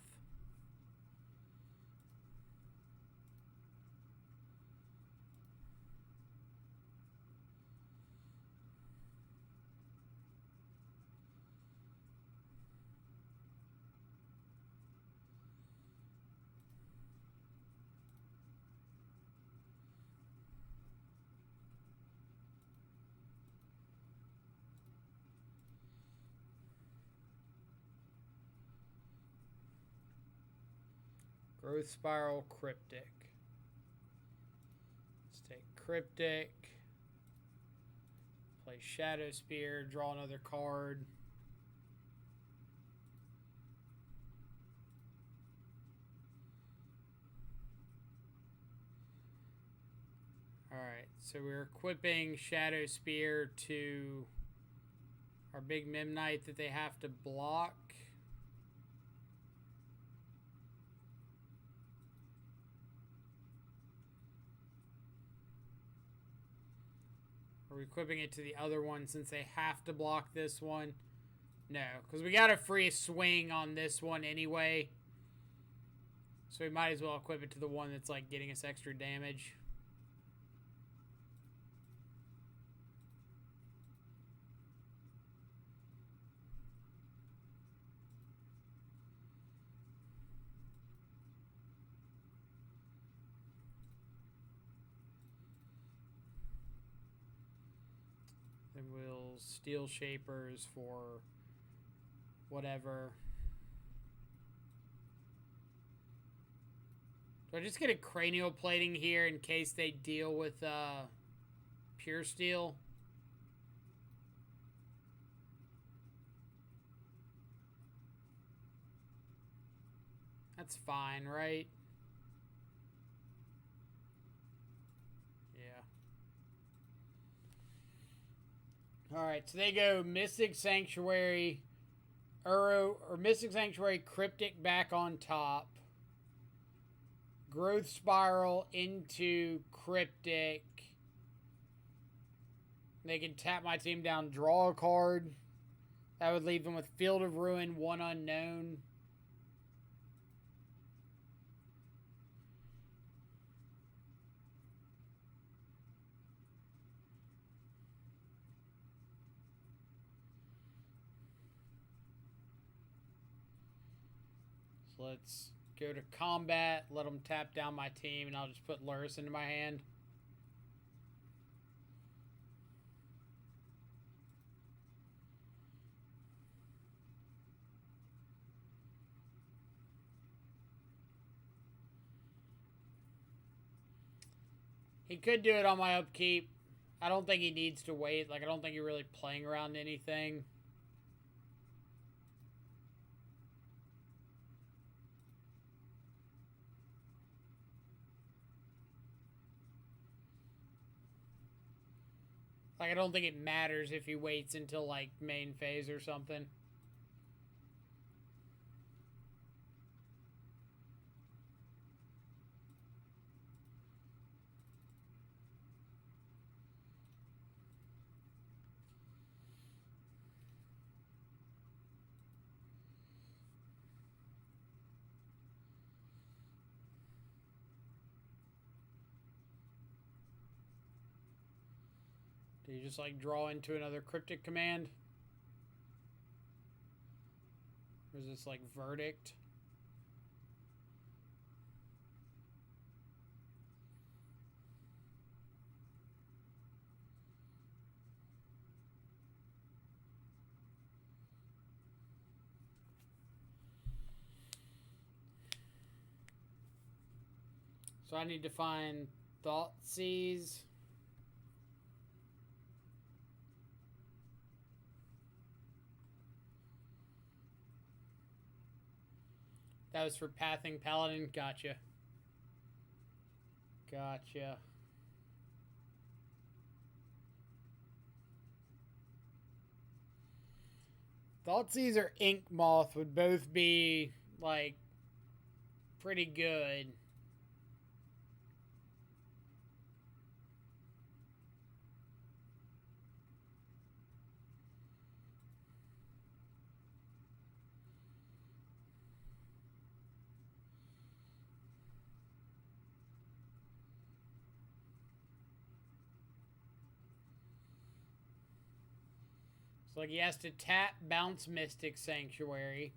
Speaker 1: Growth Spiral, Cryptic. Let's take Cryptic. Play Shadow Spear, draw another card. Alright, so we're equipping Shadow Spear to our big Memnite that they have to block. Are we equipping it to the other one since they have to block this one? No, because we got a free swing on this one anyway. So we might as well equip it to the one that's like getting us extra damage. Then we'll Steel Shapers for whatever. Do I just get a cranial plating here in case they deal with pure steel? That's fine, right? Alright, so they go Mystic Sanctuary, Mystic Sanctuary Cryptic back on top. Growth Spiral into Cryptic. They can tap my team down, draw a card. That would leave them with Field of Ruin, one unknown. So let's go to combat, let them tap down my team, and I'll just put Lurrus into my hand. He could do it on my upkeep. I don't think he needs to wait. Like, I don't think you're really playing around anything. Like, I don't think it matters if he waits until, like, main phase or something. Do you just, like, draw into another cryptic command? Or is this, like, verdict? So I need to find Thoughtseize. That was for Pathing Paladin. Gotcha. Gotcha. Thoughtseize or Ink Moth would both be, like, pretty good. So, like, he has to tap, bounce Mystic Sanctuary.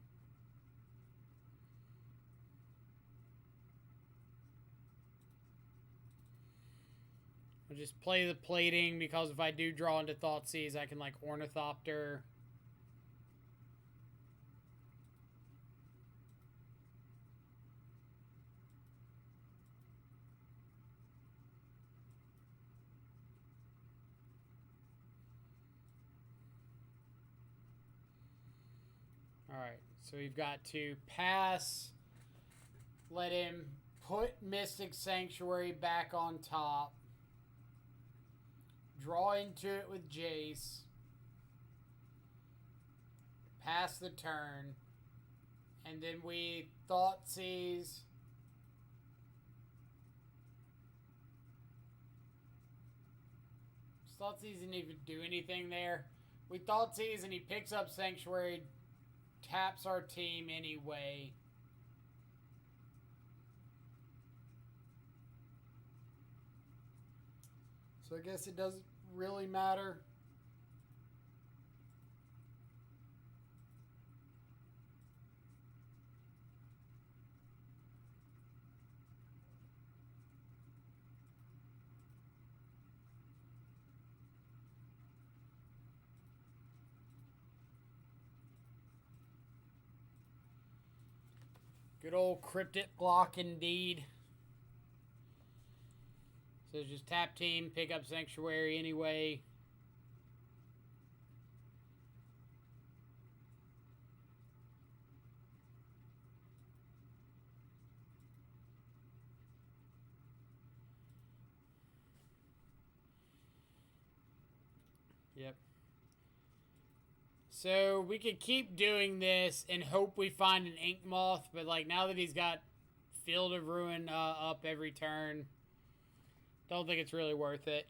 Speaker 1: I'll just play the plating, because if I do draw into Thoughtseize, I can, like, Ornithopter. Alright, so we've got to pass, let him put Mystic Sanctuary back on top, draw into it with Jace, pass the turn, and then we Thoughtseize. Thoughtseize didn't even do anything there. We Thoughtseize and he picks up Sanctuary, taps our team anyway. So I guess it doesn't really matter. Good old cryptic block indeed. So just tap team, pick up Sanctuary anyway. Yep. So we could keep doing this and hope we find an Ink Moth, but like now that he's got Field of Ruin up every turn, don't think it's really worth it.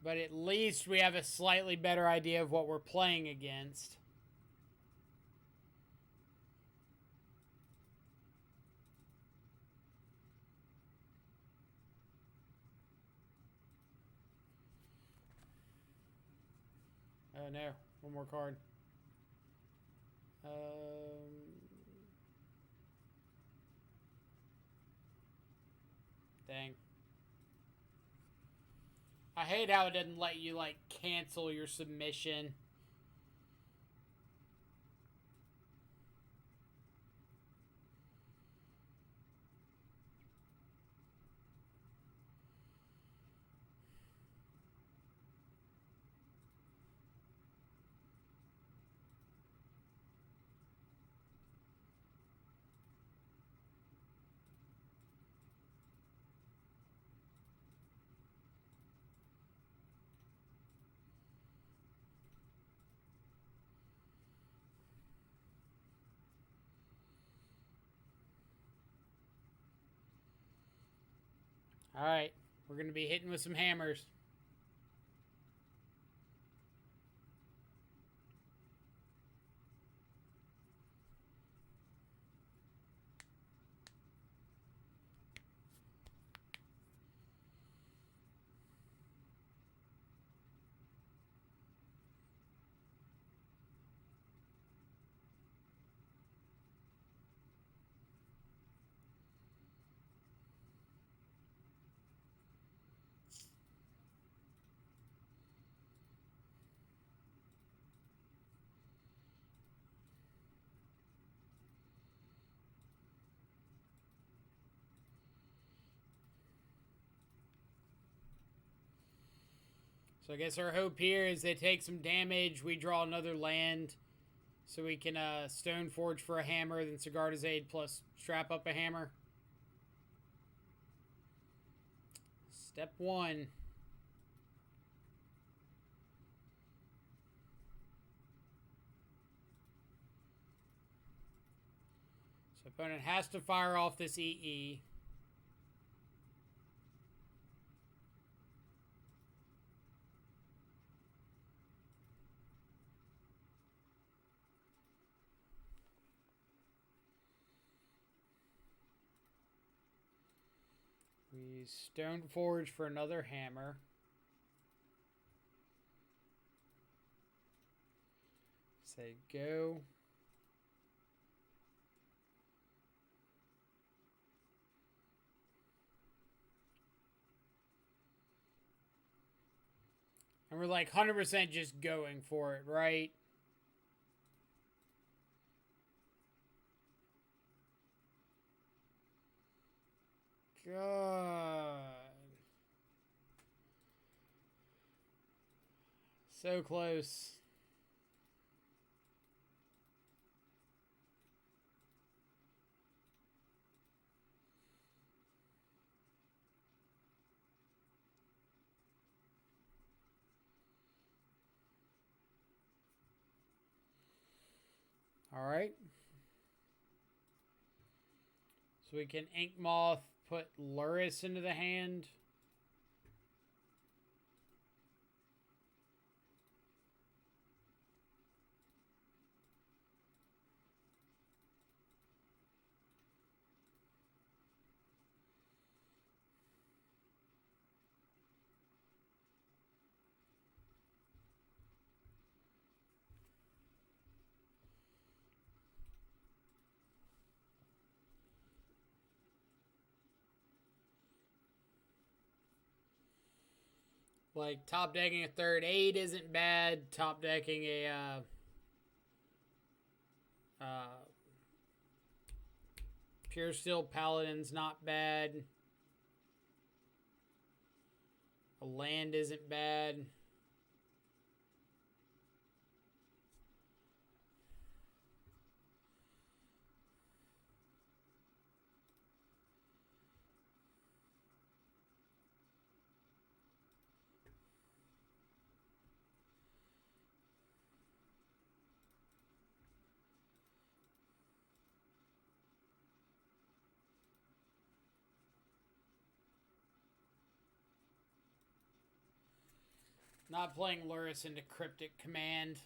Speaker 1: But at least we have a slightly better idea of what we're playing against. Oh no, one more card. Dang. I hate how it doesn't let you, like, cancel your submission. Alright, we're going to be hitting with some hammers. So I guess our hope here is they take some damage, we draw another land, so we can Stoneforge for a hammer, then Sigarda's Aid plus strap up a hammer. Step 1. So opponent has to fire off this EE. We Stoneforge for another hammer. Say go. And we're like 100% just going for it, right? God. So close. Alright. So we can Ink Moth, put Lurrus into the hand. Like, top decking a third aid isn't bad. Top decking a Pure Steel Paladin's not bad. A land isn't bad. Not playing Lurrus into Cryptic Command.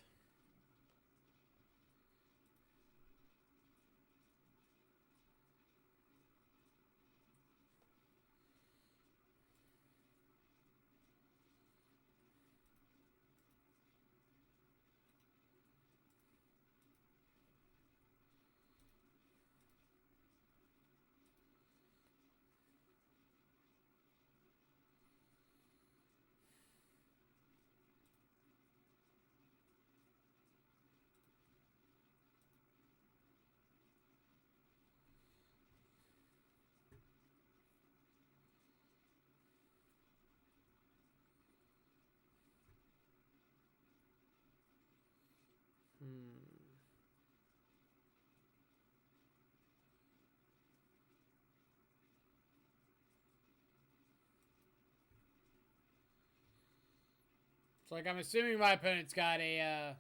Speaker 1: So, like, I'm assuming my opponent's got a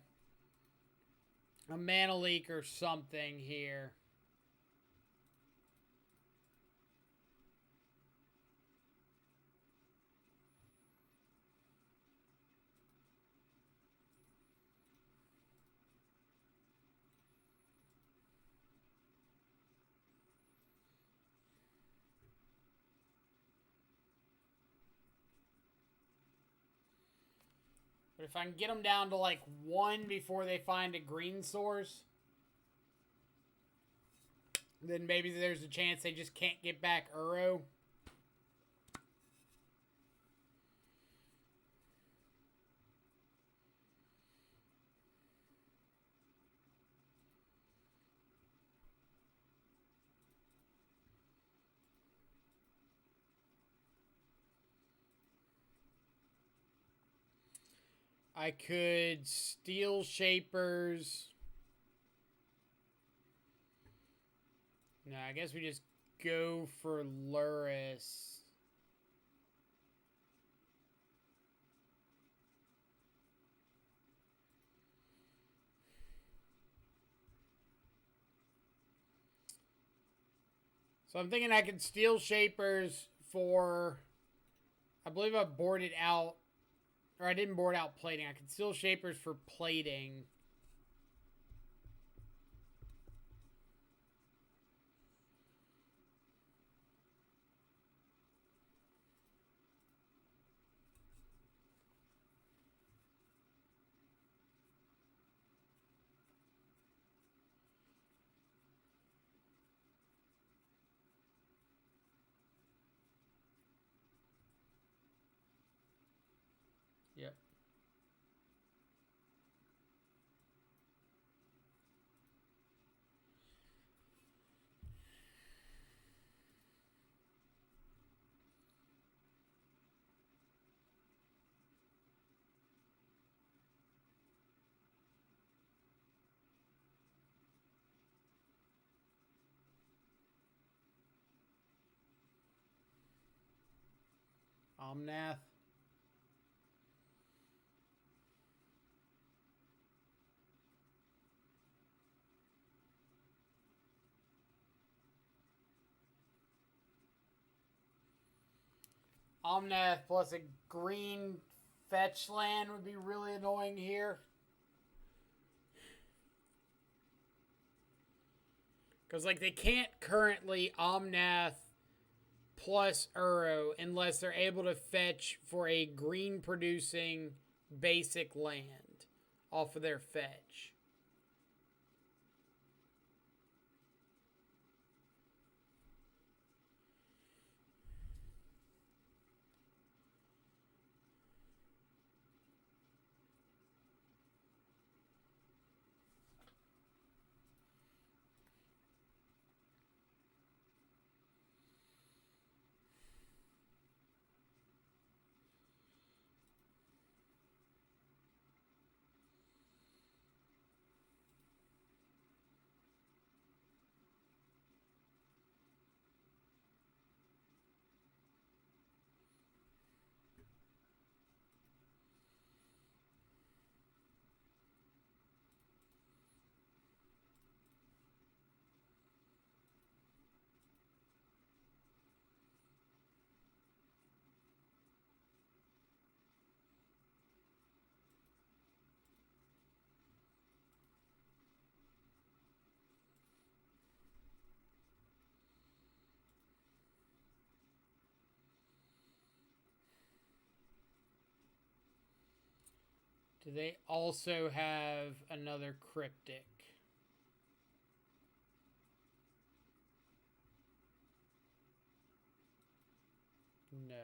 Speaker 1: mana leak or something here. But if I can get them down to like 1 before they find a green source, then maybe there's a chance they just can't get back Uro. I could Steel Shapers. No, I guess we just go for Lurrus. So I'm thinking I could Steel Shapers for... I believe I boarded out... Or I didn't board out plating. I could Steel Shapers for plating. Yep. Omnath. Omnath plus a green fetch land would be really annoying here. Because, like, they can't currently Omnath plus Uro unless they're able to fetch for a green producing basic land off of their fetch. Do they also have another cryptic? No.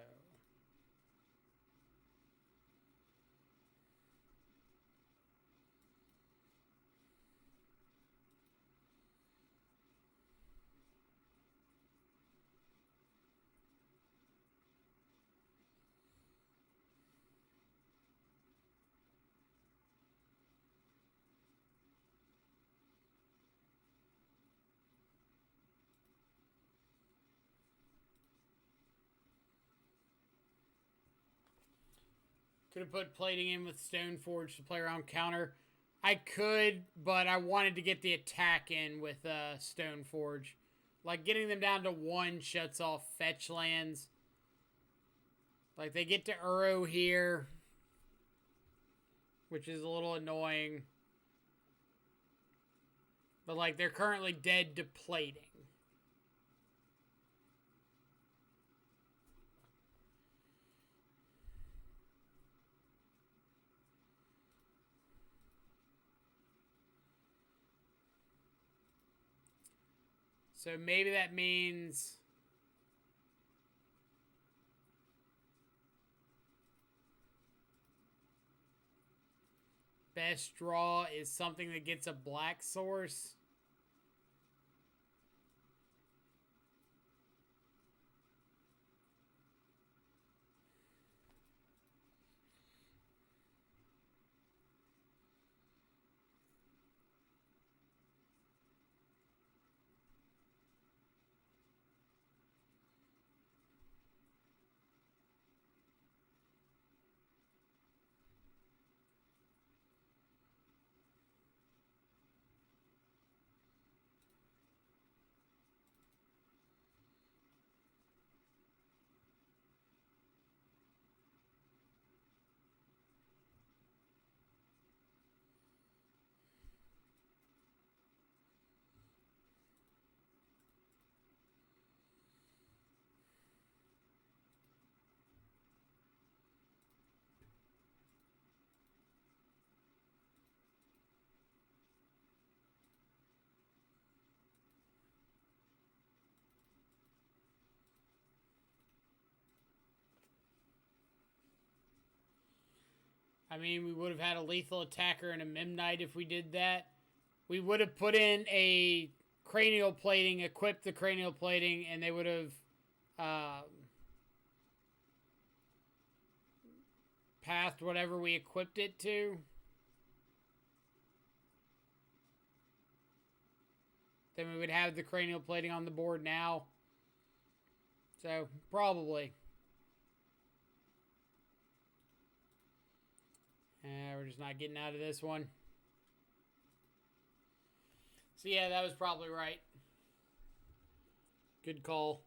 Speaker 1: Could have put plating in with Stoneforge to play around counter. I could, but I wanted to get the attack in with Stoneforge. Like, getting them down to 1 shuts off fetch lands. Like, they get to Uro here, which is a little annoying. But, like, they're currently dead to plating. So maybe that means best draw is something that gets a black source. I mean, we would have had a lethal attacker and a Memnite if we did that. We would have put in a cranial plating, equipped the cranial plating, and they would have passed whatever we equipped it to. Then we would have the cranial plating on the board now. So, probably. We're just not getting out of this one. So yeah, that was probably right. Good call.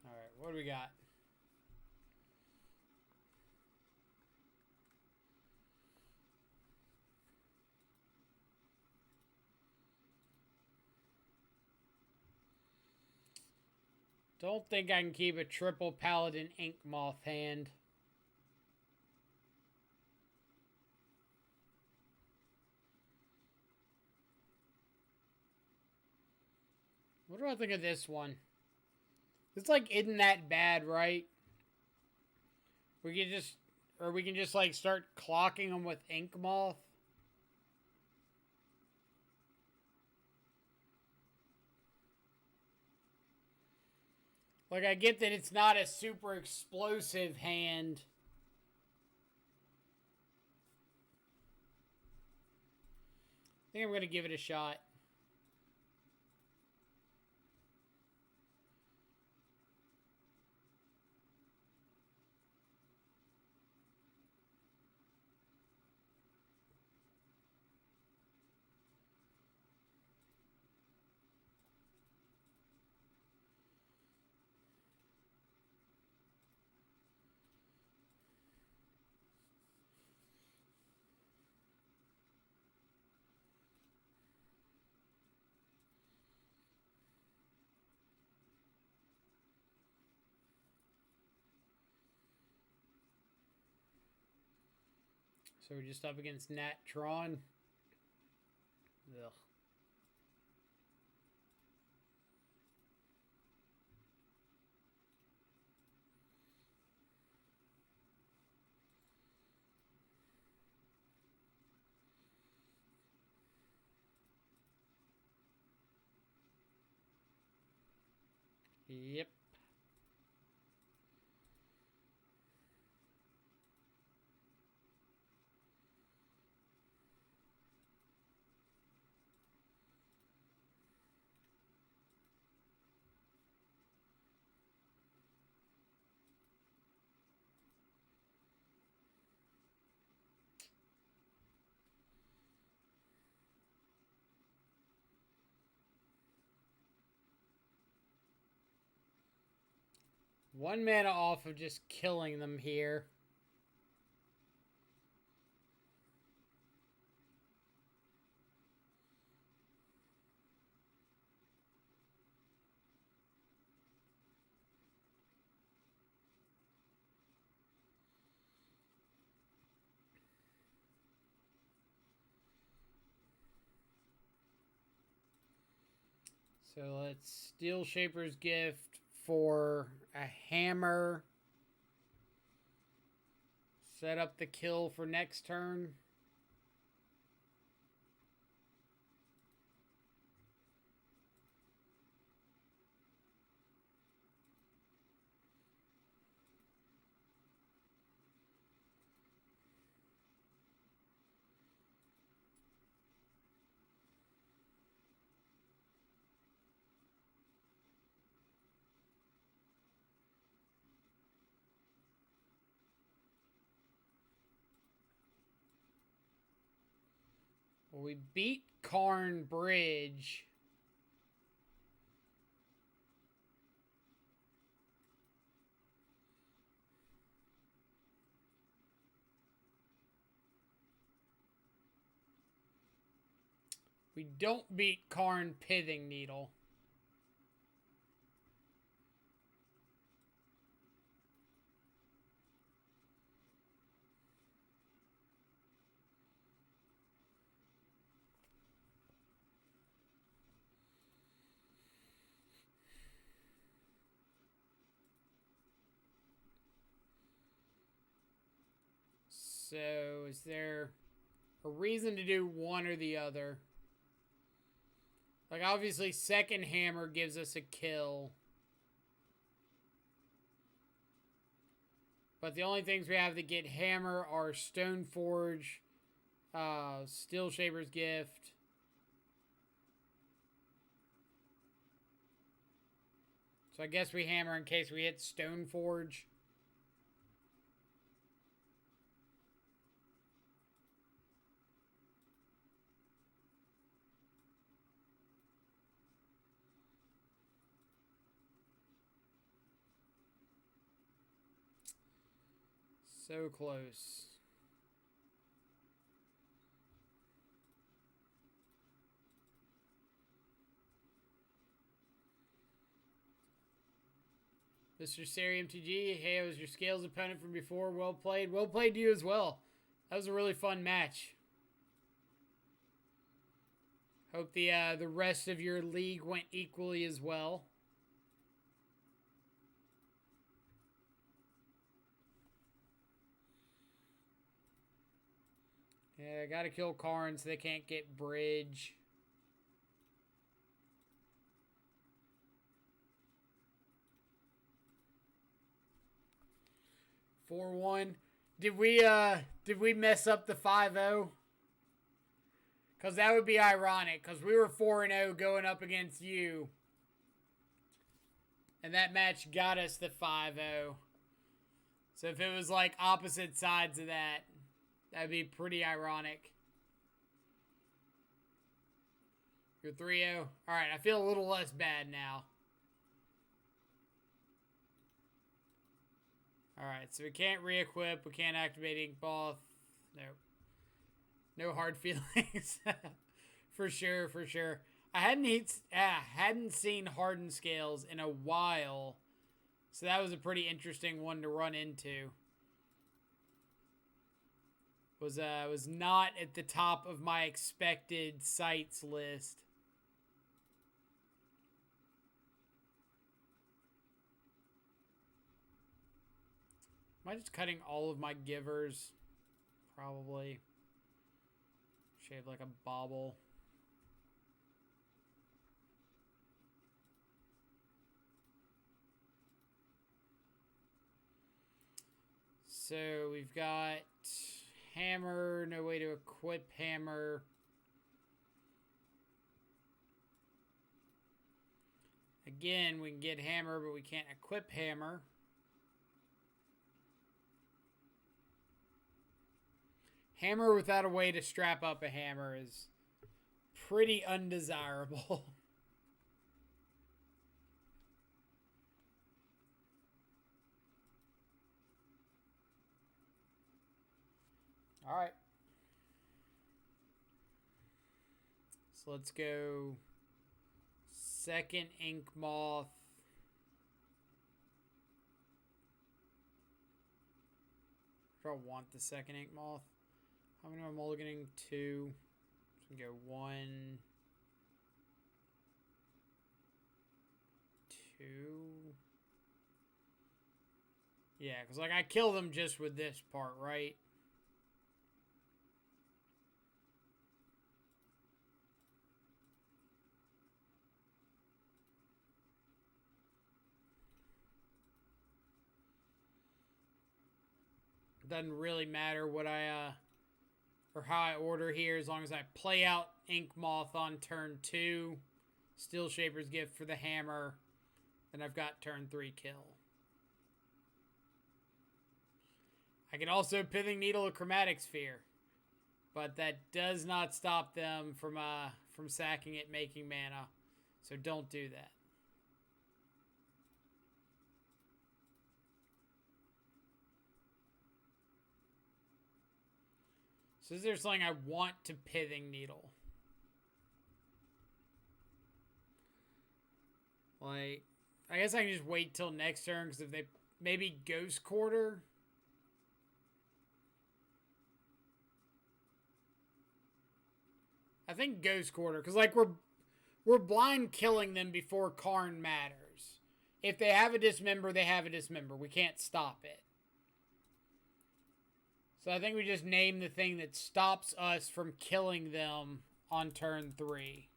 Speaker 1: All right, what do we got? Don't think I can keep a triple Paladin Ink Moth hand. What do I think of this one? It's like isn't that bad, right? We can just like start clocking them with Ink Moth. Like, I get that it's not a super explosive hand. I think I'm going to give it a shot. So we're just up against Nat Tron. Ugh. Yep. One mana off of just killing them here. So let's Steel Shaper's Gift for a hammer. Set up the kill for next turn. Well, we beat Karn Bridge. We don't beat Karn Pithing Needle. So, is there a reason to do one or the other? Like, obviously, second hammer gives us a kill. But the only things we have that get hammer are Stoneforge, Steel Shaper's Gift. So I guess we hammer in case we hit Stoneforge. So close. Mr. Seri MTG, hey, I was your Scales opponent from before. Well played. Well played to you as well. That was a really fun match. Hope the rest of your league went equally as well. Yeah, I gotta kill Karn so they can't get Bridge. Four one. Did we mess up the 5-0? Because that would be ironic. Because we were 4-0 going up against you. And that match got us the 5-0. So if it was like opposite sides of that, that'd be pretty ironic. You're 3-0. Alright, I feel a little less bad now. Alright, so we can't re-equip. We can't activate Ink Moth. Nope. No hard feelings. For sure, for sure. I hadn't seen Hardened Scales in a while. So that was a pretty interesting one to run into. Was not at the top of my expected sites list. Am I just cutting all of my givers? Probably. Shave like a bobble. So we've got hammer, no way to equip hammer. Again, we can get hammer, but we can't equip hammer. Hammer without a way to strap up a hammer is pretty undesirable. All right. So let's go second ink moth. Do I want the second ink moth? How many am I mulliganing? 2. So we can go 1, 2. Yeah, because like I kill them just with this part, right? Doesn't really matter what I or how I order here, as long as I play out Ink Moth on turn 2, Steel Shaper's Gift for the hammer, then I've got turn 3 kill. I can also Pithing Needle a Chromatic Sphere, but that does not stop them from sacking it, making mana, so don't do that. So is there something I want to Pithing Needle? Like, I guess I can just wait till next turn, because if they... Maybe Ghost Quarter? I think Ghost Quarter, because, like, we're blind killing them before Karn matters. If they have a Dismember, they have a Dismember. We can't stop it. So I think we just name the thing that stops us from killing them on turn 3.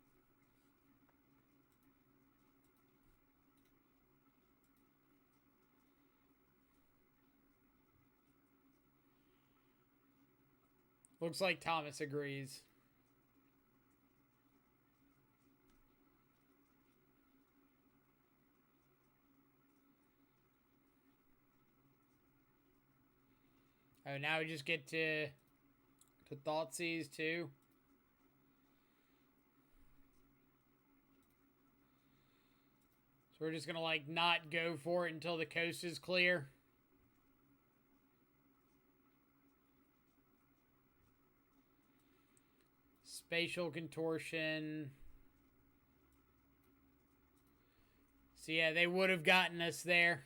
Speaker 1: Looks like Thomas agrees. Oh, now we just get to Thoughtseize too. So we're just gonna like not go for it until the coast is clear. Spatial Contortion. So yeah, they would have gotten us there.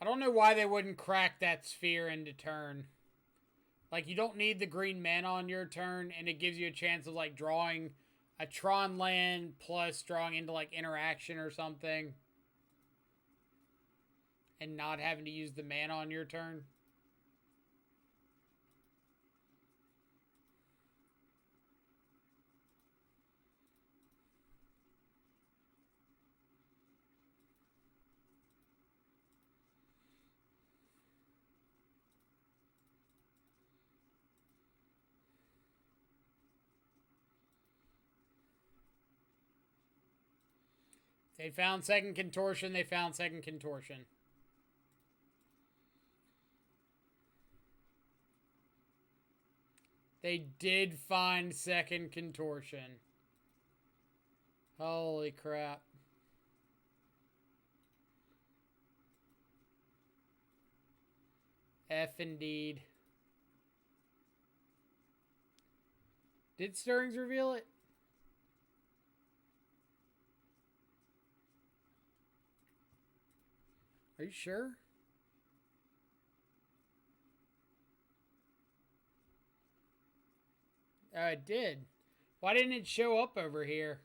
Speaker 1: I don't know why they wouldn't crack that sphere into turn. Like, you don't need the green mana on your turn, and it gives you a chance of, like, drawing a Tron land plus drawing into, like, interaction or something. And not having to use the mana on your turn. They found second Contortion, they found second Contortion. They did find second Contortion. Holy crap. F indeed. Did Stirrings reveal it? Are you sure? It did. Why didn't it show up over here?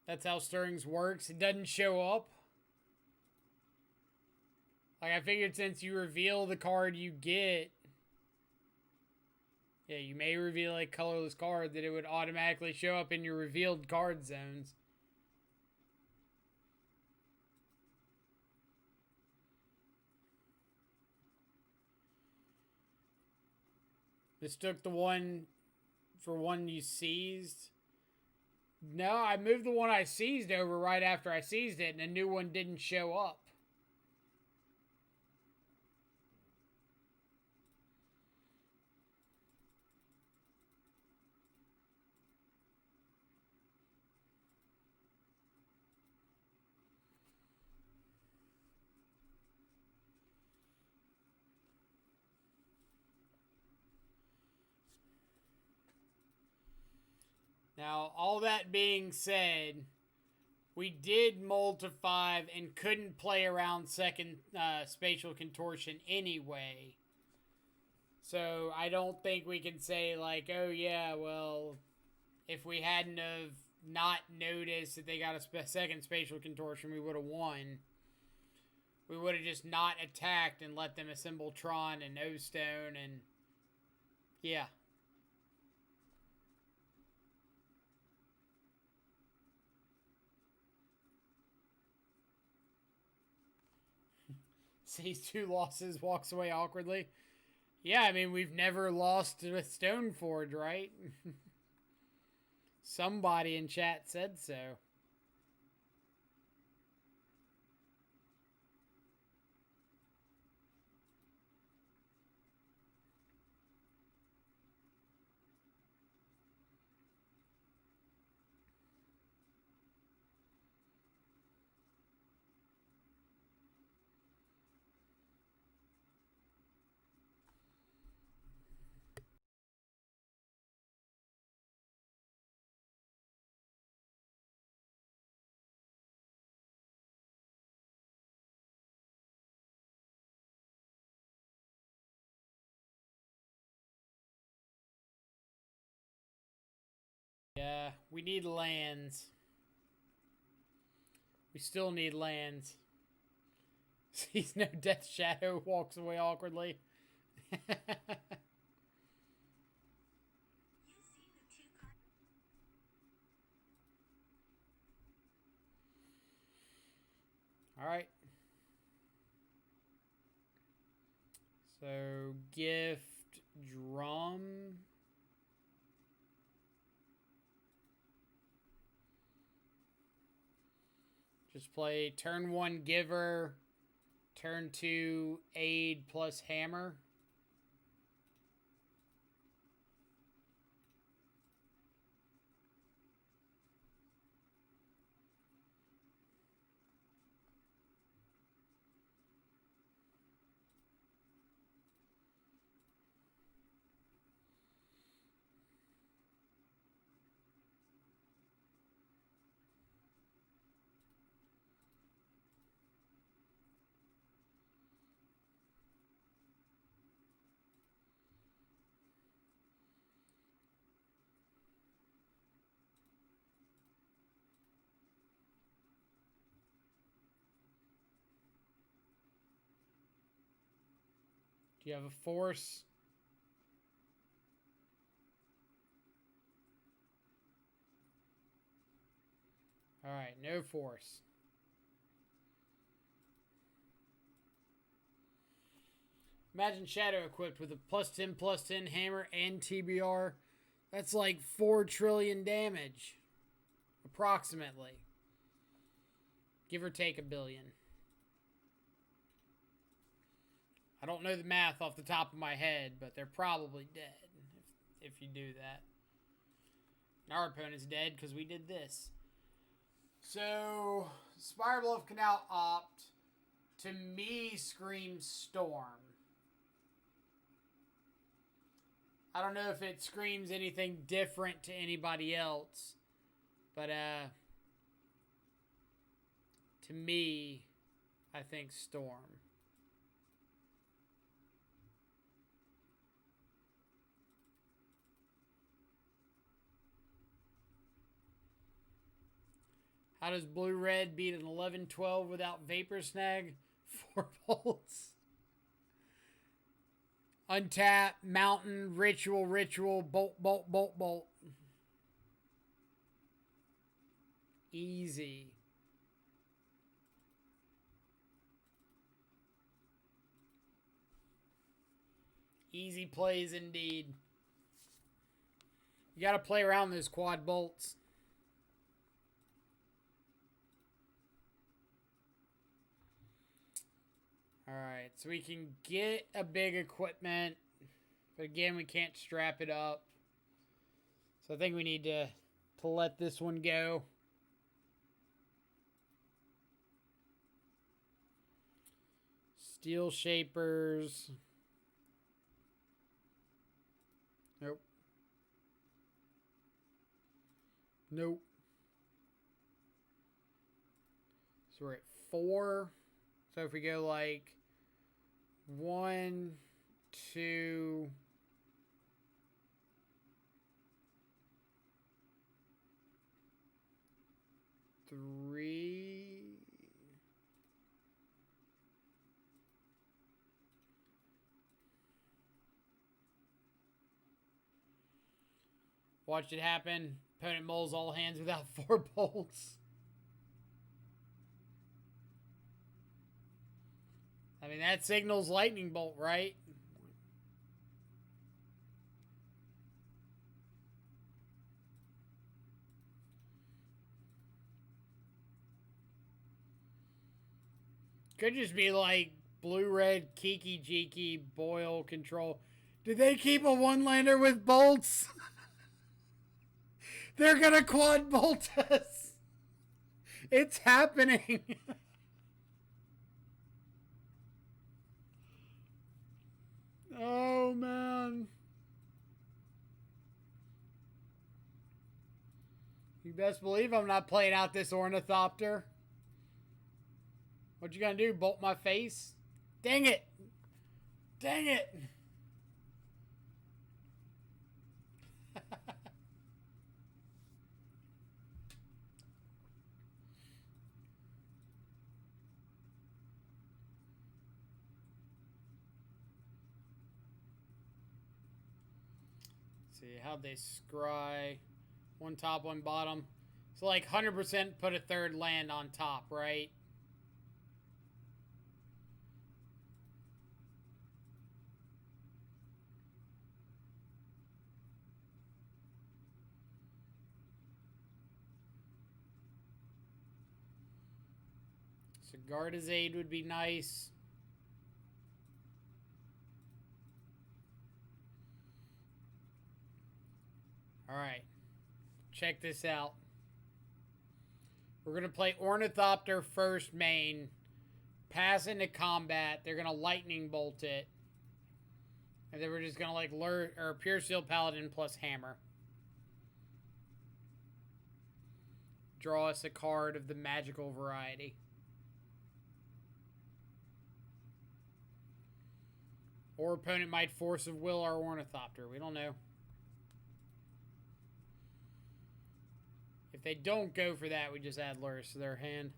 Speaker 1: That's how Stirrings works. It doesn't show up. Like, I figured since you reveal the card you get, yeah, you may reveal a colorless card, that it would automatically show up in your revealed card zones. Mistook the one for one you seized. No, I moved the one I seized over right after I seized it, and a new one didn't show up. Now, all that being said, we did mold to 5 and couldn't play around second spatial contortion anyway. So I don't think we can say, like, oh yeah, well, if we hadn't have not noticed that they got a second spatial contortion, we would have won. We would have just not attacked and let them assemble Tron and O-Stone, and yeah. Sees 2 losses, walks away awkwardly. Yeah, I mean, we've never lost with Stoneforge, right? Somebody in chat said so. Yeah, we need lands. We still need lands. Sees no Death Shadow, walks away awkwardly. Alright. So, gift, drum. Just play turn 1 Giver, turn 2 Aid plus Hammer. Do you have a force? Alright, no force. Imagine Shadow equipped with a +10/+10 hammer and TBR. That's like 4 trillion damage. Approximately. Give or take a billion. I don't know the math off the top of my head, but they're probably dead if you do that. And our opponent's dead because we did this. So, Spirebluff can now opt. To me, screams Storm. I don't know if it screams anything different to anybody else, but to me, I think Storm. How does blue-red beat an 11-12 without Vapor Snag? 4 bolts. Untap, Mountain, Ritual, Bolt, Bolt, Bolt, Bolt. Easy. Easy plays indeed. You got to play around those quad bolts. Alright, so we can get a big equipment. But again, we can't strap it up. So I think we need to let this one go. Steel shapers. Nope. Nope. So we're at 4. So if we go like 1, 2, 3. Watch it happen. Opponent moles all hands without 4 bolts. I mean, that signals lightning bolt, right? Could just be like blue-red, Kiki Jiki, Boyle control. Did they keep a one-lander with bolts? They're gonna quad bolt us. It's happening. Oh, man. You best believe I'm not playing out this Ornithopter. What you gonna do? Bolt my face? Dang it! Dang it! See, how'd they scry? One top, one bottom. So like 100% put a third land on top, right? So Gardazaid would be nice. Alright. Check this out. We're going to play Ornithopter first main. Pass into combat. They're going to lightning bolt it. And then we're just going to like lure or Pure Steel Paladin plus hammer. Draw us a card of the magical variety. Or opponent might force of will our Ornithopter. We don't know. If they don't go for that, we just add lures to their hand.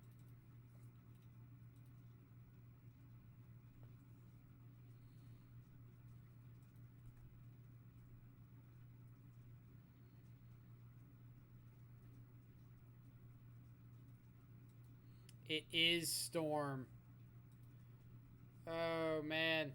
Speaker 1: It is Storm. Oh, man.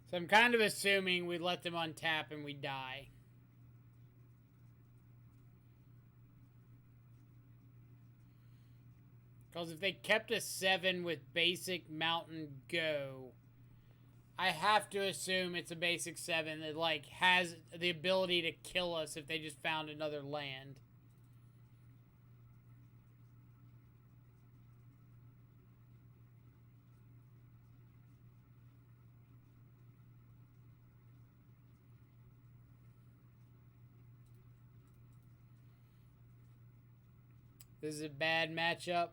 Speaker 1: So I'm kind of assuming we let them untap and we die. Because if they kept a 7 with basic mountain go, I have to assume it's a basic 7 that like has the ability to kill us if they just found another land. This is a bad matchup.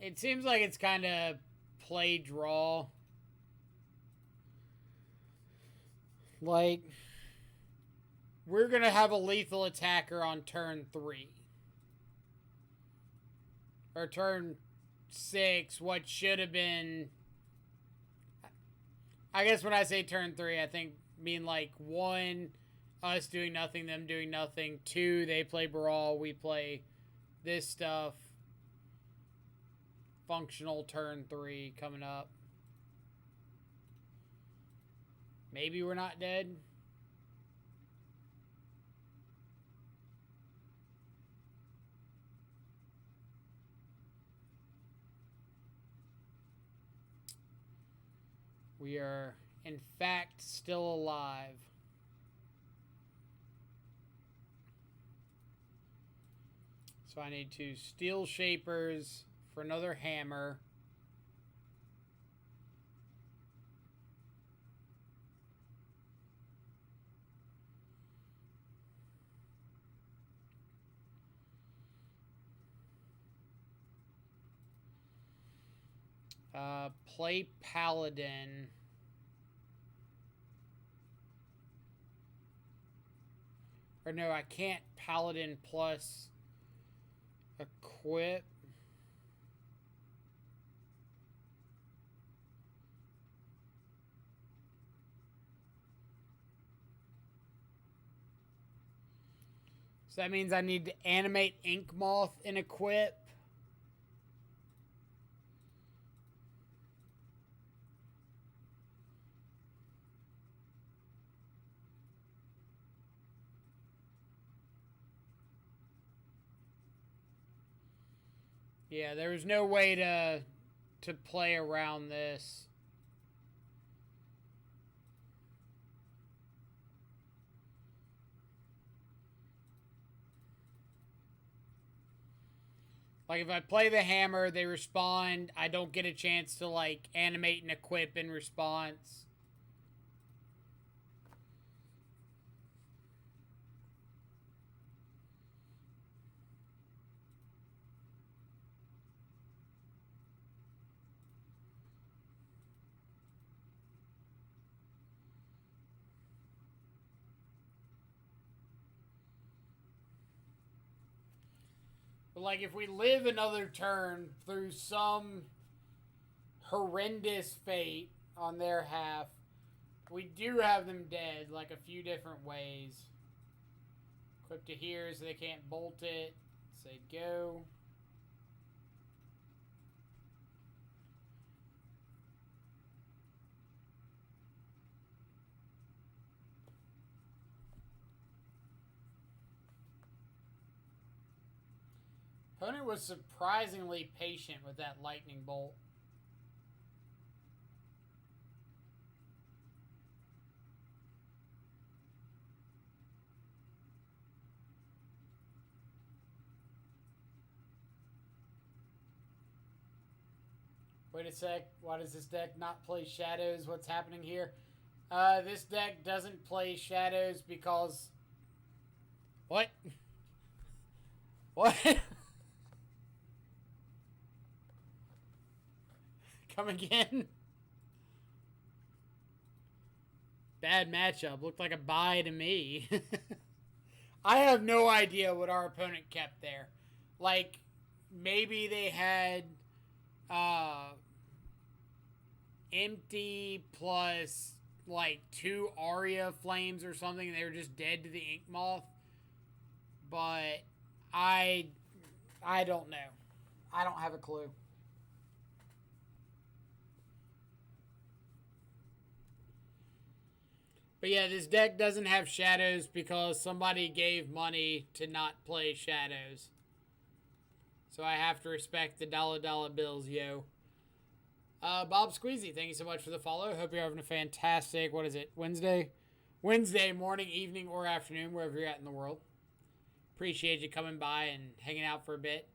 Speaker 1: It seems like it's kind of play draw. Like, we're going to have a lethal attacker on turn 3. Or turn 6, what should have been... I guess when I say turn 3, I think mean like 1, us doing nothing, them doing nothing. 2, they play Brawl, we play this stuff. Functional turn 3 coming up. Maybe we're not dead. We are, in fact, still alive. So I need 2 Steel Shapers for another hammer. Play Paladin. Or no, I can't Paladin plus equip. So that means I need to animate Ink Moth and equip. Yeah, there was no way to play around this. Like, if I play the hammer, they respond. I don't get a chance to, like, animate and equip in response. But, like, if we live another turn through some horrendous fate on their half, we do have them dead, like, a few different ways. Equip to here so they can't bolt it. Say go. Opponent was surprisingly patient with that lightning bolt. Wait a sec. Why does this deck not play Shadows? What's happening here? This deck doesn't play Shadows because... What? What? Come again? Bad matchup. Looked like a bye to me. I have no idea what our opponent kept there. Like, maybe they had empty plus like 2 Aria flames or something, and they were just dead to the Ink Moth. But I don't know. I don't have a clue. But yeah, this deck doesn't have Shadows because somebody gave money to not play Shadows. So I have to respect the dollar bills, yo. Bob Squeezy, thank you so much for the follow. Hope you're having a fantastic, what is it, Wednesday? Wednesday morning, evening, or afternoon, wherever you're at in the world. Appreciate you coming by and hanging out for a bit.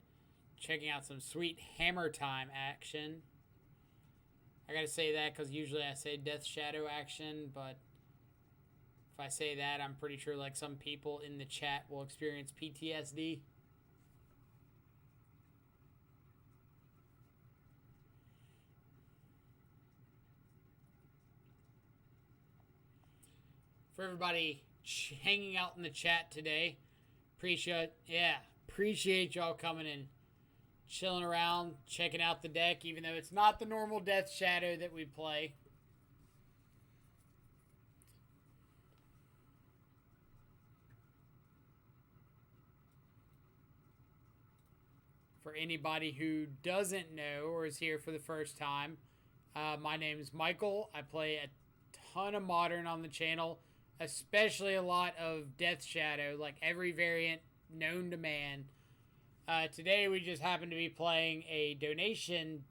Speaker 1: Checking out some sweet Hammer Time action. I gotta say that because usually I say Death Shadow action, but if I say that, I'm pretty sure like some people in the chat will experience PTSD. for everybody hanging out in the chat today. Appreciate y'all coming in, chilling around, checking out the deck, even though it's not the normal Death Shadow that we play. For anybody who doesn't know or is here for the first time, my name is Michael. I play a ton of Modern on the channel, especially a lot of Death Shadow, like every variant known to man. Today we just happen to be playing a donation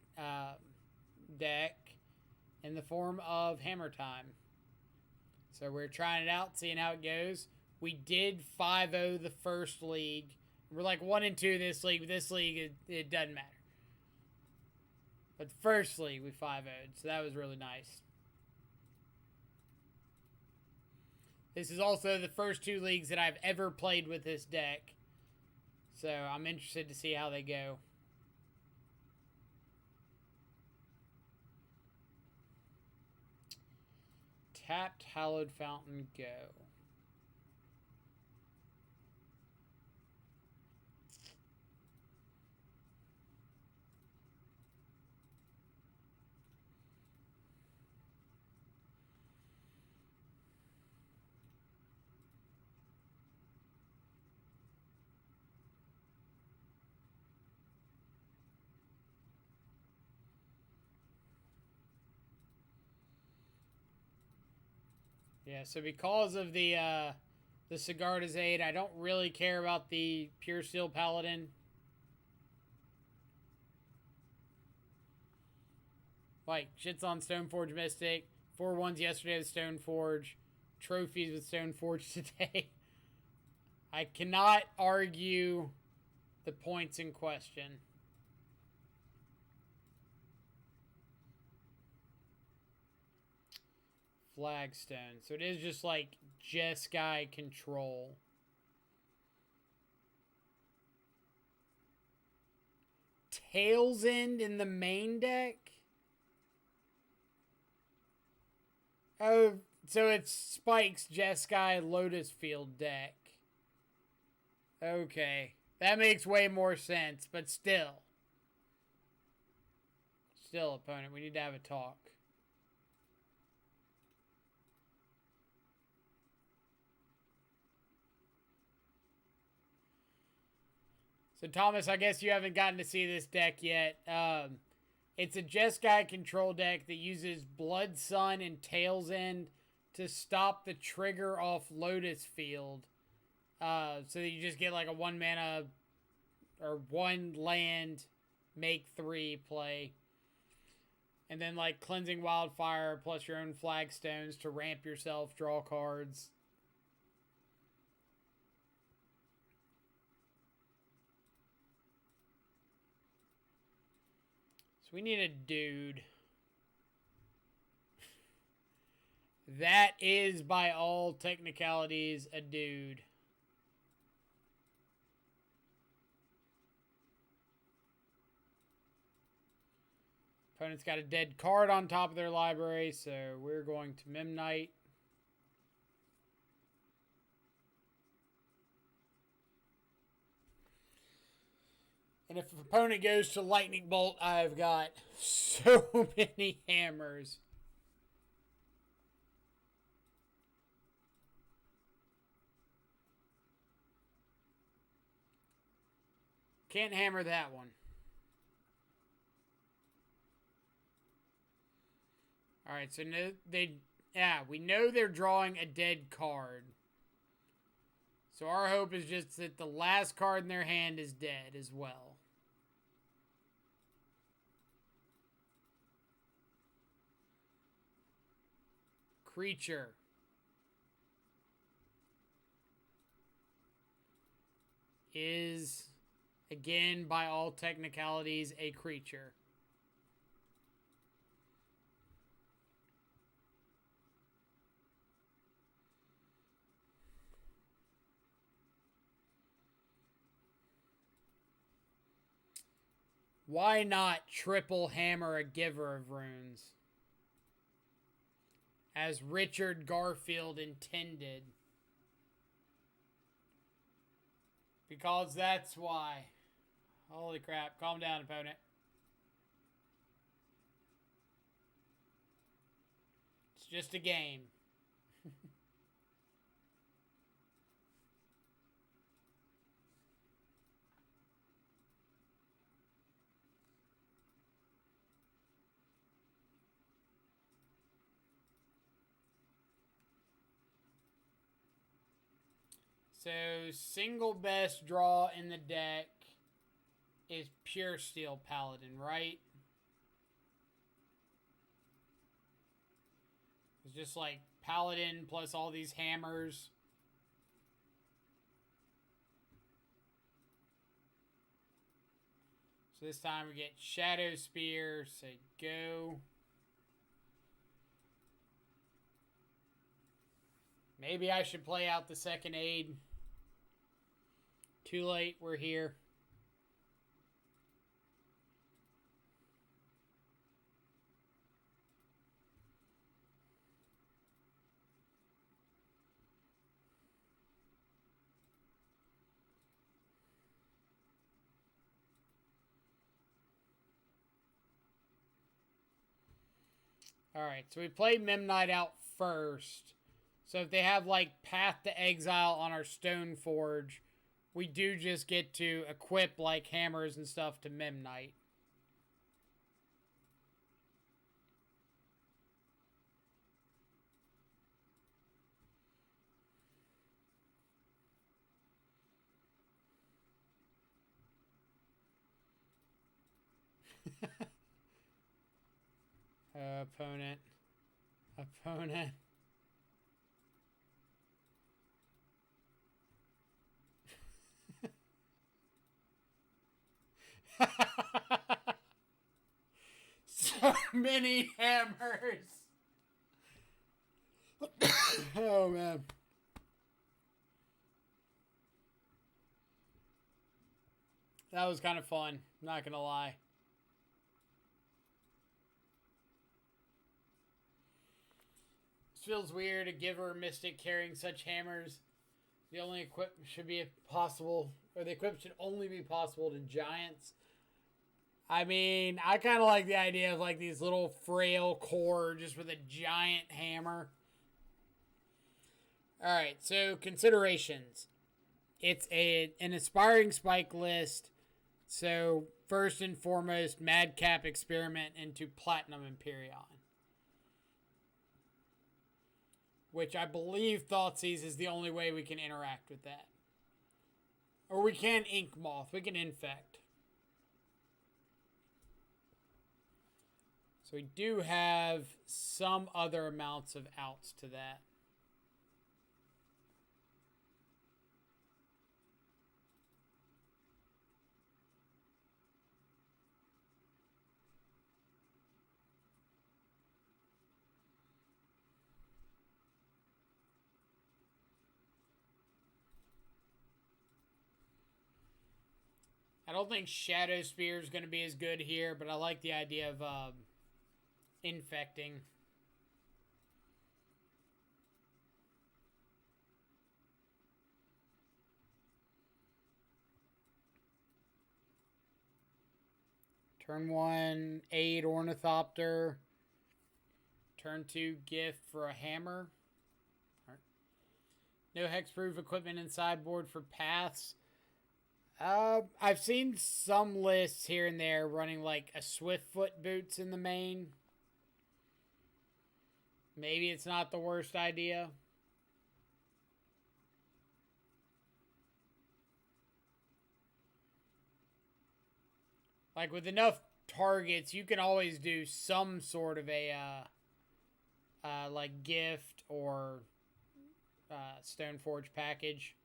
Speaker 1: deck in the form of Hammer Time. So we're trying it out, seeing how it goes. We did 5-0 the first league. We're like 1-2 this league, but this league, it doesn't matter. But the first league, we 5-0'd, so that was really nice. This is also the first 2 leagues that I've ever played with this deck. So I'm interested to see how they go. Tapped Hallowed Fountain, go. Yeah, so because of the Sigarda's Aid, I don't really care about the Pure Steel Paladin. Like, shit's on Stoneforge Mystic. 4-1s yesterday with Stoneforge. Trophies with Stoneforge today. I cannot argue the points in question. Flagstone. So it is just like Jeskai control. Tails End in the main deck? Oh, so it's Spike's Jeskai Lotus Field deck. Okay. That makes way more sense, but still. Still, opponent, we need to have a talk. So, Thomas, I guess you haven't gotten to see this deck yet. It's a Jeskai control deck that uses Blood Sun and Tails End to stop the trigger off Lotus Field. So that you just get like a 1 mana or 1 land, make 3 play. And then like Cleansing Wildfire plus your own flagstones to ramp yourself, draw cards. We need a dude. That is, by all technicalities, a dude. Opponent's got a dead card on top of their library, so we're going to Memnite. And if the opponent goes to Lightning Bolt, I've got so many hammers. Can't hammer that one. Alright, so we know they're drawing a dead card. So our hope is just that the last card in their hand is dead as well. Creature. Is, again, by all technicalities, a creature. Why not triple hammer a Giver of Runes? as Richard Garfield intended. Because that's why. Holy crap. Calm down, opponent. It's just a game. So, single best draw in the deck is Pure Steel Paladin, right? It's just like Paladin plus all these hammers. So this time we get Shadow Spear, say go. Maybe I should play out the second aid. Too late, we're here. Alright, so we played Memnite out first. So if they have like Path to Exile on our Stoneforge, we do just get to equip like hammers and stuff to Memnite. Opponent. So many hammers. Oh, man. That was kind of fun. Not gonna lie. This feels weird. A giver mystic carrying such hammers. The only equip should be possible, or the equip should only be possible to giants. I mean, I kind of like the idea of like these little frail core just with a giant hammer. All right, so considerations. It's an aspiring spike list. So first and foremost, Madcap Experiment into Platinum Empyrean, which I believe Thoughtseize is the only way we can interact with that. Or we can Ink Moth. We can Infect. So we do have some other amounts of outs to that. I don't think Shadow Spear is going to be as good here, but I like the idea of infecting. Turn 1, Aid Ornithopter. Turn 2, Gift for a hammer. Right. No hexproof equipment in sideboard for paths. I've seen some lists here and there running like a Swiftfoot boots in the main. Maybe it's not the worst idea. Like with enough targets, you can always do some sort of a like gift or Stoneforge package.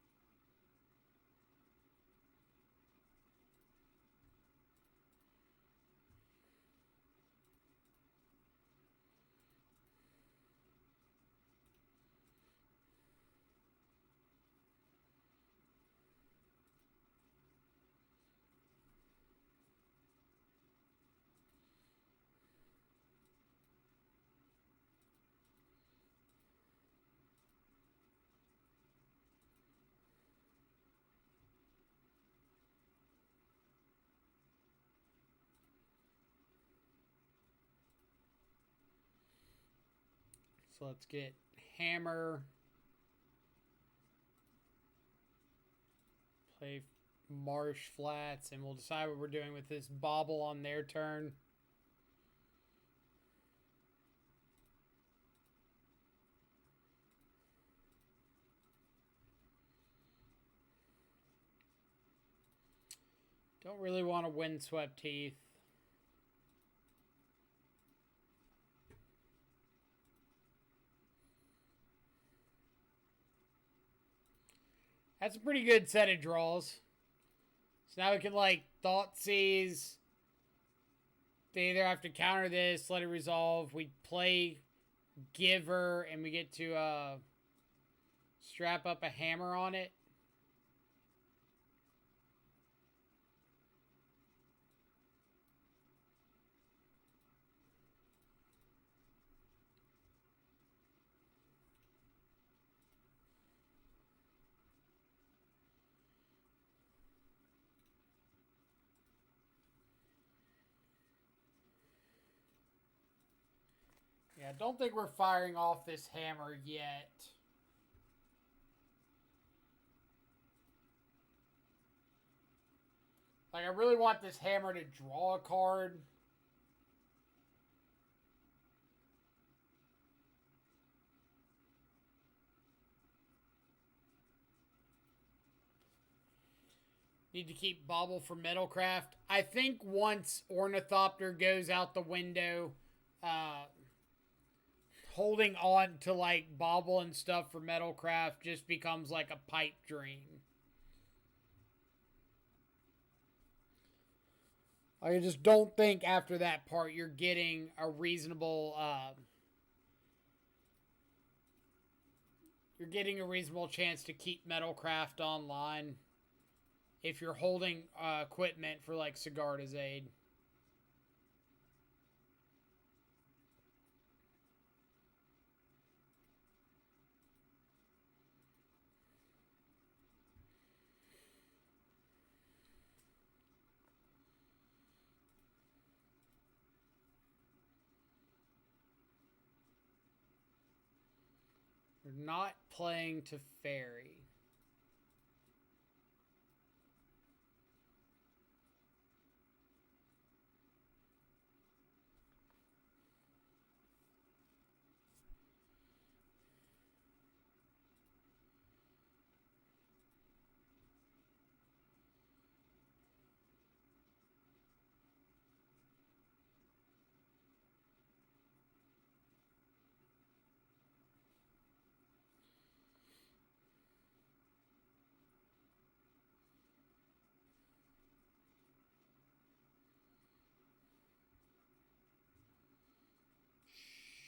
Speaker 1: So let's get hammer. Play marsh flats, and we'll decide what we're doing with this bobble on their turn. Don't really want to Windswept Heath. That's a pretty good set of draws. So now we can, like, Thoughtseize. They either have to counter this, let it resolve. We play Giver, and we get to strap up a hammer on it. Yeah, I don't think we're firing off this hammer yet. Like, I really want this hammer to draw a card. Need to keep Bobble for Metalcraft. I think once Ornithopter goes out the window, holding on to, like, Bobble and stuff for Metalcraft just becomes like a pipe dream. I just don't think after that part you're getting a reasonable chance to keep Metalcraft online if you're holding equipment for, like, Sigarda's Aid. We're not playing Teferi.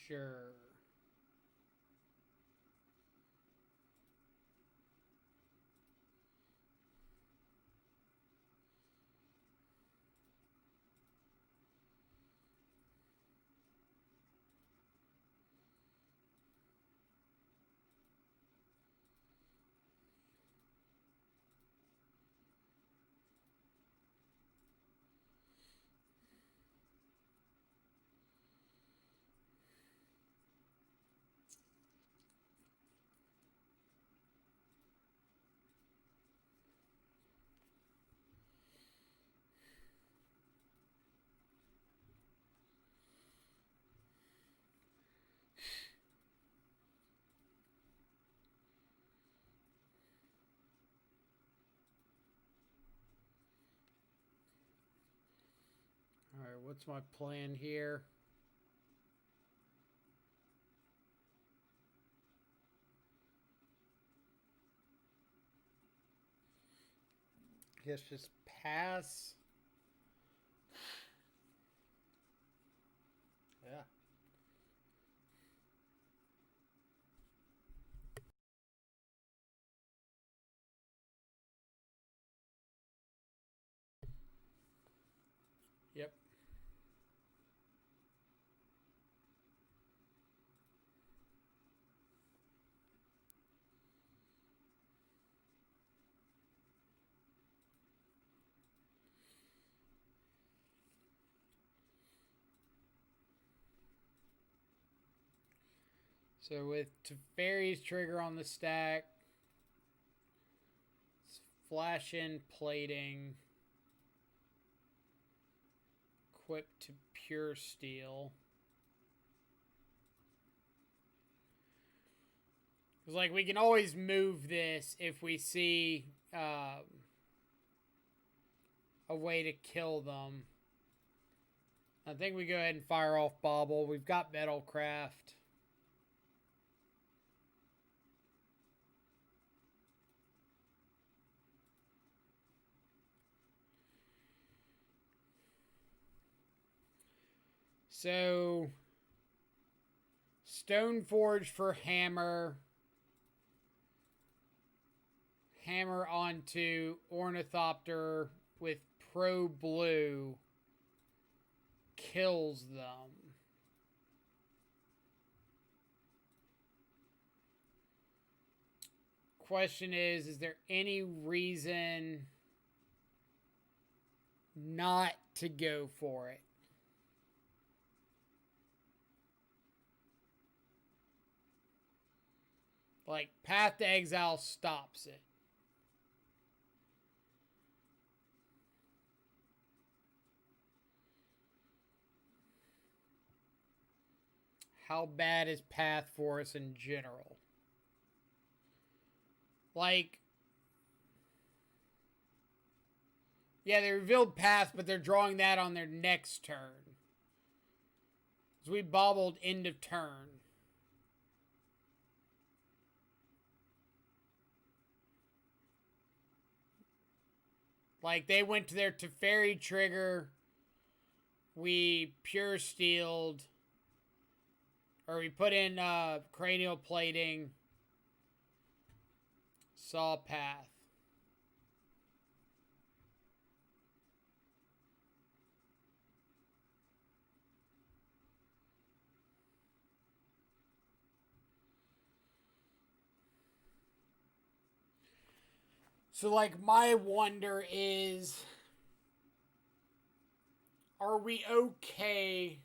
Speaker 1: Sure. All right, what's my plan here? Guess just pass. Yeah. Yep. So with Teferi's trigger on the stack, flash in plating, equip to pure steel. It's like we can always move this if we see a way to kill them. I think we go ahead and fire off Bauble. We've got Metalcraft. So, Stoneforge for Hammer. Hammer onto Ornithopter with Pro Blue. Kills them. Question is there any reason not to go for it? Like, Path to Exile stops it. How bad is Path for us in general? Like, yeah, they revealed Path, but they're drawing that on their next turn. So we bobbled end of turn. Like, they went to their Teferi trigger. We pure steeled. Or we put in cranial plating. Saw Path. So, like, my wonder is, are we okay?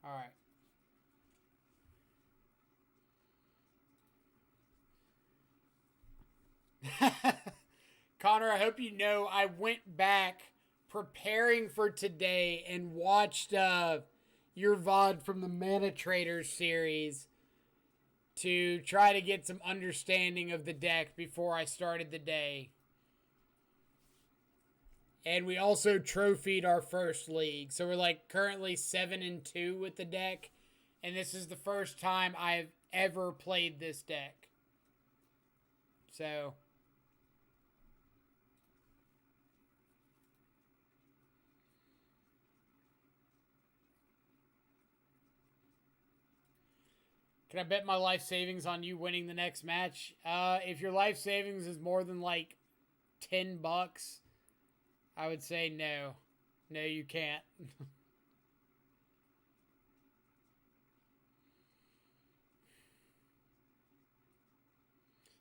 Speaker 1: All right. Connor, I hope you know I went back preparing for today and watched your VOD from the Mana Traders series to try to get some understanding of the deck before I started the day. And we also trophied our first league. So we're like currently 7-2 with the deck. And this is the first time I've ever played this deck. So can I bet my life savings on you winning the next match? If your life savings is more than like $10, I would say no. No, you can't.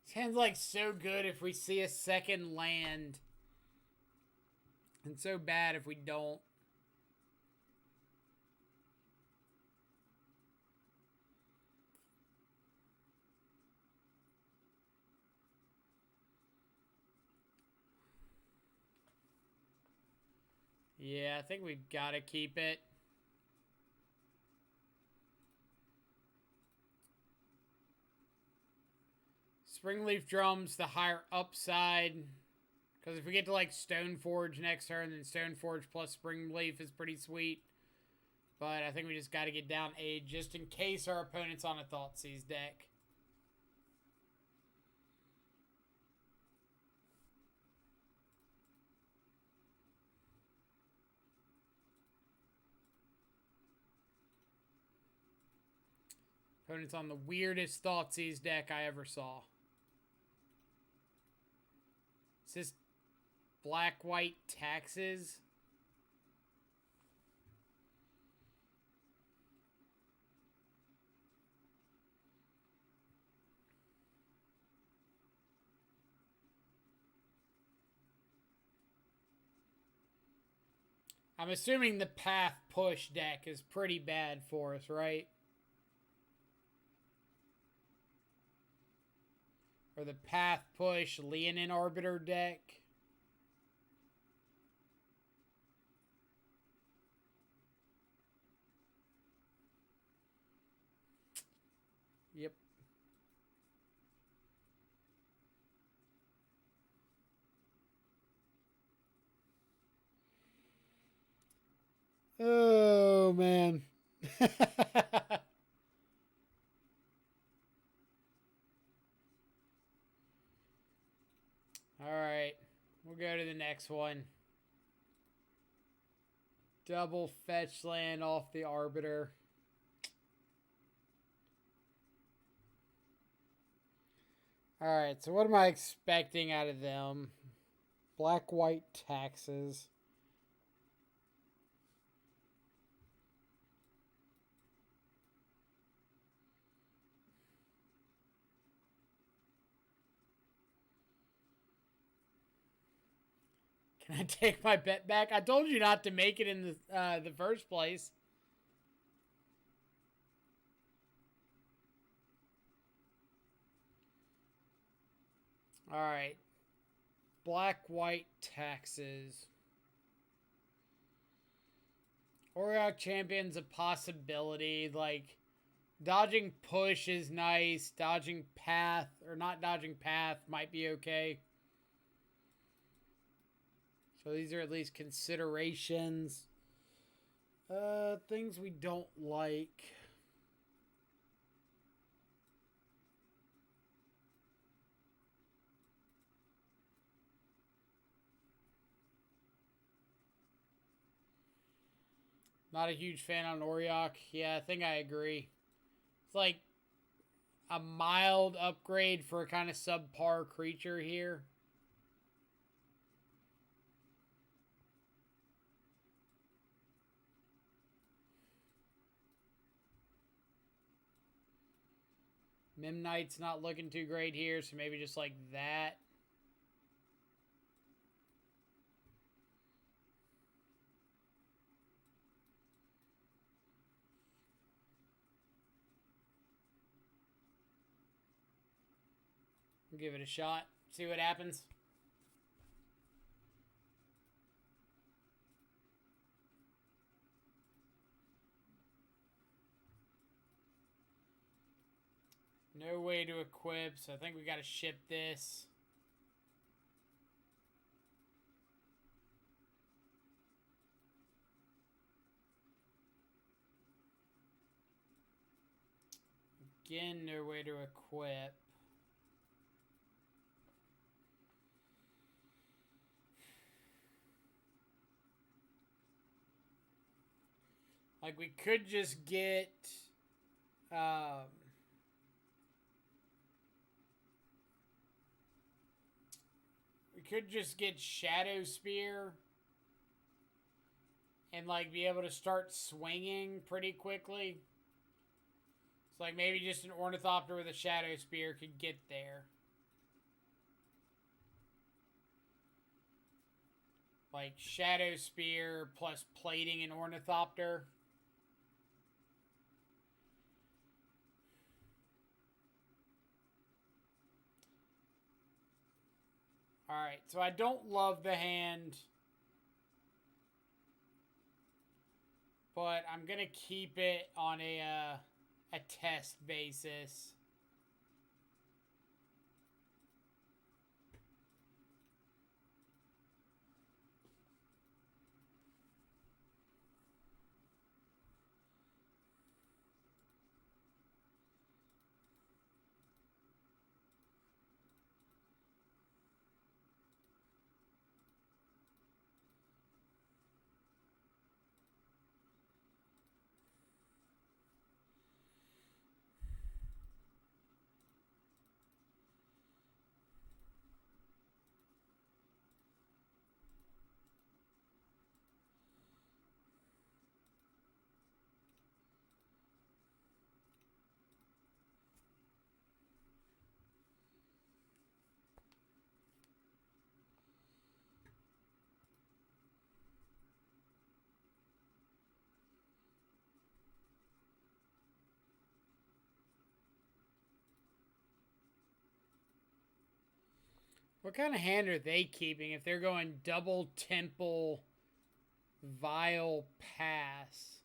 Speaker 1: This hand's like so good if we see a second land. And so bad if we don't. Yeah, I think we've got to keep it. Springleaf Drums, the higher upside. Because if we get to like Stoneforge next turn, then Stoneforge plus Springleaf is pretty sweet. But I think we just got to get down Age just in case our opponent's on a Thoughtseize deck. Opponent's on the weirdest Thoughtseize deck I ever saw. Is this black-white taxes? I'm assuming the path push deck is pretty bad for us, right? Or the path push Leonin Arbiter deck. Yep. Oh, man. Alright. We'll go to the next one. Double fetch land off the Arbiter. Alright, so what am I expecting out of them? Black-white taxes. Can I take my bet back? I told you not to make it in the first place. All right. Black-white taxes. Auriok Champion's a possibility. Like, dodging push is nice. Dodging path, or not dodging path, might be okay. So these are at least considerations. Things we don't like. Not a huge fan on Auriok. Yeah, I think I agree. It's like a mild upgrade for a kind of subpar creature here. Memnite's not looking too great here, so maybe just like that. We'll give it a shot. See what happens. No way to equip, so I think we got to ship this. Again, no way to equip. Like, we could just get... we could just get Shadow Spear and, like, be able to start swinging pretty quickly. It's like maybe just an Ornithopter with a Shadow Spear could get there. Like, Shadow Spear plus plating an Ornithopter. Alright, so I don't love the hand. But I'm going to keep it on a test basis. What kind of hand are they keeping if they're going double temple Vile Pass?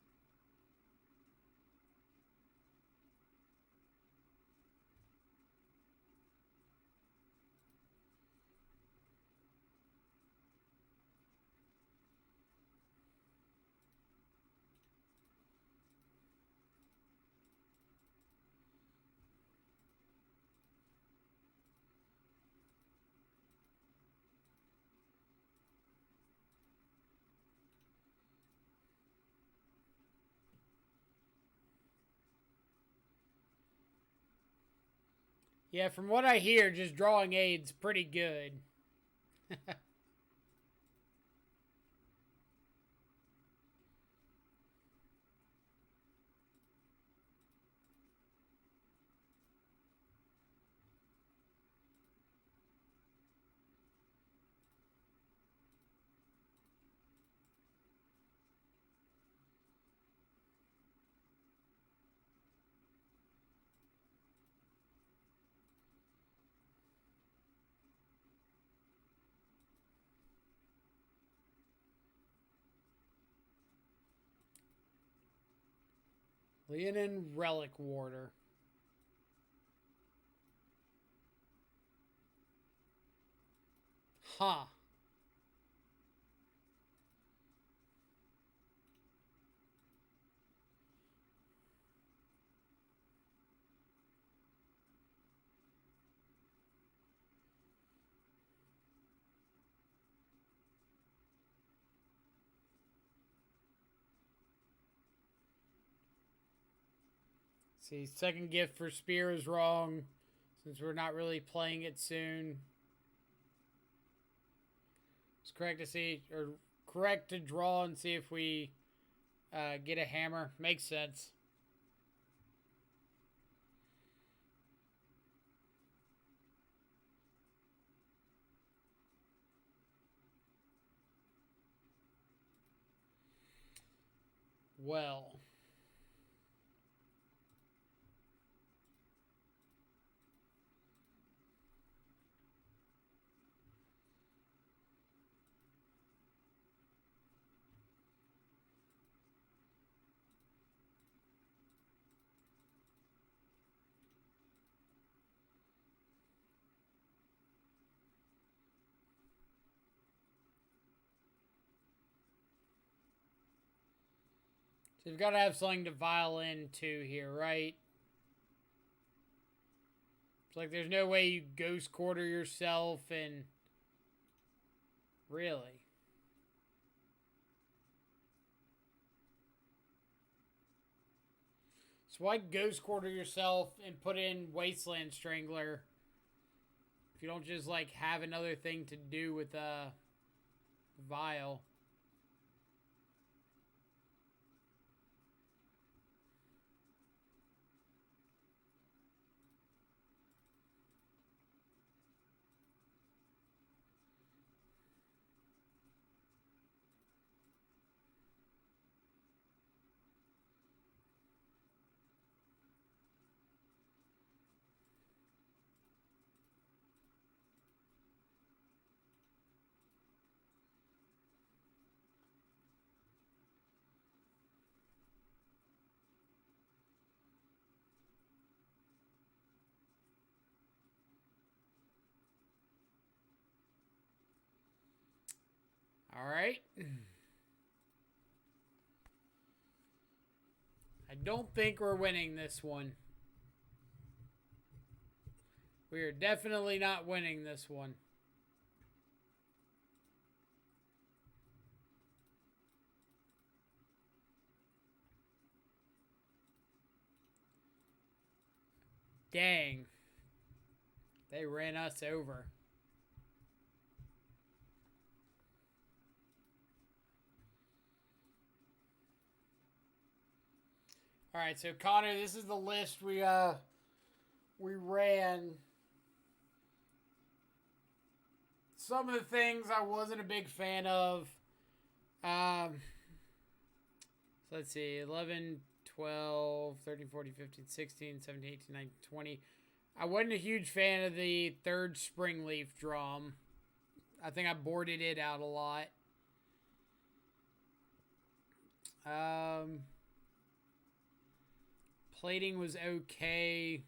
Speaker 1: Yeah, from what I hear, just drawing aids pretty good. Leonin Relic Warder. Huh. See, second gift for Spear is wrong since we're not really playing it soon. It's correct to see, or correct to draw and see if we get a hammer. Makes sense. Well. So you've got to have something to violin to here, right? It's like there's no way you ghost quarter yourself and... Really? So why ghost quarter yourself and put in Wasteland Strangler if you don't just like have another thing to do with Vile? All right. I don't think we're winning this one. We are definitely not winning this one. Dang. They ran us over. All right, so Connor, this is the list we ran. Some of the things I wasn't a big fan of. So let's see, 11, 12, 13, 14, 15, 16, 17, 18, 19, 20. I wasn't a huge fan of the third Springleaf drum. I think I boarded it out a lot. Um, Plating was okay.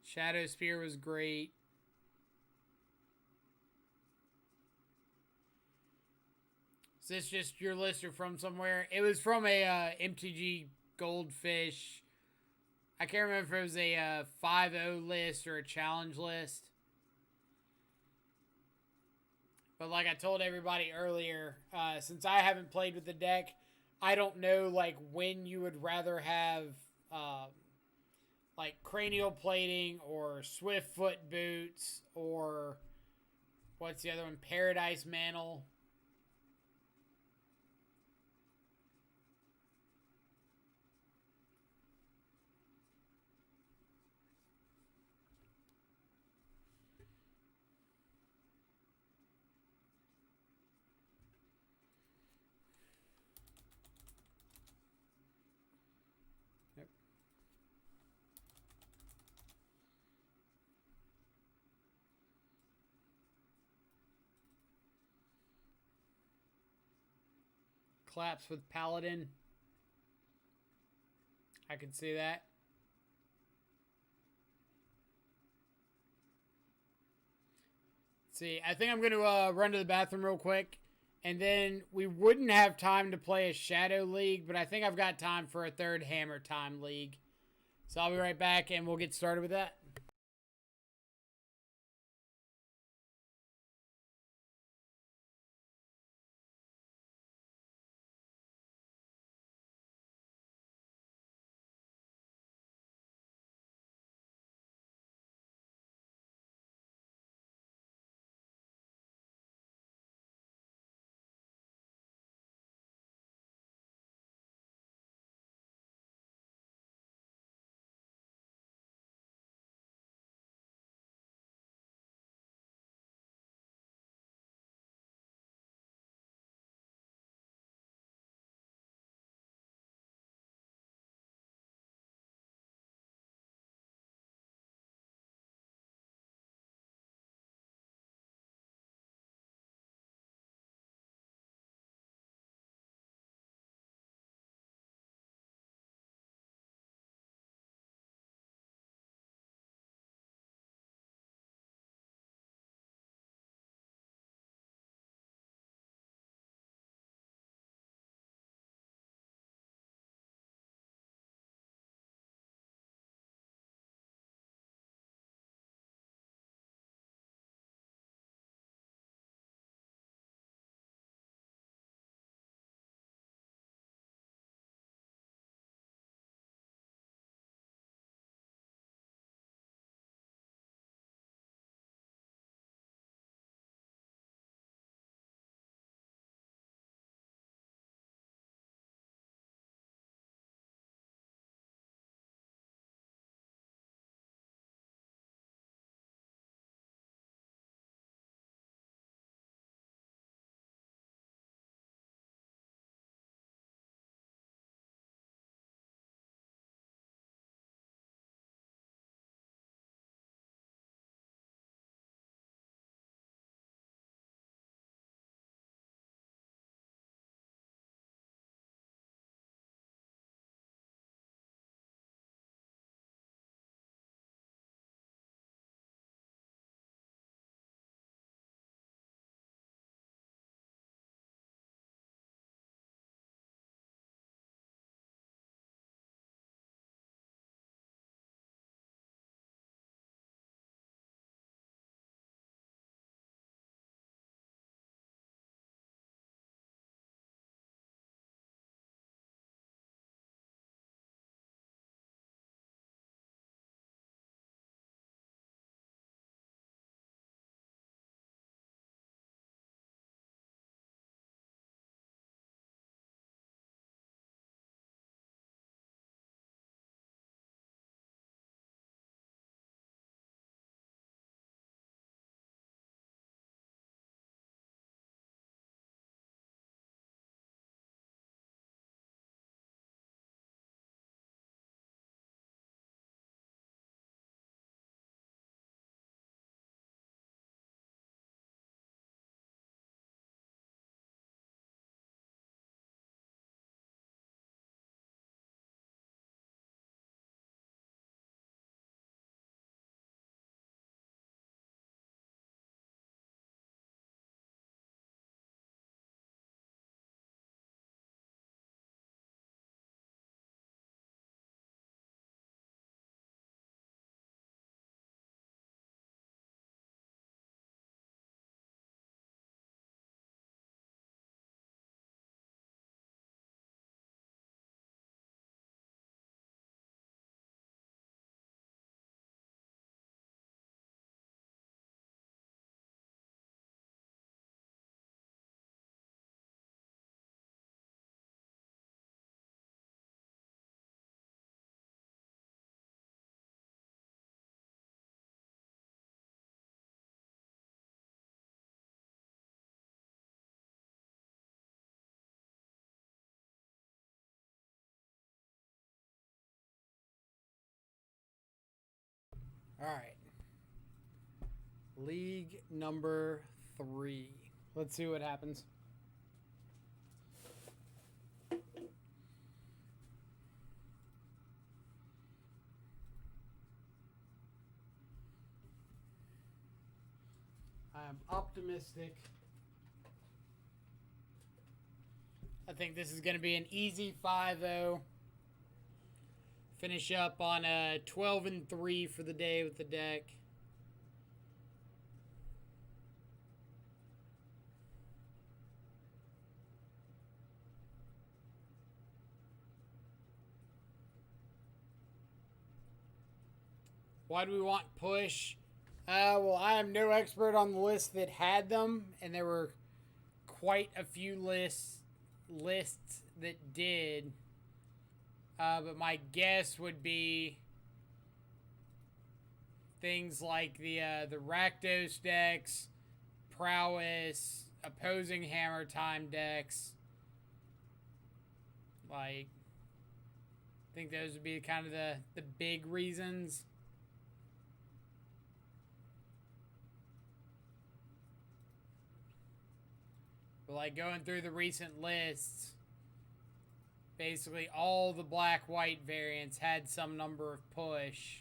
Speaker 1: Shadow Spear was great. Is this just your list or from somewhere? It was from a MTG Goldfish. I can't remember if it was a 5-0 list or a challenge list. But like I told everybody earlier, since I haven't played with the deck, I don't know like when you would rather have like cranial plating or swift foot boots or what's the other one? Paradise Mantle. Yep. Collapse with Paladin. I can see that. See, I think I'm going to run to the bathroom real quick. And then we wouldn't have time to play a Shadow League, but I think I've got time for a third Hammer Time League. So I'll be right back and we'll get started with that. All right. League number 3. Let's see what happens. I'm optimistic. I think this is going to be an easy 5-0. Finish up on a 12-3 for the day with the deck. Why do we want push? Well, I am no expert on the list that had them, and there were quite a few lists that did. But my guess would be things like the Rakdos decks, Prowess, opposing Hammer Time decks. Like, I think those would be kind of the big reasons. But like going through the recent lists, basically all the black-white variants had some number of push.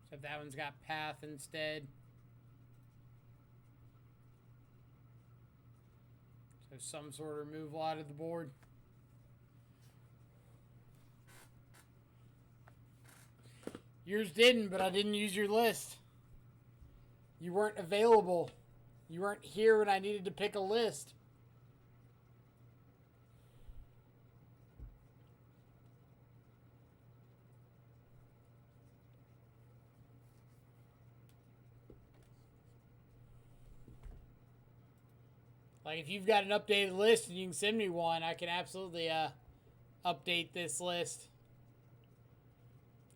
Speaker 1: So that one's got path instead. So some sort of removal out of the board. Yours didn't, but I didn't use your list. You weren't available. You weren't here when I needed to pick a list. Like, if you've got an updated list and you can send me one, I can absolutely update this list.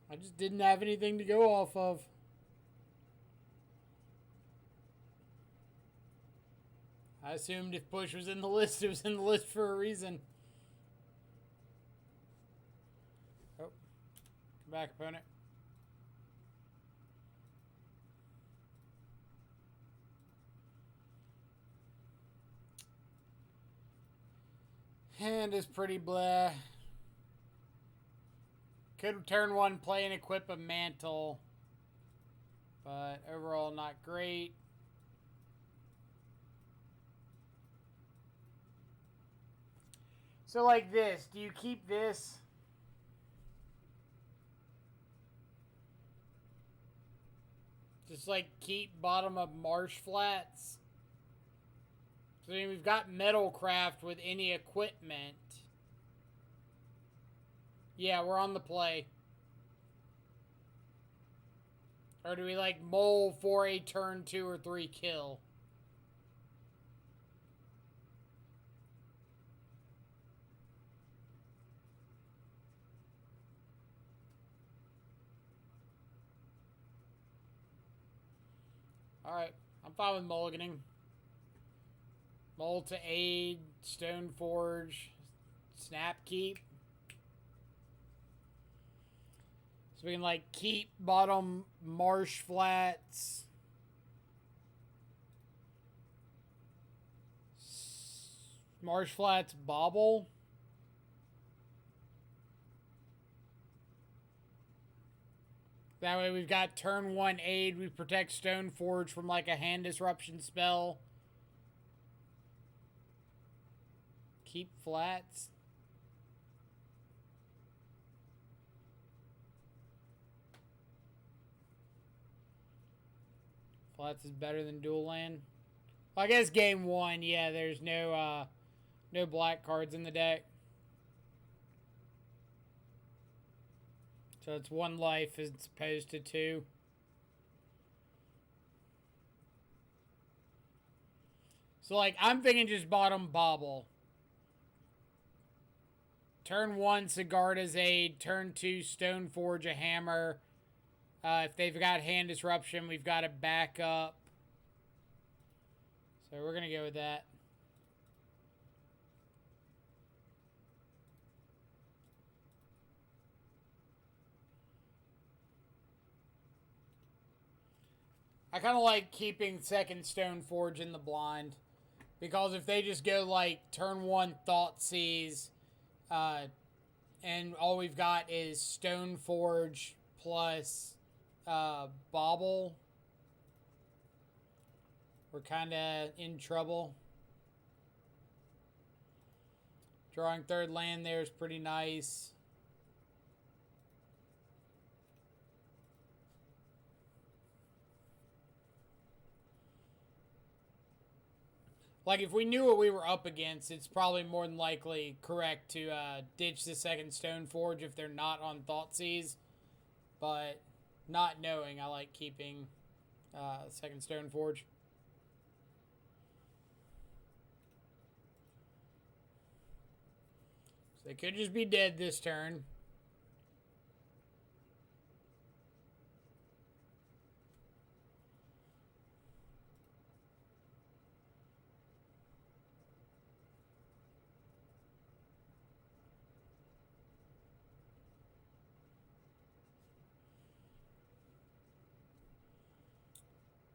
Speaker 1: I just didn't have anything to go off of. I assumed if push was in the list, it was in the list for a reason. Oh. Come back, opponent. Hand is pretty blah. Could turn 1 play and equip a mantle. But overall not great. So like this, do you keep this? Just like keep bottom of Marsh Flats? So I mean, we've got Metalcraft with any equipment. Yeah, we're on the play. Or do we like Mole for a turn 2 or 3 kill? Alright, I'm fine with mulliganing. Mole to aid, Stoneforge, Snap keep. So we can like keep bottom Marsh Flats. Marsh Flats Bobble. That way we've got turn 1 aid. We protect Stoneforge from like a hand disruption spell. Keep flats. Flats is better than dual land. Well, I guess game 1, yeah, there's no black cards in the deck. So it's 1 life as opposed to 2. So like I'm thinking just bottom Bobble. Turn 1 Sigarda's aid. Turn 2 Stoneforge a hammer. If they've got hand disruption, we've got a backup. So we're going to go with that. I kind of like keeping second Stoneforge in the blind. Because if they just go like turn one Thoughtseize, and all we've got is Stoneforge plus Bauble, we're kind of in trouble. Drawing third land there is pretty nice. Like, if we knew what we were up against, it's probably more than likely correct to ditch the second Stoneforge if they're not on Thoughtseize. But not knowing, I like keeping second Stoneforge. So they could just be dead this turn.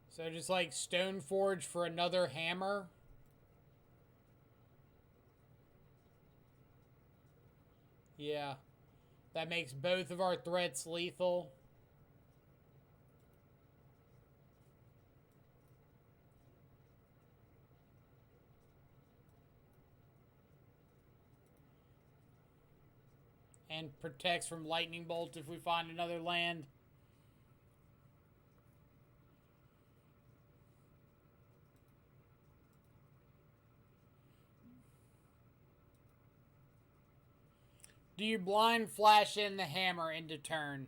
Speaker 1: So just like Stoneforge for another hammer. Yeah. That makes both of our threats lethal. And protects from Lightning Bolt if we find another land. Do you blind flash in the hammer into turn?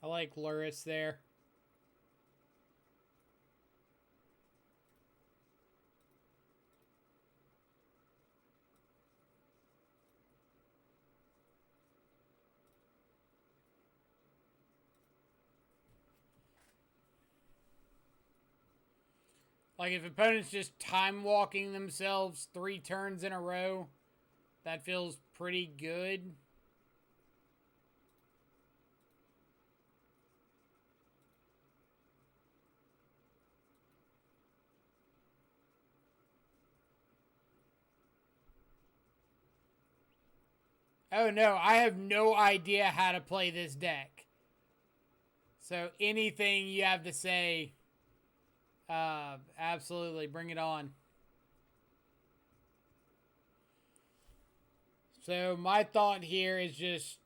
Speaker 1: I like Lurrus there. Like, if opponents just time walking themselves 3 turns in a row, that feels pretty good. Oh no, I have no idea how to play this deck. So anything you have to say, absolutely, bring it on. So my thought here is just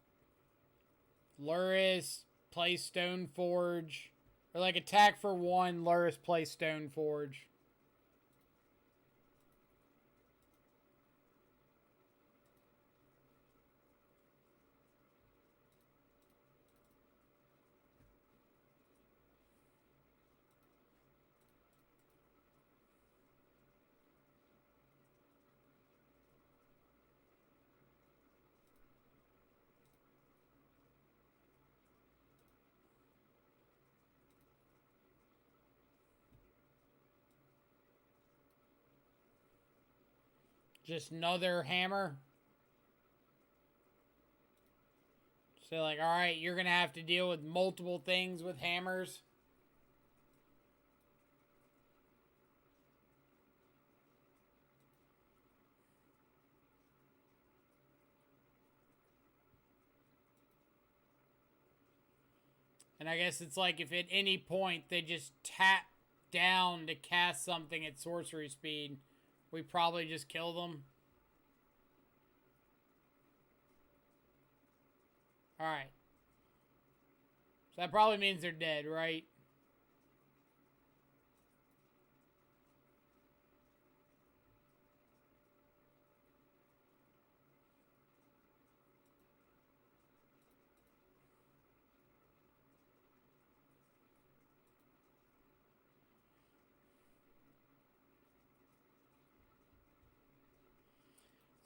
Speaker 1: Lurrus, play Stoneforge. Or like attack for 1, Lurrus, play Stoneforge. Just another hammer. So like, alright, you're going to have to deal with multiple things with hammers. And I guess it's like if at any point they just tap down to cast something at sorcery speed, we probably just kill them. Alright. So that probably means they're dead, right?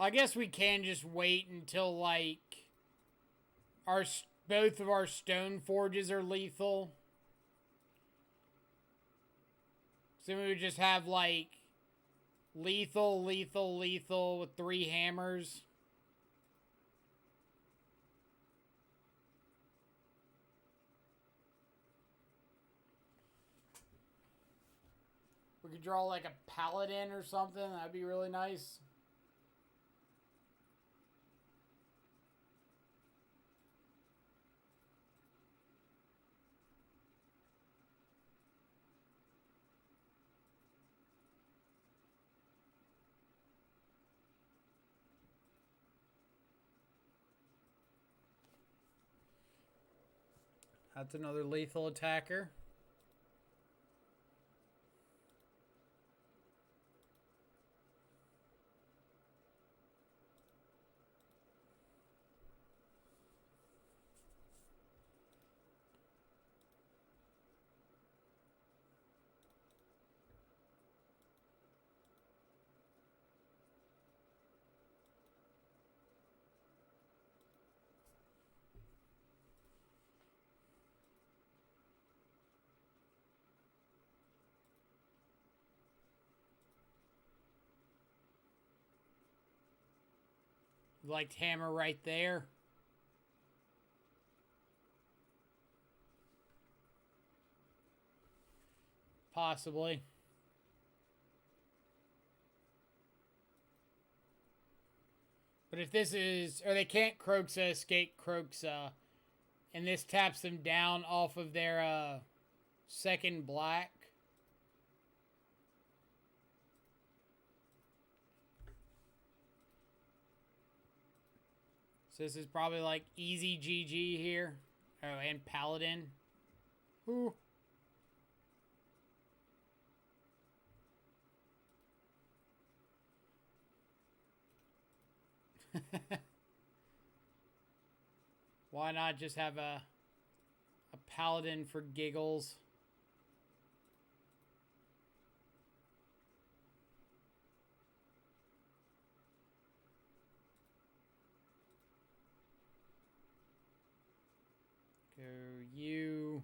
Speaker 1: I guess we can just wait until, like, our both of our stone forges are lethal. So we would just have, like, lethal, lethal, lethal with 3 hammers. We could draw, like, a paladin or something. That'd be really nice. That's another lethal attacker. Like hammer right there. Possibly. But if this is... Or they can't Kroxa escape Kroxa. And this taps them down off of their second black. So this is probably like easy GG here. Oh, and Paladin. Who? Why not just have a Paladin for giggles? Go you.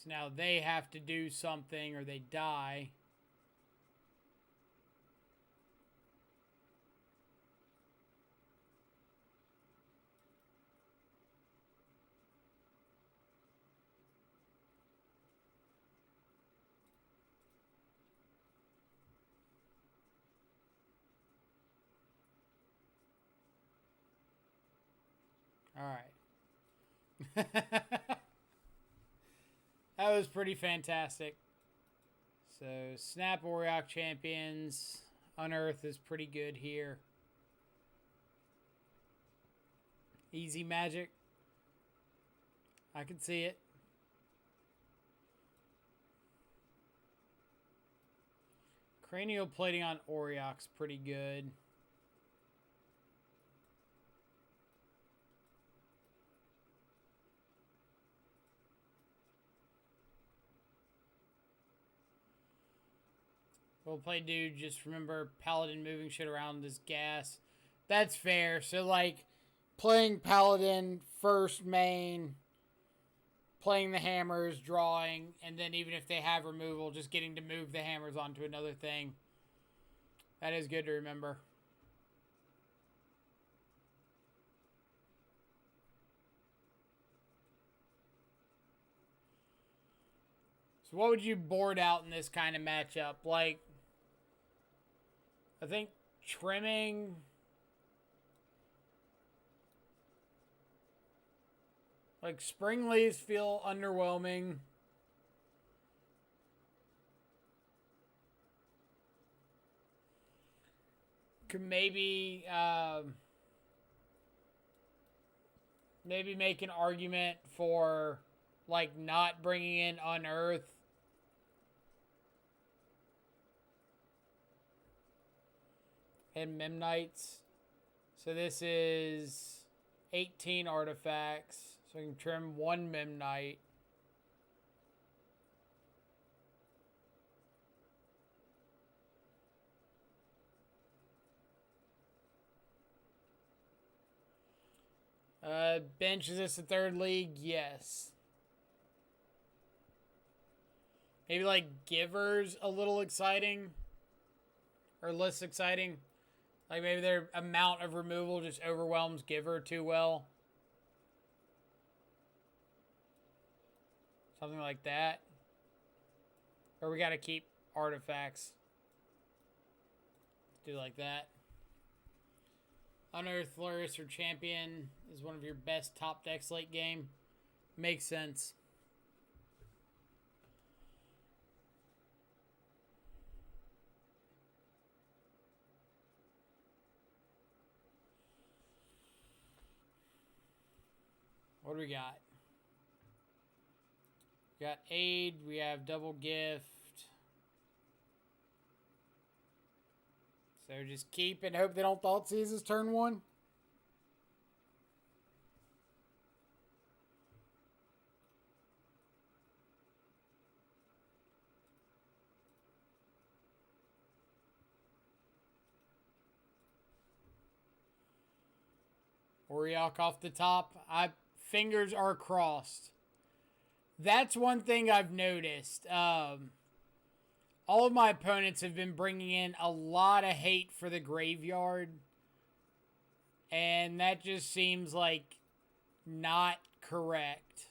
Speaker 1: So now they have to do something or they die. All right. That was pretty fantastic. So, Snap Auriok Champions. Unearth is pretty good here. Easy magic. I can see it. Cranial plating on Auriok's pretty good. We'll play dude, just remember Paladin moving shit around is gas. That's fair. So, like, playing Paladin first main, playing the hammers, drawing, and then even if they have removal, just getting to move the hammers onto another thing. That is good to remember. So what would you board out in this kind of matchup? Like, I think trimming. Like, spring leaves feel underwhelming. Could maybe make an argument for, like, not bringing in Unearth. And Memnites. So this is 18 artifacts. So I can trim one Memnite. Bench, is this a third league? Yes. Maybe like Giver's a little exciting. Or less exciting. Like maybe their amount of removal just overwhelms Giver too well. Something like that. Or we gotta keep artifacts. Let's do like that. Unearth, Flourish, or Champion is one of your best top decks late game. Makes sense. What do we got? We got Aid. We have Double Gift. So just keep and hope they don't Thoughtseize this turn one. Auriok off the top. Fingers are crossed. That's one thing I've noticed. All of my opponents have been bringing in a lot of hate for the graveyard. And that just seems like not correct.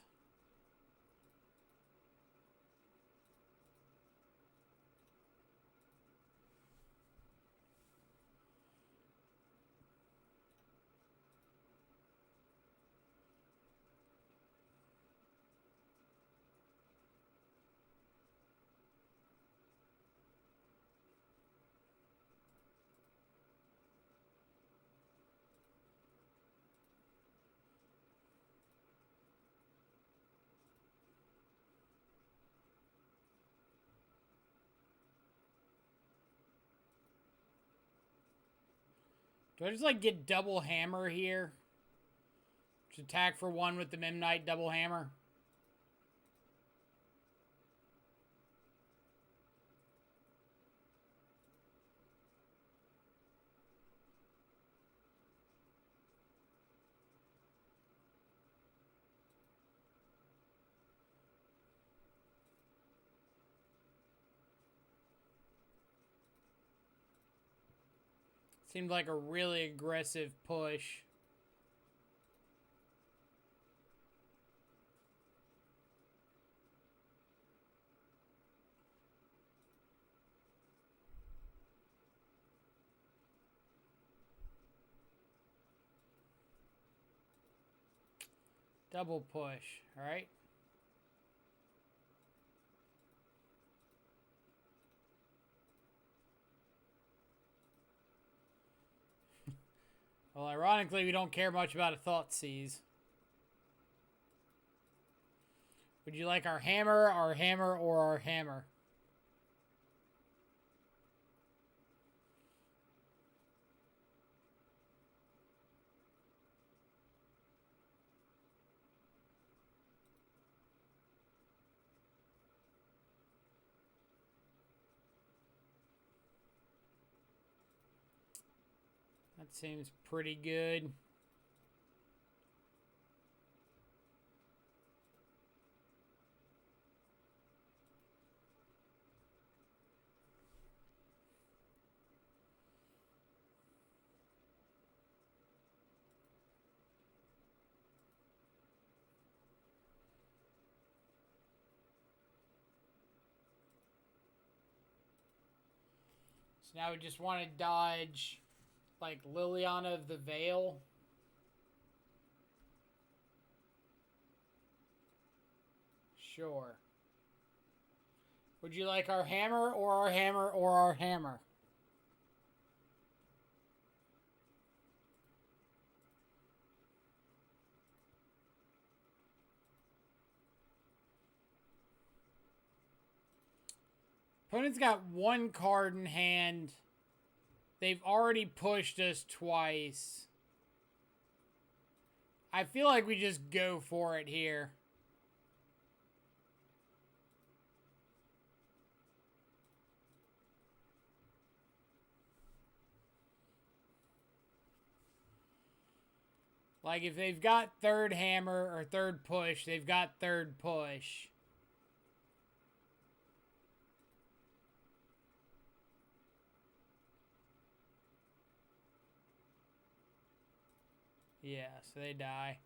Speaker 1: Do I just like get double hammer here? Just attack for one with the Memnite double hammer. Seemed like a really aggressive push. Double push, all right? Well, ironically, we don't care much about a Thoughtseize. Would you like our hammer, or our hammer? That seems pretty good. So now we just want to dodge, like, Liliana of the Veil. Sure. Would you like our hammer or our hammer or our hammer? Opponent's got one card in hand. They've already pushed us twice. I feel like we just go for it here. Like, if they've got third hammer or third push, they've got third push. Yeah, so they die.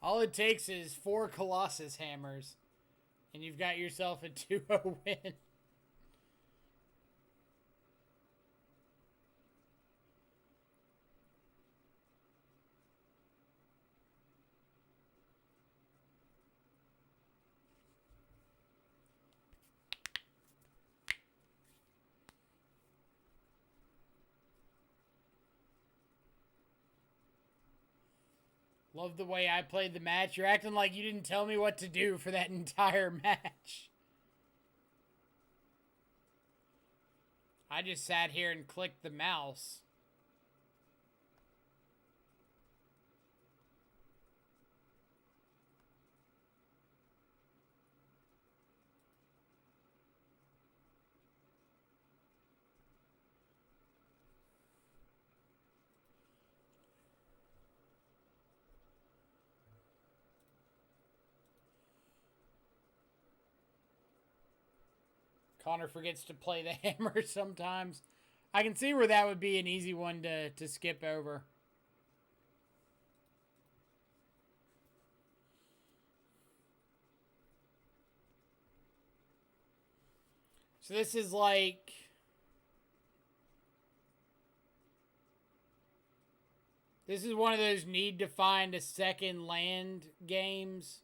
Speaker 1: All it takes is 4 Colossus hammers, and you've got yourself a 2-0 win. Love the way I played the match. You're acting like you didn't tell me what to do for that entire match. I just sat here and clicked the mouse. Connor forgets to play the hammer sometimes. I can see where that would be an easy one to skip over. So this is like... This is one of those need to find a second land games.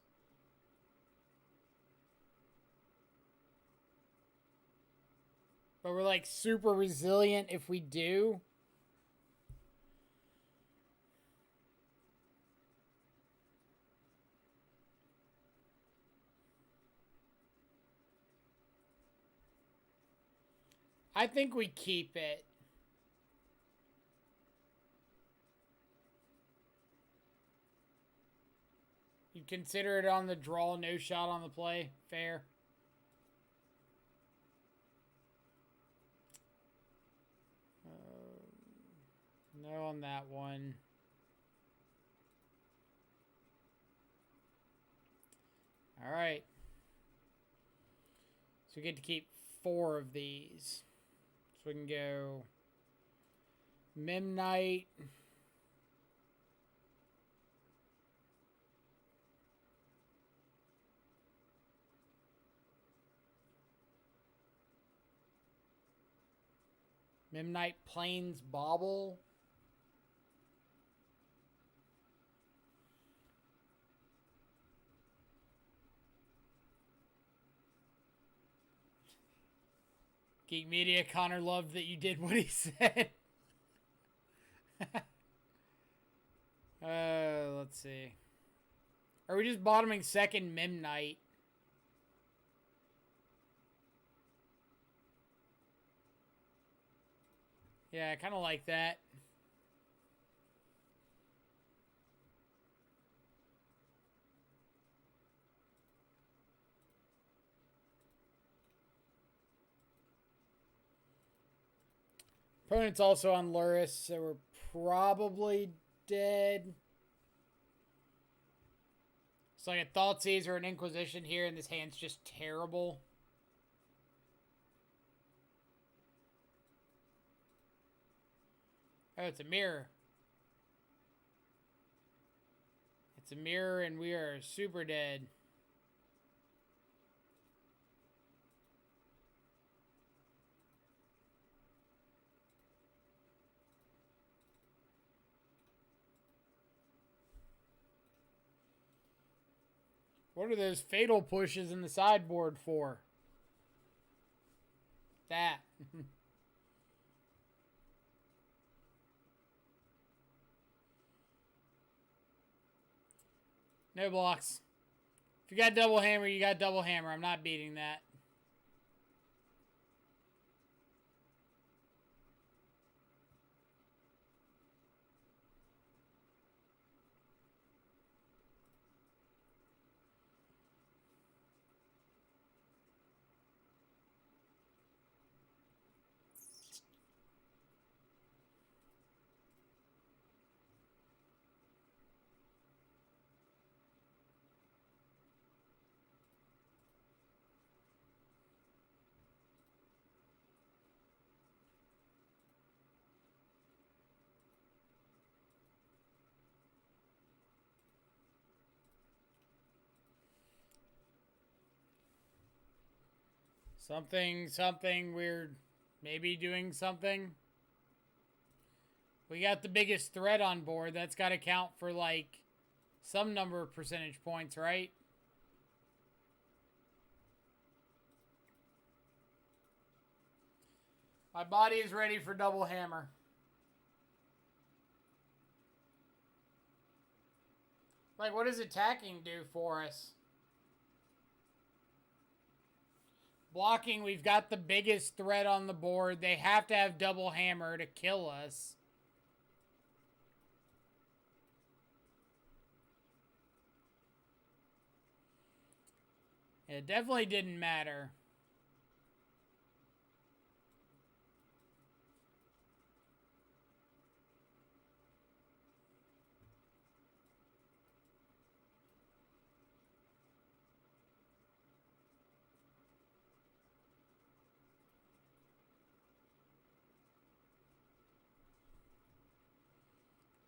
Speaker 1: But we're like super resilient if we do. I think we keep it. You consider it on the draw, no shot on the play. Fair. No on that one. All right. So we get to keep 4 of these. So we can go Memnite. Memnite Plains Bauble. Geek Media, Connor loved that you did what he said. Let's see. Are we just bottoming second Memnite? Yeah, I kind of like that. Opponent's also on Lurrus, so we're probably dead. It's like a Thoughtseize or an Inquisition here, and this hand's just terrible. Oh, it's a mirror. It's a mirror, and we are super dead. What are those fatal pushes in the sideboard for? That. No blocks. If you got double hammer, you got double hammer. I'm not beating that. Something weird. Maybe doing something. We got the biggest threat on board. That's got to count for, like, some number of percentage points, right? My body is ready for double hammer. Like, what does attacking do for us? Blocking, we've got the biggest threat on the board. They have to have double hammer to kill us. It definitely didn't matter.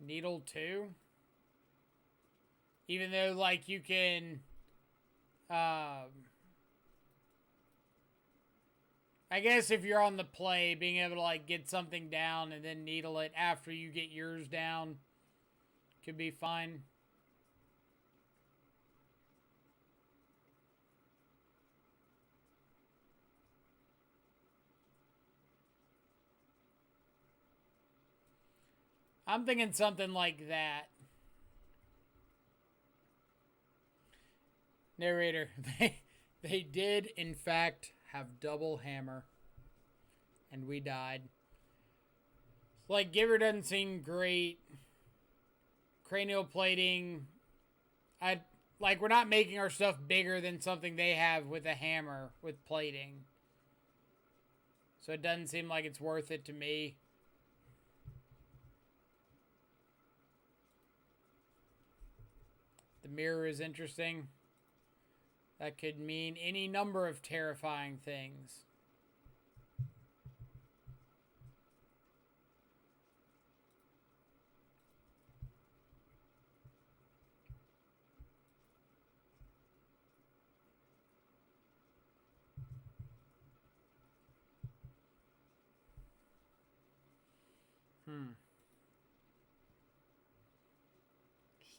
Speaker 1: Needle 2. Even though, like, you can... I guess if you're on the play, being able to, like, get something down and then needle it after you get yours down could be fine. I'm thinking something like that. Narrator, they did, in fact, have double hammer. And we died. Like, Giver doesn't seem great. Cranial plating. We're not making our stuff bigger than something they have with a hammer with plating. So it doesn't seem like it's worth it to me. The mirror is interesting. That could mean any number of terrifying things.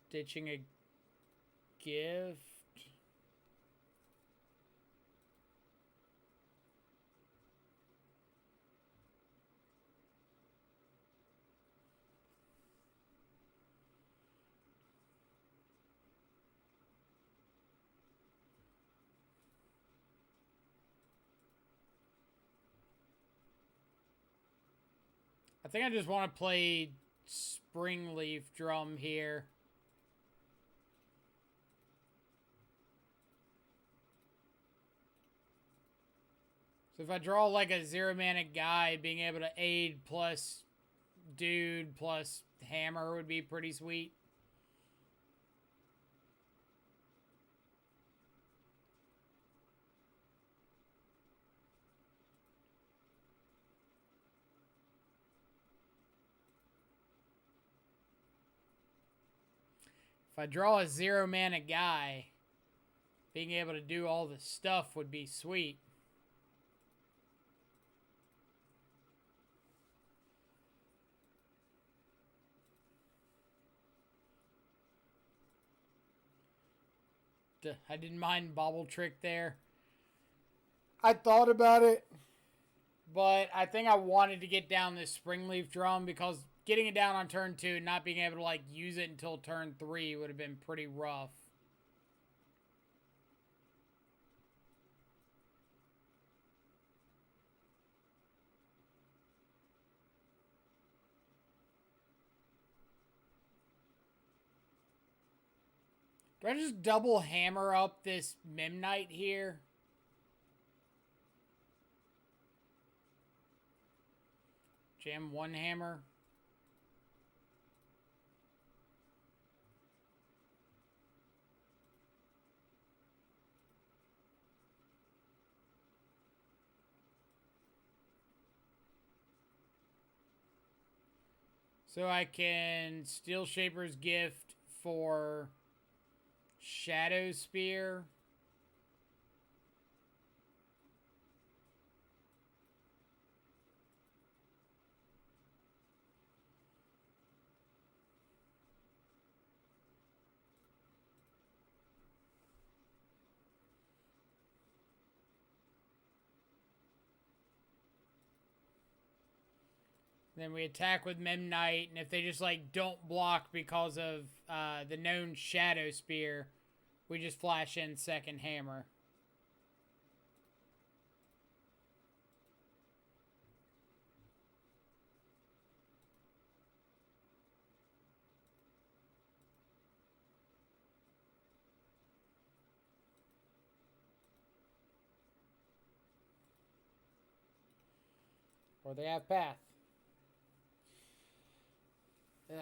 Speaker 1: Stitching a gift. I think I just want to play Springleaf Drum here. So if I draw like a zero-mana guy, being able to aid plus dude plus hammer would be pretty sweet. If I draw a 0-mana guy, being able to do all the stuff would be sweet. I didn't mind Bobble Trick there. I thought about it, but I think I wanted to get down this Springleaf Drum because getting it down on turn 2 and not being able to like use it until turn 3 would have been pretty rough. Do I just double hammer up this Memnite here? Jam one hammer. So I can Steel Shaper's Gift for Shadow Spear. Then we attack with Memnite, and if they just like don't block because of the known Shadow Spear, we just flash in second hammer. Or they have path. Ugh.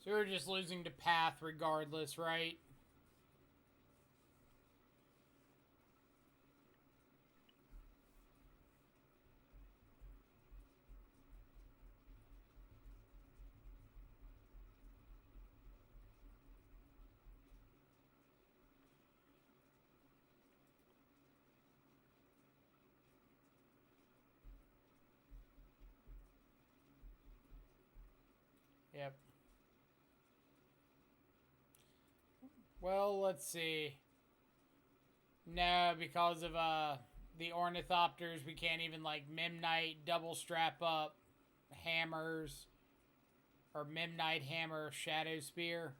Speaker 1: So we're just losing to path regardless, right? Yep. Well, let's see. No, because of the Ornithopters, we can't even like Memnite double strap up hammers or Memnite hammer Shadow Spear.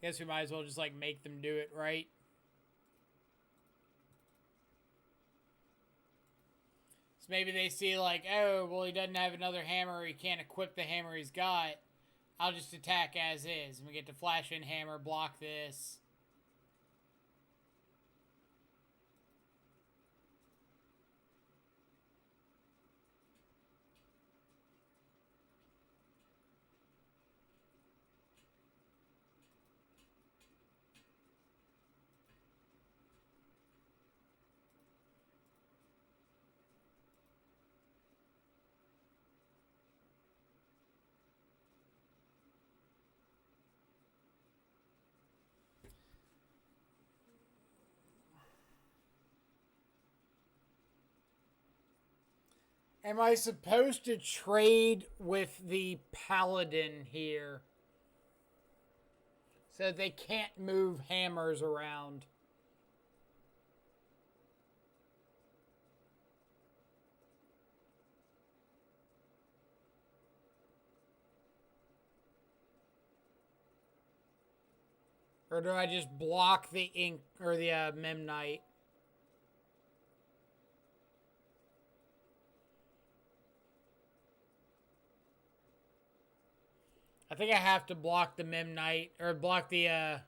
Speaker 1: Guess we might as well just like make them do it, right? So maybe they see like, oh, well, he doesn't have another hammer, he can't equip the hammer he's got. I'll just attack as is. And we get to flash in hammer, block this. Am I supposed to trade with the Paladin here? So they can't move hammers around. Or do I just block the ink or the Memnite? I think I have to block the Memnite or block the I'm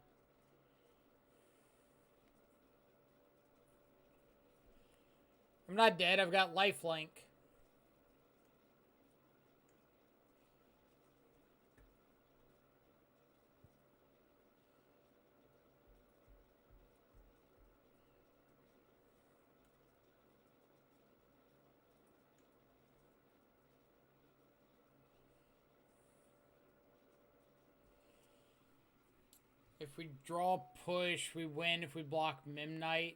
Speaker 1: not dead. I've got lifelink. If we draw push, we win if we block Memnite.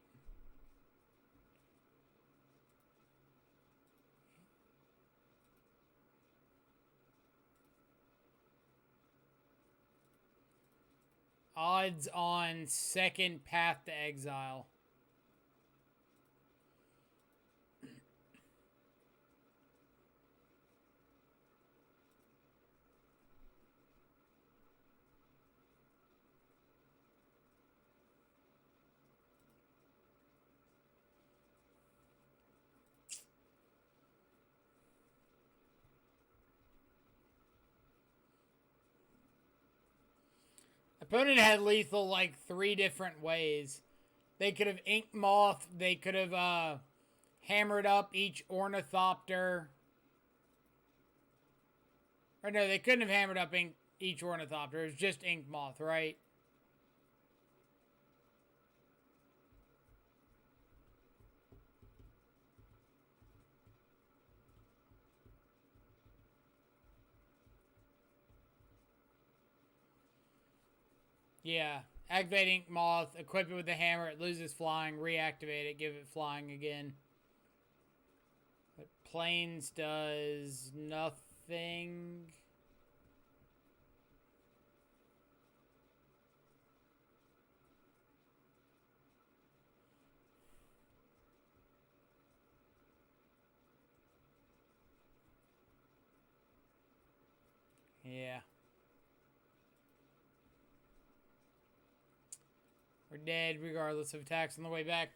Speaker 1: Odds on second Path to Exile. Opponent had lethal like 3 different ways. They could have Ink Moth. They could have hammered up each Ornithopter. Or no, they couldn't have hammered up each Ornithopter. It was just Ink Moth, right? Yeah. Activate Ink Moth, equip it with the hammer, it loses flying, reactivate it, give it flying again. But Plains does nothing. Yeah. We're dead regardless of attacks on the way back.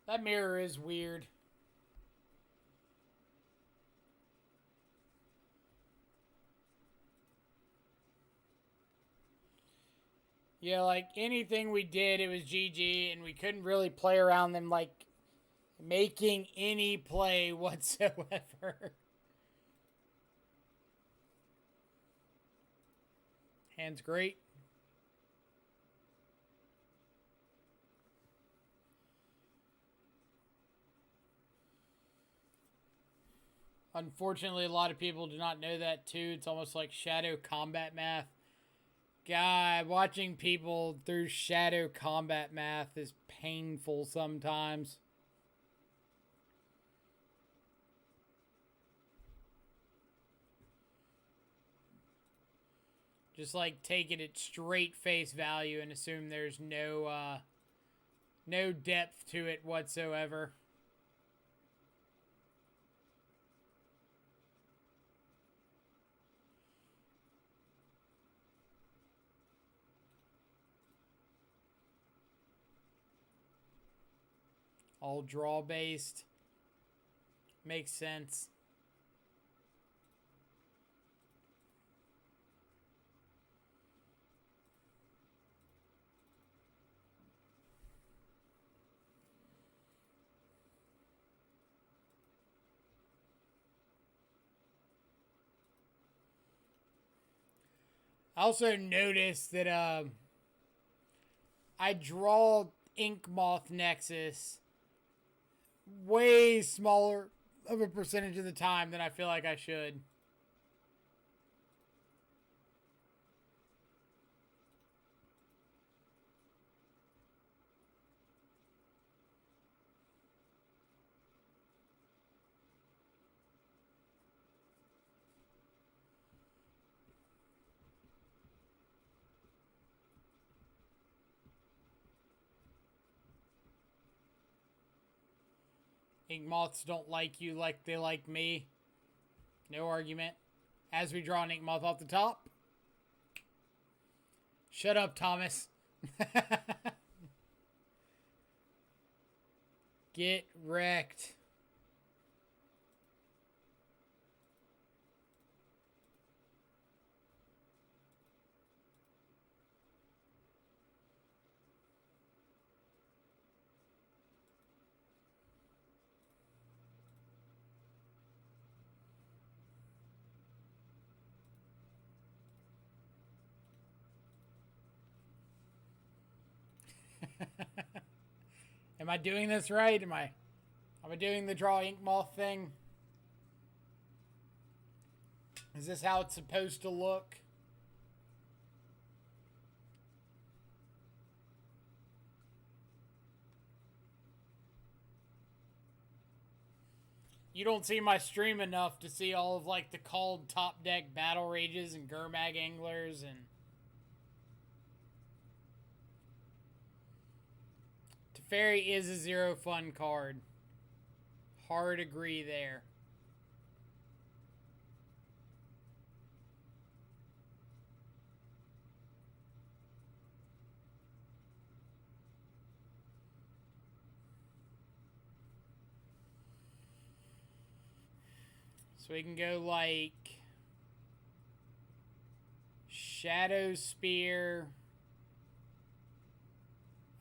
Speaker 1: That mirror is weird. Yeah, like anything we did, it was GG, and we couldn't really play around them, like making any play whatsoever. Hand's great. Unfortunately, a lot of people do not know that too. It's almost like shadow combat math. God, watching people through shadow combat math is painful sometimes. Just like take it at straight face value and assume there's no depth to it whatsoever. All draw based. Makes sense. I also noticed that I draw Ink Moth Nexus way smaller of a percentage of the time than I feel like I should. Ink Moths don't like you like they like me. No argument. As we draw an Ink Moth off the top. Shut up, Thomas. Get wrecked. Am I doing this right? Am I doing the draw Ink Moth thing? Is this how it's supposed to look? You don't see my stream enough to see all of like the called top deck battle rages and Gurmag anglers and Teferi is a 0 fun card. Hard agree there. So we can go like Shadow Spear,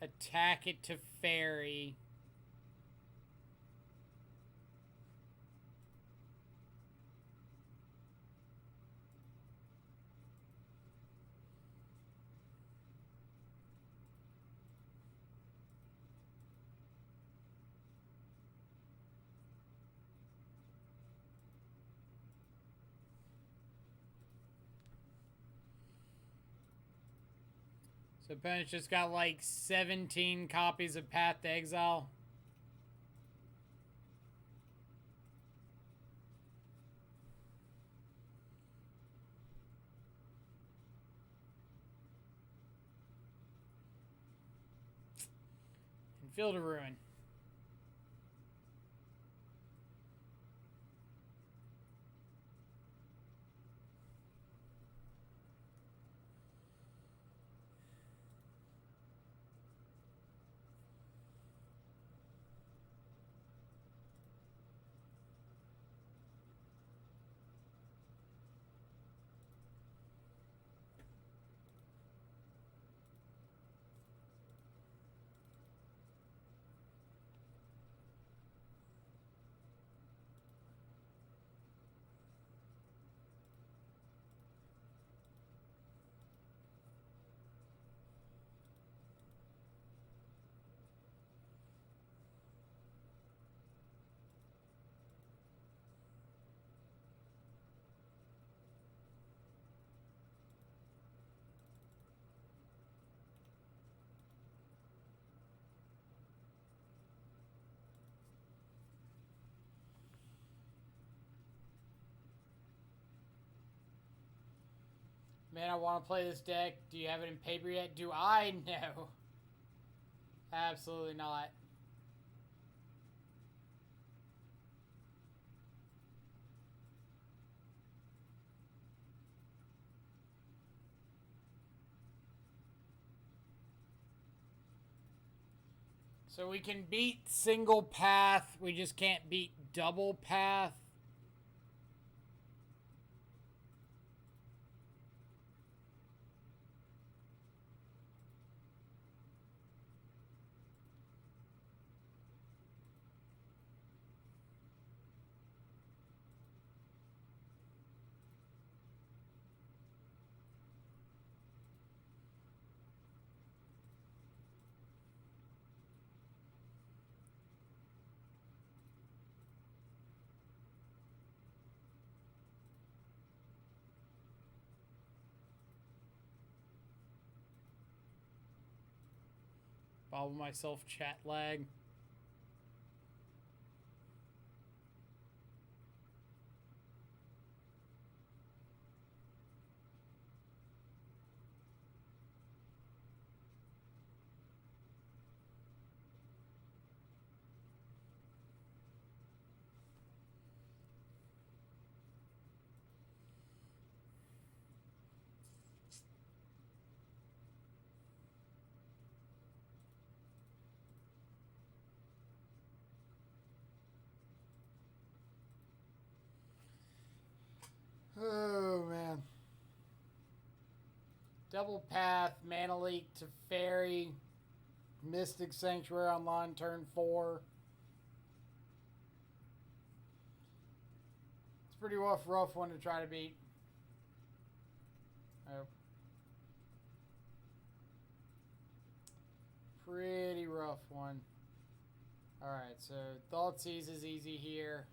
Speaker 1: attack it to Fairy. So opponent's just got like 17 copies of Path to Exile. And Field of Ruin. Man, I want to play this deck. Do you have it in paper yet? Do I? No. Absolutely not. So we can beat single path. We just can't beat double path. Follow myself, chat lag. Oh, man. Double path, Mana Leak to Fairy, Mystic Sanctuary online turn 4. It's a pretty rough one to try to beat. Oh. Pretty rough one. Alright, so Thoughtseize is easy here.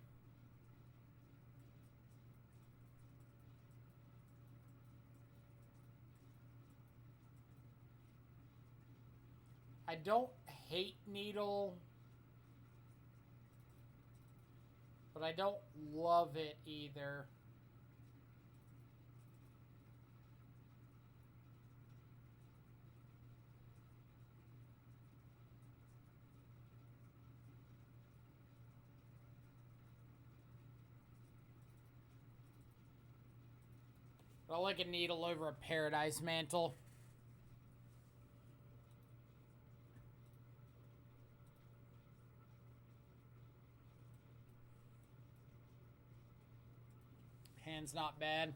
Speaker 1: I don't hate Needle, but but I don't love it either. But I like a needle over a Paradise Mantle. Hand's not bad.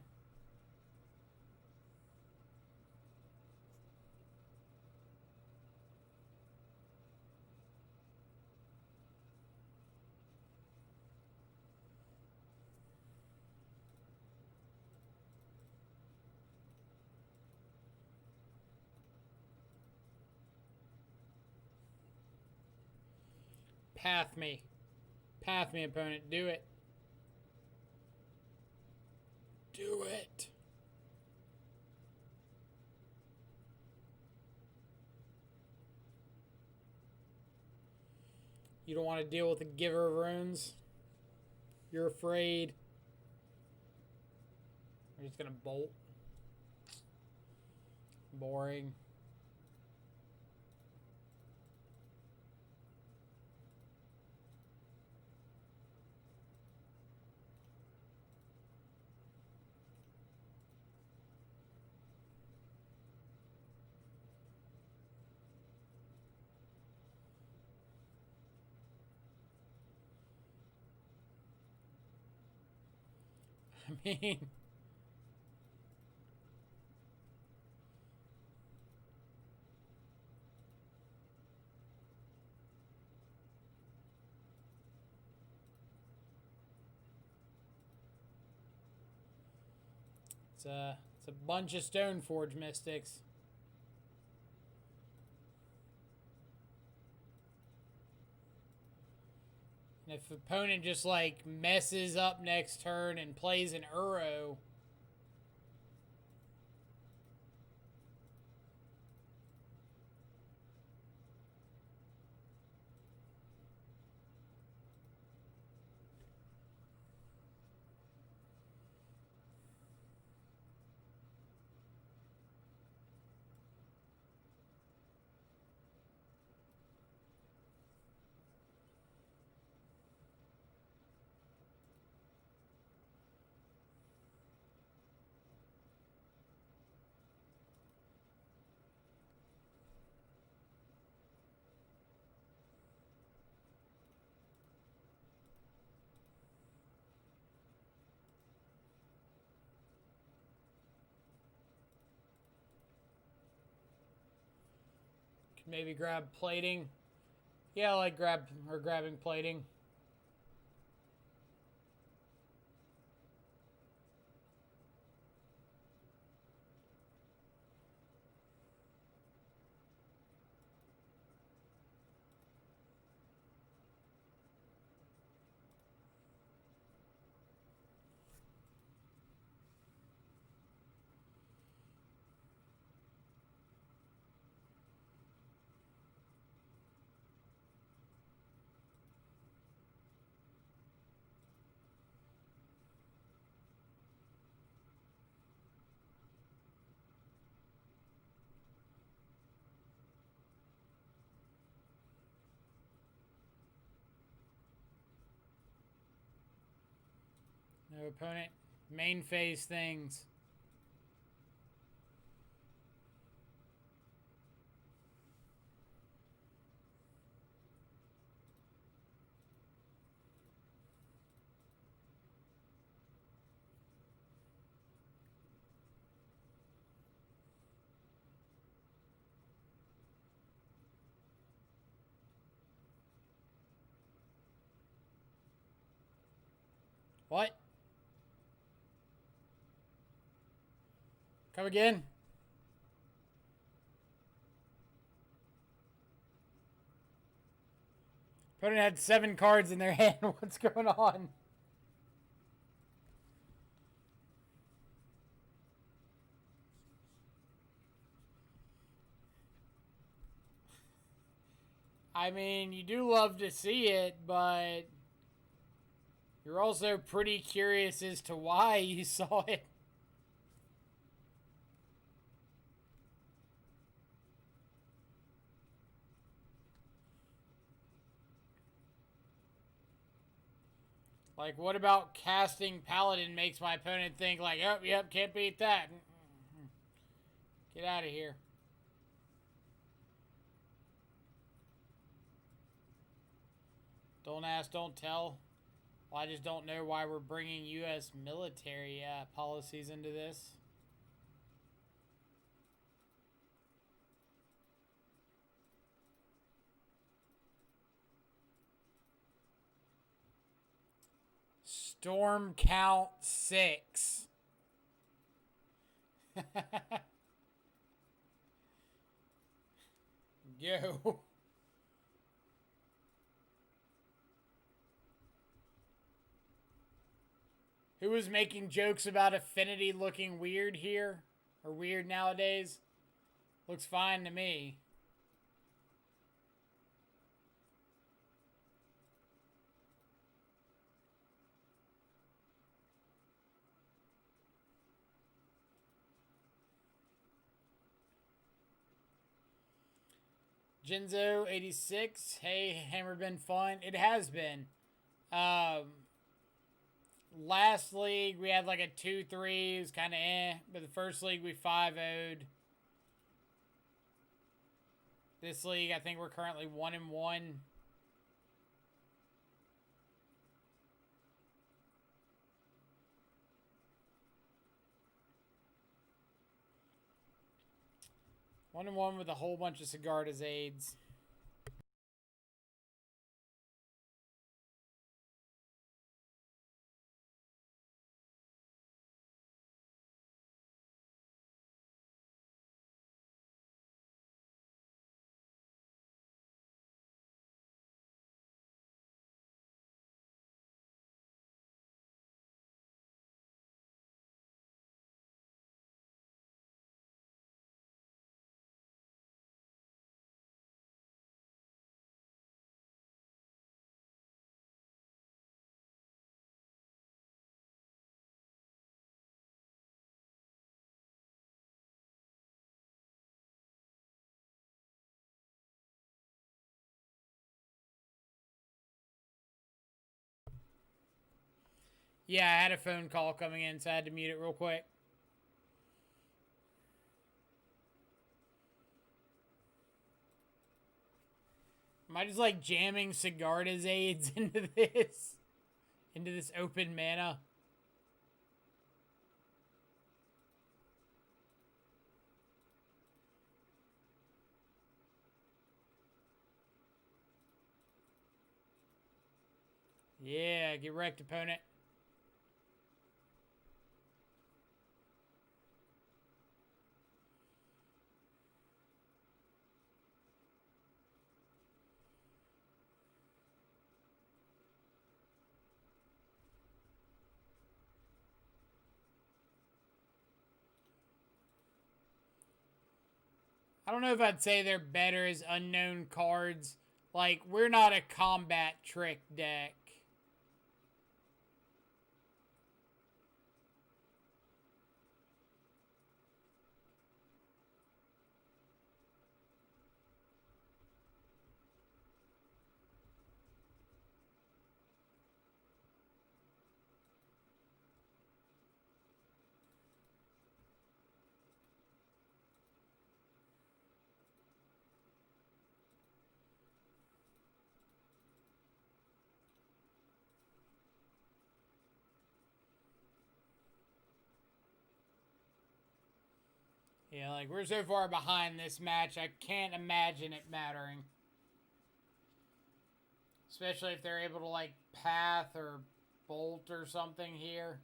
Speaker 1: Path me. Path me, opponent. Do it. Do it. You don't want to deal with the Giver of Runes. You're afraid. We're just going to bolt. Boring. I mean... It's a bunch of Stoneforge Mystics. And if the opponent just like messes up next turn and plays an Uro, could maybe grab plating. Yeah, I like grabbing plating. No opponent. Main phase things. What? Come again? Opponent had 7 cards in their hand. What's going on? I mean, you do love to see it, but You're also pretty curious as to why you saw it. Like, what about casting Paladin makes my opponent think, like, oh, yep, can't beat that. Get out of here. Don't ask, don't tell. Well, I just don't know why we're bringing U.S. military policies into this. Storm count 6. Go. Who was making jokes about Affinity looking weird here? Or weird nowadays? Looks fine to me. Jinzo 86. Hey, Hammer been fun. It has been. Last league we had like a 2-3. It was kind of but the first league we 5-0'd. This league I think we're currently 1-1. One and one with a whole bunch of Sigarda's aides. Yeah, I had a phone call coming in, so I had to mute it real quick. Am I just like jamming Sigarda's aides into this? Into this open mana? Yeah, get wrecked, opponent. I don't know if I'd say they're better as unknown cards. Like, we're not a combat trick deck. Yeah, like, we're so far behind this match, I can't imagine it mattering. Especially if they're able to, like, path or bolt or something here.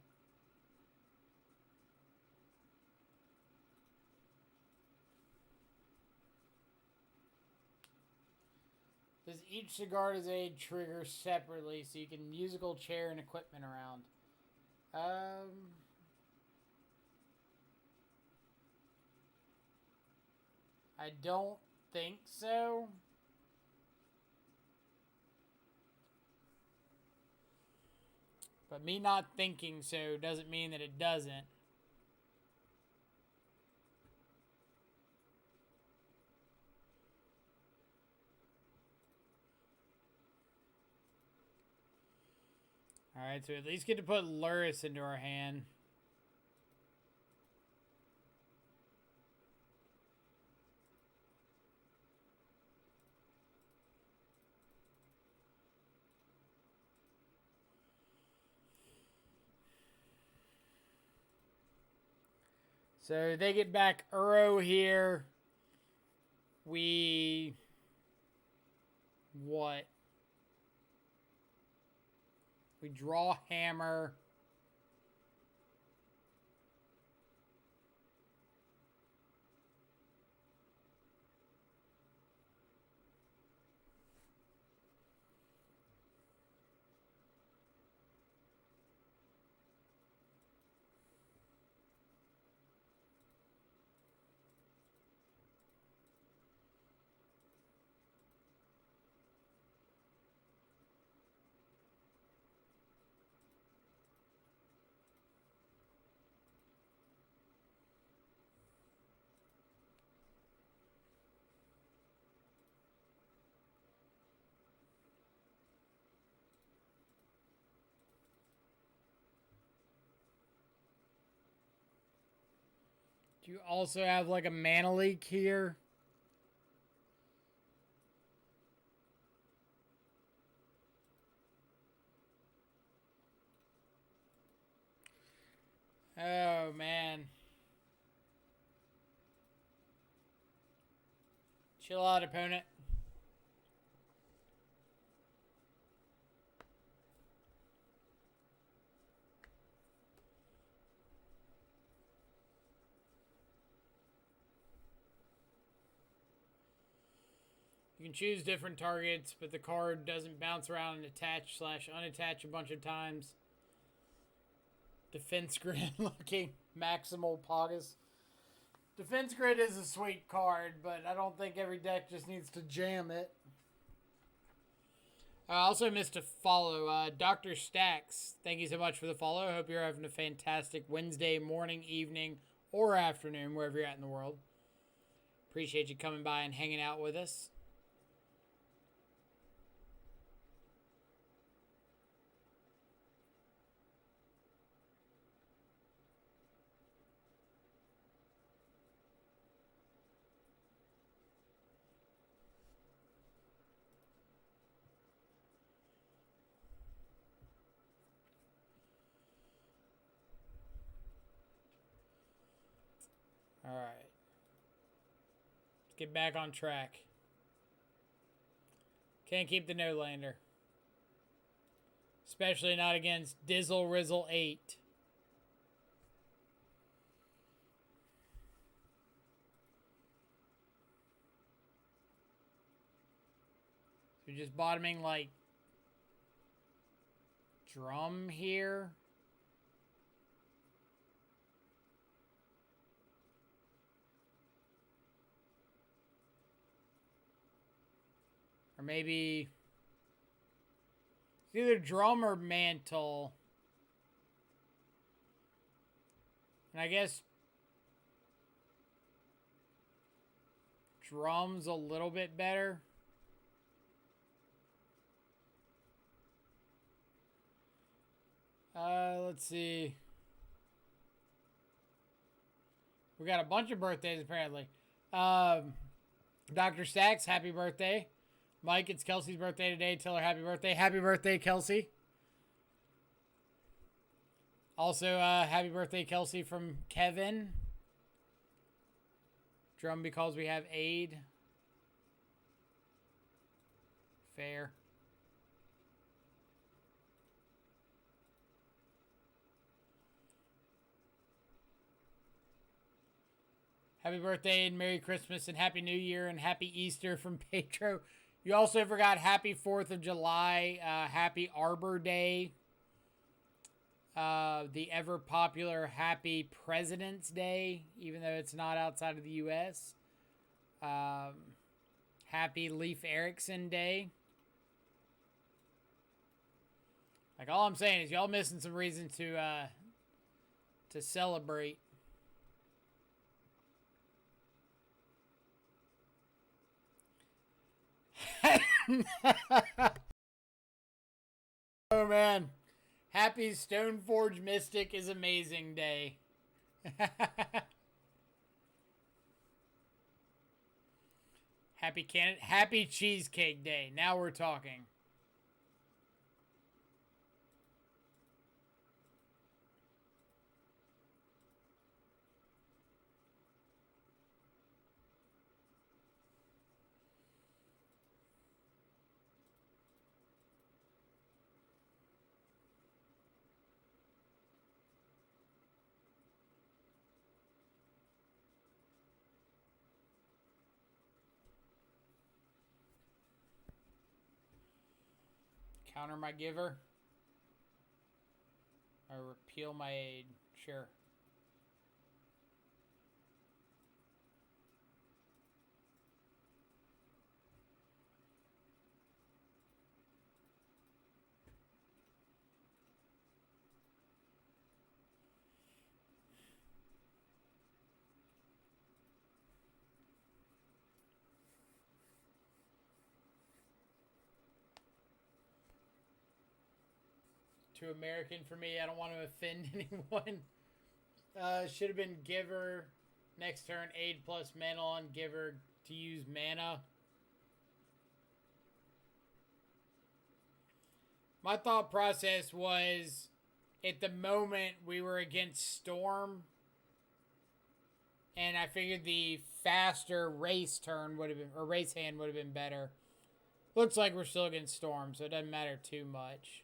Speaker 1: Does each Sigarda's aid trigger separately so you can musical chair and equipment around? I don't think so. But me not thinking so doesn't mean that it doesn't. Alright, so at least get to put Lurrus into our hand. So they get back Uro here. We... What? We draw Hammer. Do you also have like a mana leak here? Oh, man. Chill out, opponent. You can choose different targets, but the card doesn't bounce around and attach / unattach a bunch of times. Defense Grid looking Maximal Pogus. Defense Grid is a sweet card, but I don't think every deck just needs to jam it. I also missed a follow. Dr. Stacks, thank you so much for the follow. I hope you're having a fantastic Wednesday morning, evening, or afternoon, wherever you're at in the world. Appreciate you coming by and hanging out with us. All right. Let's get back on track. Can't keep the no-lander. Especially not against Dizzle Rizzle 8. So just bottoming like Drum here. Or maybe it's either Drum or Mantle. And I guess Drum's a little bit better. Let's see. We got a bunch of birthdays apparently. Dr. Stacks, happy birthday. Mike, it's Kelsey's birthday today. Tell her happy birthday. Happy birthday, Kelsey. Also, happy birthday, Kelsey, from Kevin. Drum because we have aid. Fair. Happy birthday and Merry Christmas and Happy New Year and Happy Easter from Pedro. You also forgot Happy 4th of July, Happy Arbor Day, the ever popular Happy President's Day, even though it's not outside of the U.S. Happy Leif Erikson Day. Like, all I'm saying is y'all missing some reason to celebrate. Oh, man. Happy Stoneforge Mystic is amazing day. Happy Cheesecake Day. Now we're talking. Counter my giver. Or repeal my aid. Sure. Too American for me. I don't want to offend anyone. Should have been giver. Next turn, aid plus mana on giver to use mana. My thought process was, at the moment we were against Storm, and I figured the faster race turn would have been, or race hand would have been better. Looks like we're still against Storm, so it doesn't matter too much.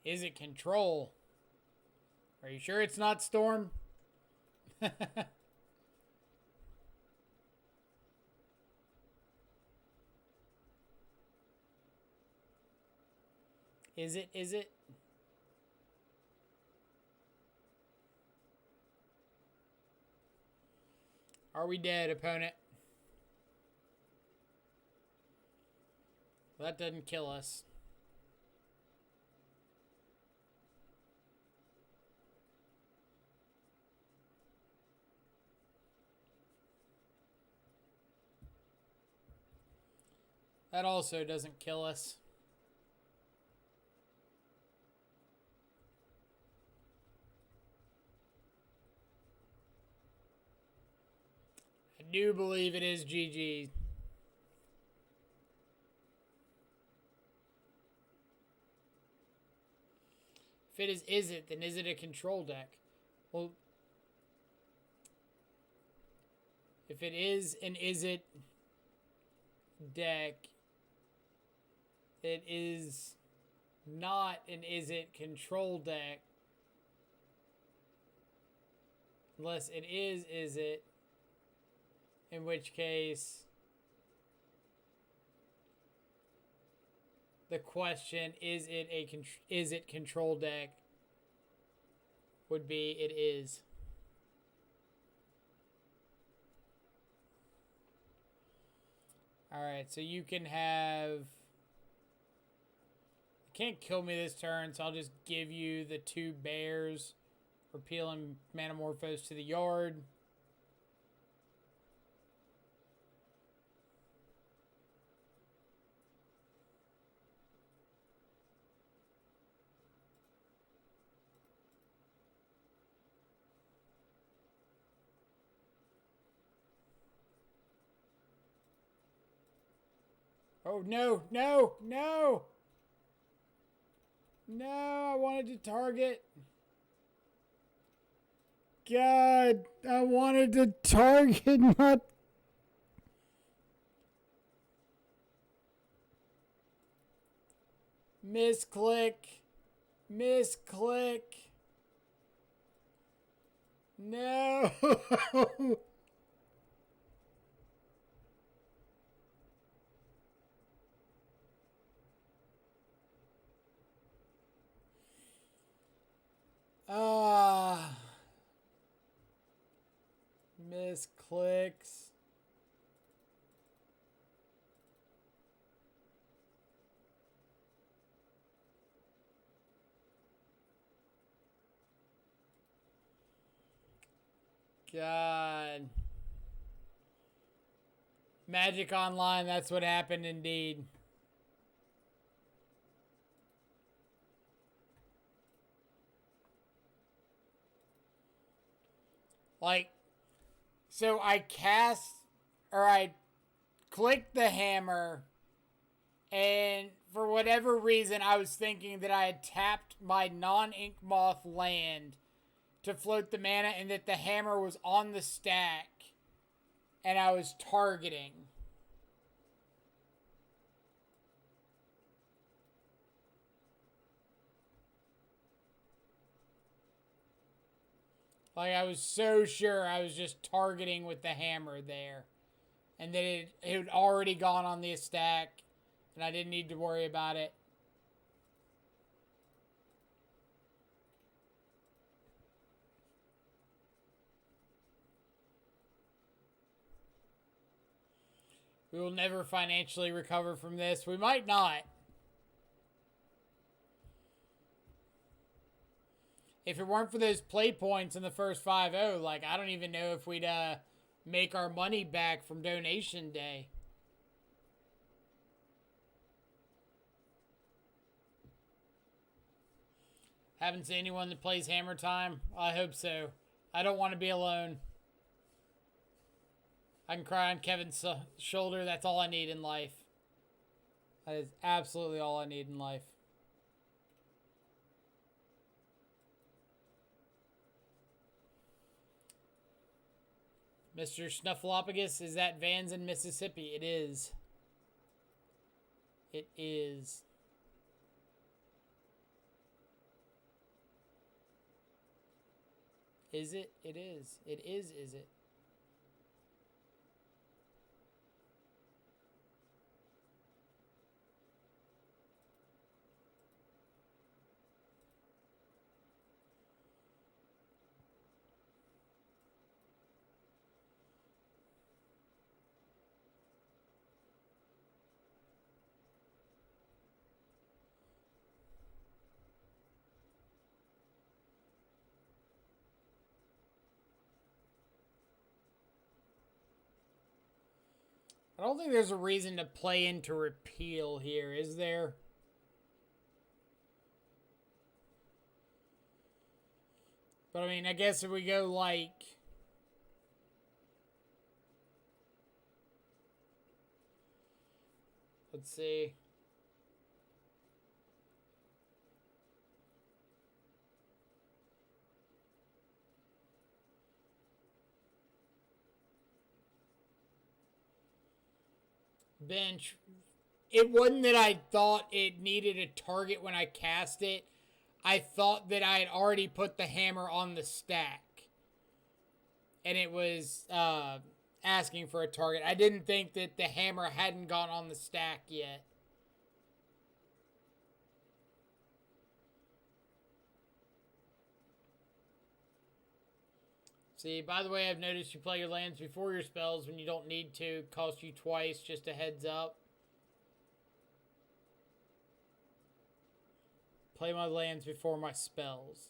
Speaker 1: Is it control? Are you sure it's not Storm? Is it? Is it? Are we dead, opponent? Well, that doesn't kill us. That also doesn't kill us. I do believe it is GG. If it is it, then is it a control deck? Well, if it is an is it deck, it is not an is it control deck. Unless it is it, in which case the question, is it control deck, would be it is. Alright, so you can have... You can't kill me this turn, so I'll just give you the 2 bears. Repealing Manamorphose to the yard. Oh, no, no, no! No, I wanted to target. God, I wanted to target, not... Misclick. Misclick. No. Ah. Misclicks. God. Magic Online, that's what happened indeed. Like, so I clicked the hammer, and for whatever reason, I was thinking that I had tapped my non-Ink Moth land to float the mana, and that the hammer was on the stack, and I was targeting. Like, I was so sure I was just targeting with the hammer there. And that it had already gone on the stack, and I didn't need to worry about it. We will never financially recover from this. We might not. If it weren't for those play points in the first 5-0, like, I don't even know if we'd make our money back from donation day. Haven't seen anyone that plays Hammer Time? I hope so. I don't want to be alone. I can cry on Kevin's shoulder. That's all I need in life. That is absolutely all I need in life. Mr. Snuffleupagus, is that Vans in Mississippi? It is. It is. Is it? It is. It is it? I don't think there's a reason to play into repeal here, is there? But I mean, I guess if we go like... Let's see. Bench. It wasn't that I thought it needed a target when I cast it. I thought that I had already put the hammer on the stack. And it was asking for a target. I didn't think that the hammer hadn't gone on the stack yet. See, by the way, I've noticed you play your lands before your spells when you don't need to. Cost you twice, just a heads up. Play my lands before my spells.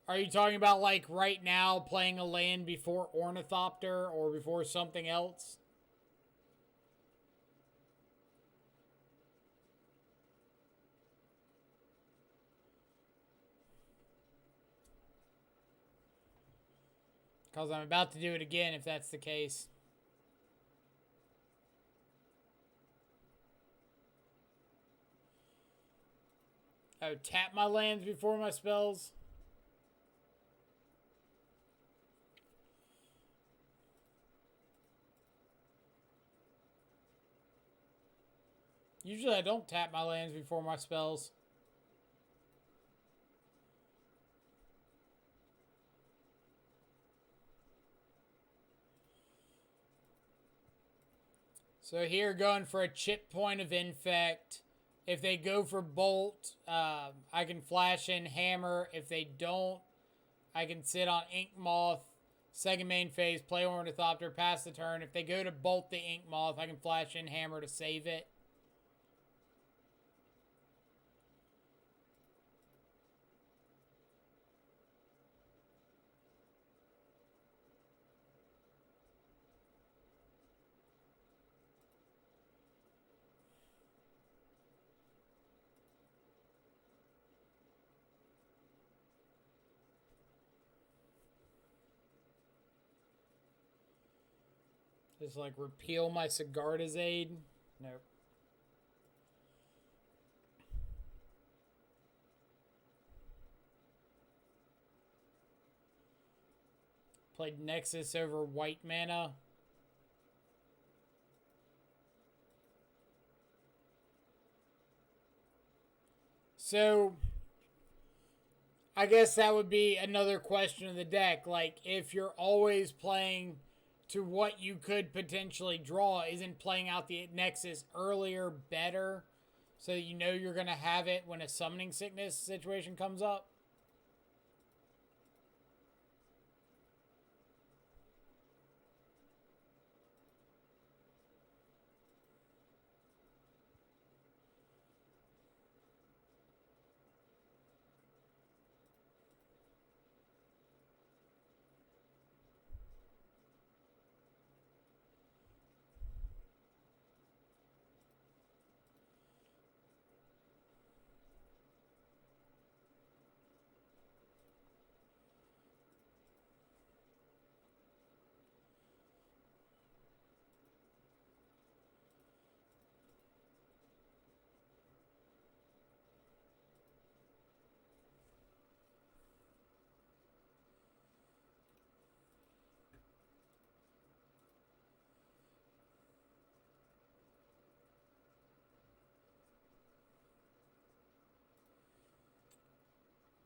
Speaker 1: Are you talking about, like, right now, playing a land before Ornithopter or before something else? Because I'm about to do it again if that's the case. Oh, tap my lands before my spells? Usually I don't tap my lands before my spells. So here, going for a chip point of Infect. If they go for Bolt, I can flash in Hammer. If they don't, I can sit on Ink Moth, second main phase, play Ornithopter, pass the turn. If they go to Bolt the Ink Moth, I can flash in Hammer to save it. Just like repeal my Sigarda's Aid. Nope. Played Nexus over white mana. So, I guess that would be another question of the deck. Like, if you're always playing to what you could potentially draw, isn't playing out the Nexus earlier better? So that you know you're going to have it when a Summoning Sickness situation comes up?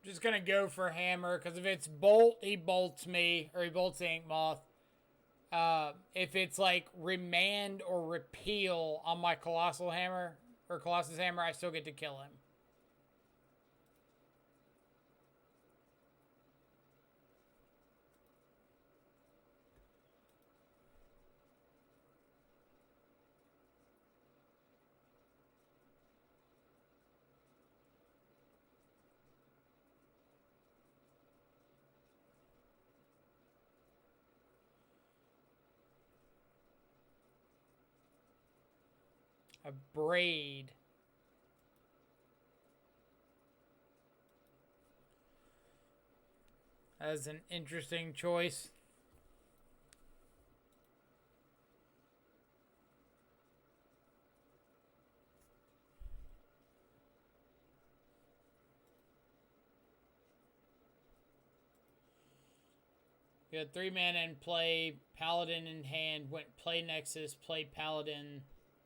Speaker 1: Just gonna go for Hammer, because if it's Bolt, he bolts me, or he bolts the Ink Moth. If it's like Remand or Repeal on my Colossal Hammer, or Colossus Hammer, I still get to kill him. A Braid. That's an interesting choice. You had 3 mana in play, Paladin in hand, went play Nexus, play Paladin,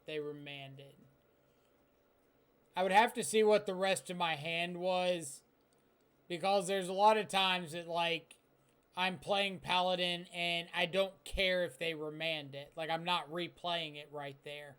Speaker 1: they remanded. I would have to see what the rest of my hand was, because there's a lot of times that, like, I'm playing Paladin and I don't care if they remand it. Like, I'm not replaying it right there.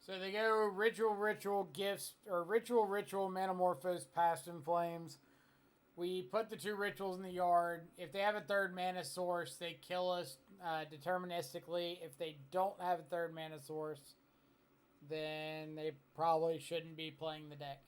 Speaker 1: So they go Ritual, Gifts, or Ritual, Manamorphose, Past in Flames. We put the 2 rituals in the yard. If they have a 3rd mana source, they kill us deterministically. If they don't have a 3rd mana source, then they probably shouldn't be playing the deck.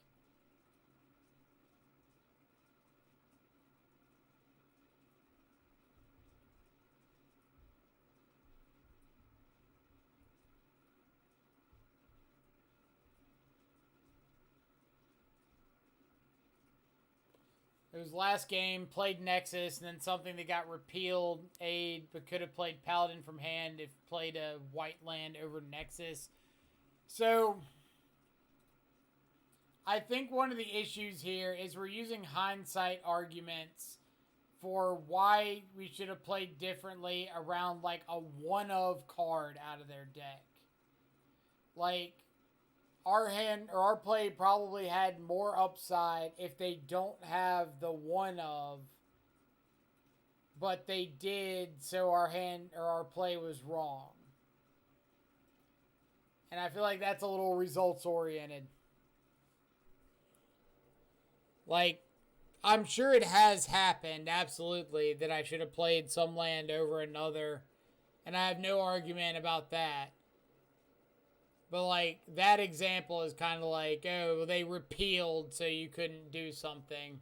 Speaker 1: It was last game, played Nexus, and then something that got repealed, Aid, but could have played Paladin from hand if played a white land over Nexus. So, I think one of the issues here is we're using hindsight arguments for why we should have played differently around like a one of card out of their deck. Like, our hand or our play probably had more upside if they don't have the one of, but they did, so our hand or our play was wrong. And I feel like that's a little results oriented. Like, I'm sure it has happened, absolutely, that I should have played some land over another, and I have no argument about that. But, like, that example is kind of like, oh, they repealed so you couldn't do something.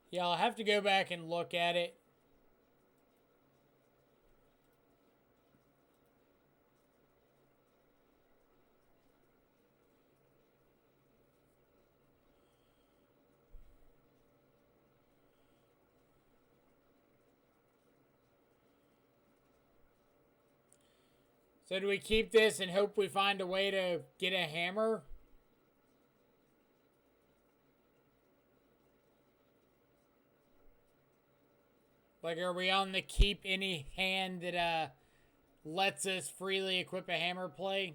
Speaker 1: Yeah, I'll have to go back and look at it. So do we keep this and hope we find a way to get a hammer? Like, are we on the keep any hand that lets us freely equip a hammer play?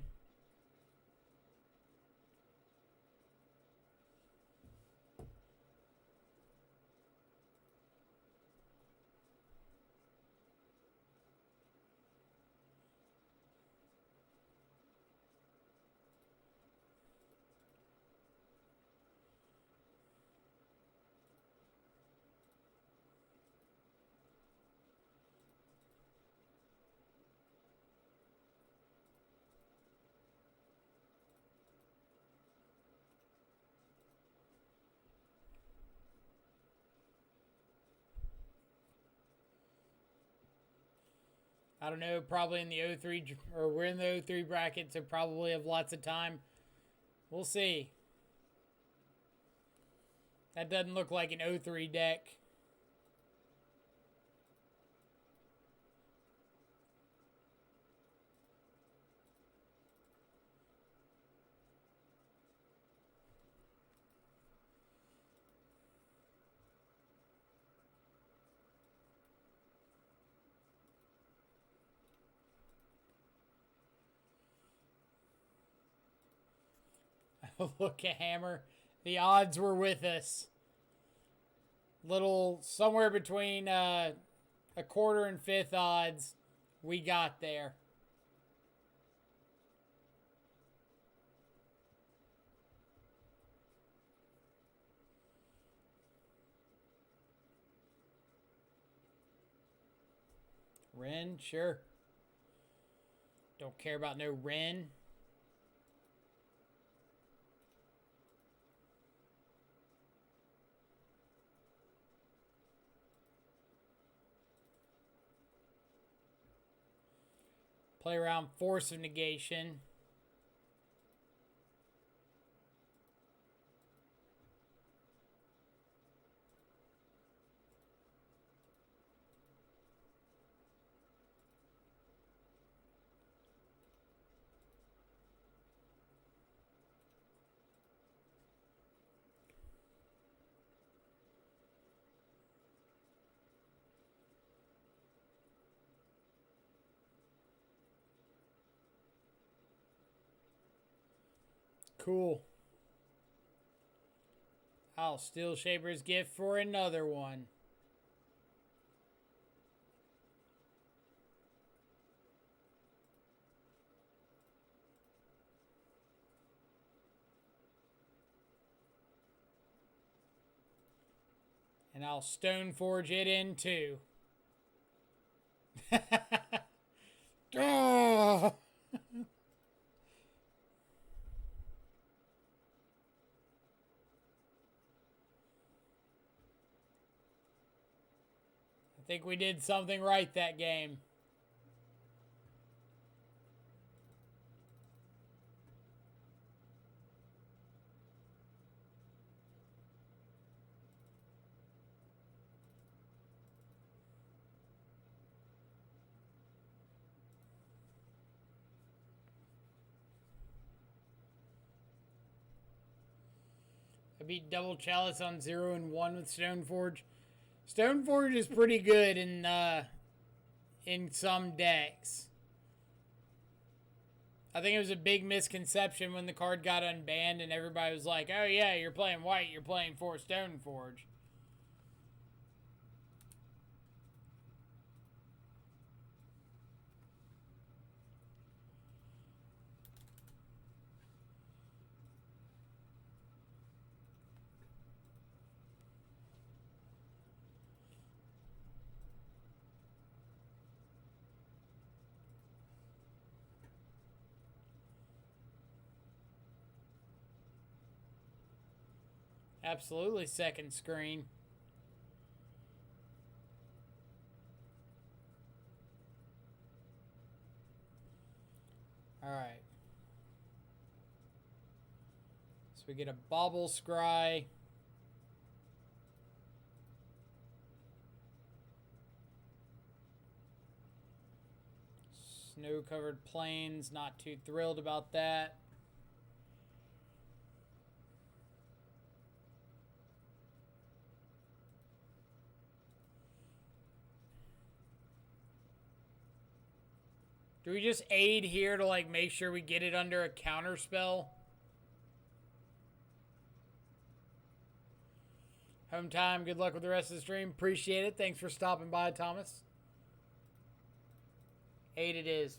Speaker 1: I don't know, probably in the O3, or we're in the O3 bracket, so probably have lots of time. We'll see. That doesn't look like an O3 deck. Look at Hammer. The odds were with us. Little, somewhere between a quarter and fifth odds, we got there. Ren, sure. Don't care about no Ren. Play around Force of Negation. Cool. I'll steal Shaper's gift for another one. And I'll Stoneforge it in too. Oh! I think we did something right that game. I beat Double Chalice on 0 and 1 with Stoneforge. Stoneforge is pretty good in some decks. I think it was a big misconception when the card got unbanned and everybody was like, oh yeah, you're playing white, you're playing for Stoneforge. Absolutely second screen. Alright. So we get a Bauble Scry. Snow-covered plains, not too thrilled about that. Do we just aid here to like make sure we get it under a counter spell? Home time. Good luck with the rest of the stream. Appreciate it. Thanks for stopping by, Thomas. 8 it is.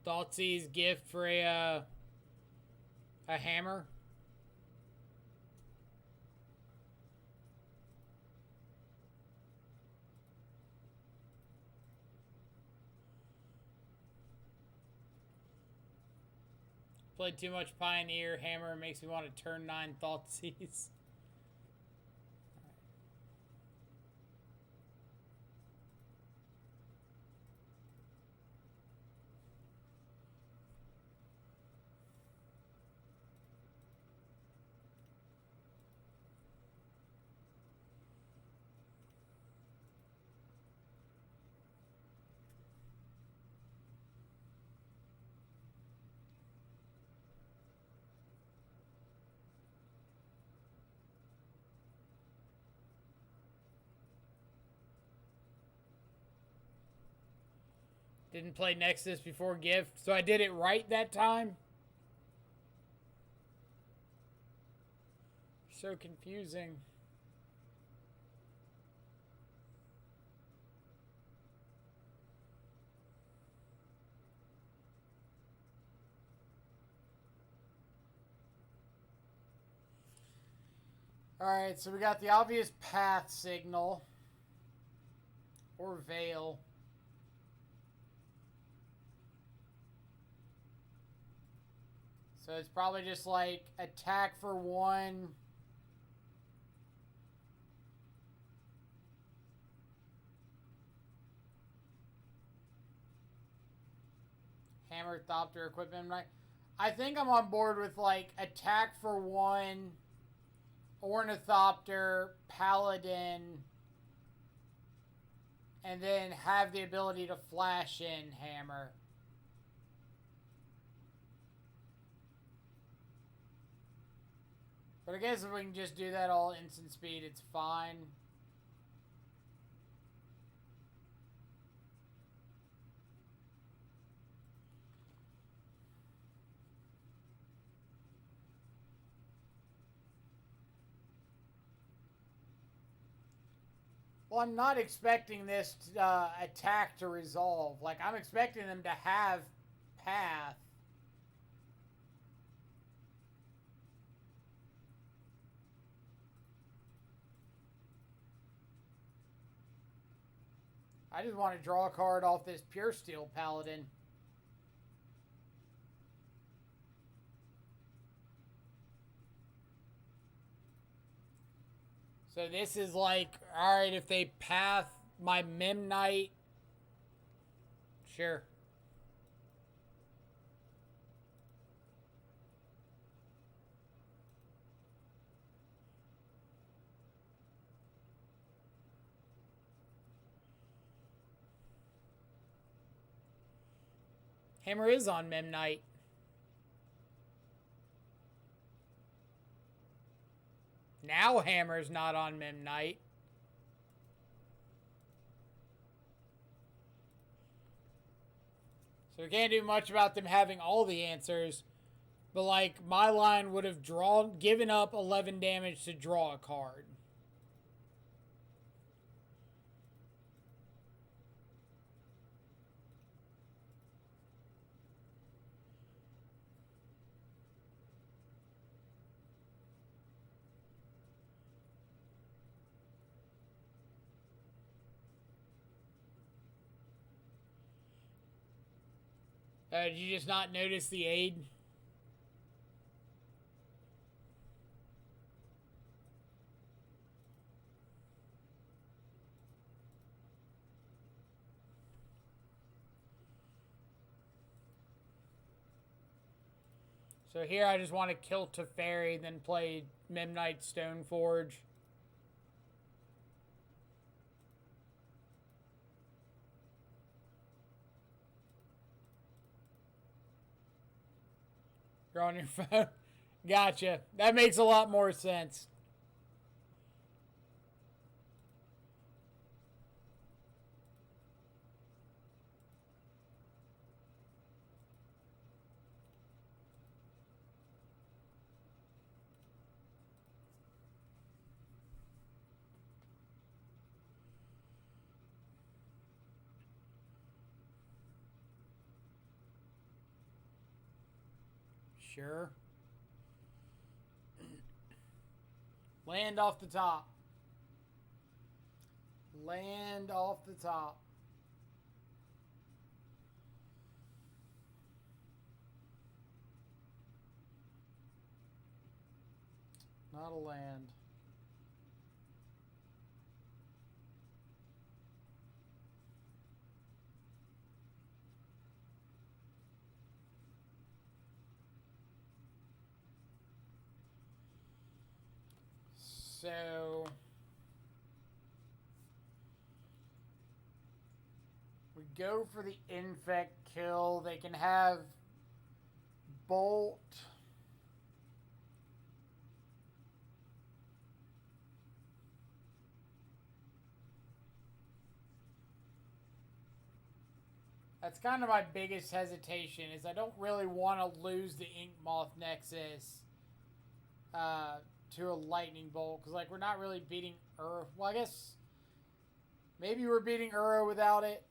Speaker 1: Thoughtseize gift for a hammer. Played too much Pioneer. Hammer makes me want to turn 9 Thoughtseize. Didn't play Nexus before gift, so I did it right that time. So confusing. Alright, so we got the obvious path signal. Or veil. So it's probably just like attack for 1. Hammer, Thopter, equipment. Right? I think I'm on board with like attack for 1, Ornithopter, Paladin, and then have the ability to flash in Hammer. But I guess if we can just do that all instant speed, it's fine. Well, I'm not expecting this attack to resolve. Like, I'm expecting them to have path. I just want to draw a card off this Pure Steel Paladin. So this is like, alright, if they path my Mem Knight, sure. Hammer is on Mem Knight. Now Hammer's not on Mem Knight. So we can't do much about them having all the answers. But like, my line would have given up 11 damage to draw a card. Did you just not notice the aid? So here I just want to kill Teferi, then play Memnite Stoneforge. You're on your phone. Gotcha. That makes a lot more sense. Sure. Land off the top. Land off the top. Not a land. So we go for the infect kill. They can have bolt. That's kind of my biggest hesitation is I don't really want to lose the Ink Moth Nexus to a lightning bolt because like we're not really beating Uro. Well, I guess maybe we're beating Uro without it.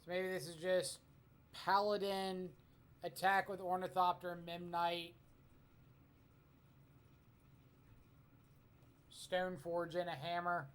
Speaker 1: So maybe this is just Paladin attack with Ornithopter and Memnite. Stoneforge and a hammer.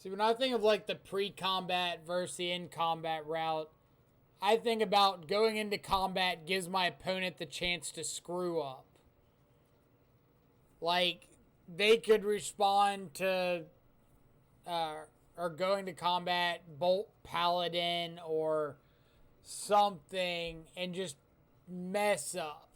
Speaker 1: See, when I think of like the pre-combat versus the in-combat route, I think about going into combat gives my opponent the chance to screw up. Like, they could respond to, or going to combat Bolt Paladin or something and just mess up.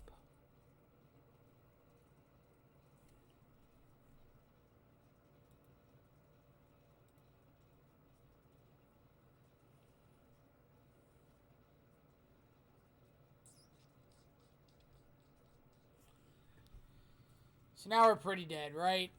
Speaker 1: So now we're pretty dead, right?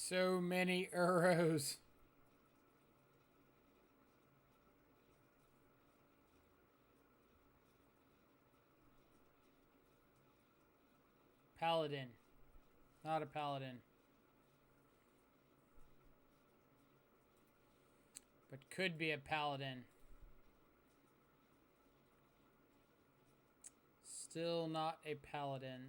Speaker 1: So many arrows. Paladin. Not a paladin. But could be a paladin. Still not a paladin.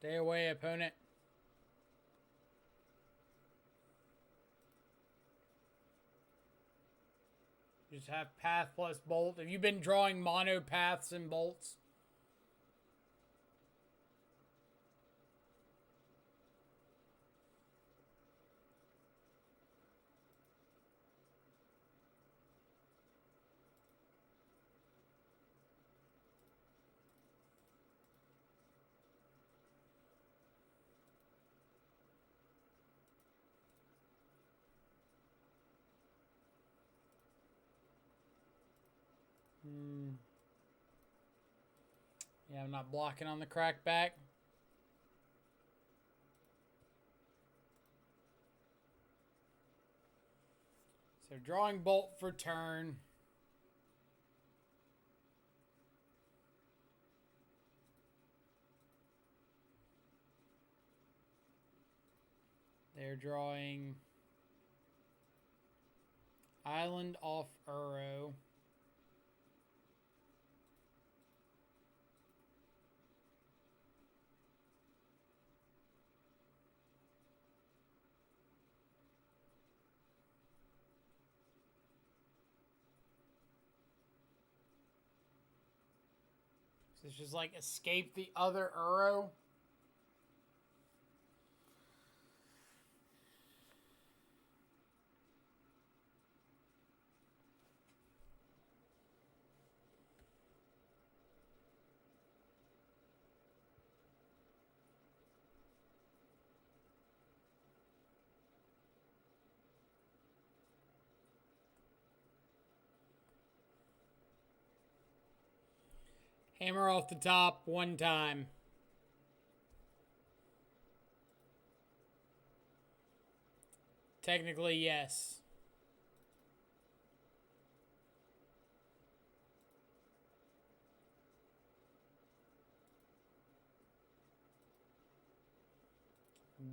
Speaker 1: Stay away, opponent. Just have path plus bolt. Have you been drawing mono paths and bolts? Yeah, I'm not blocking on the crackback. So drawing bolt for turn. They're drawing island off Uro. So it's just like escape the other Uro. Hammer off the top one time. Technically, yes.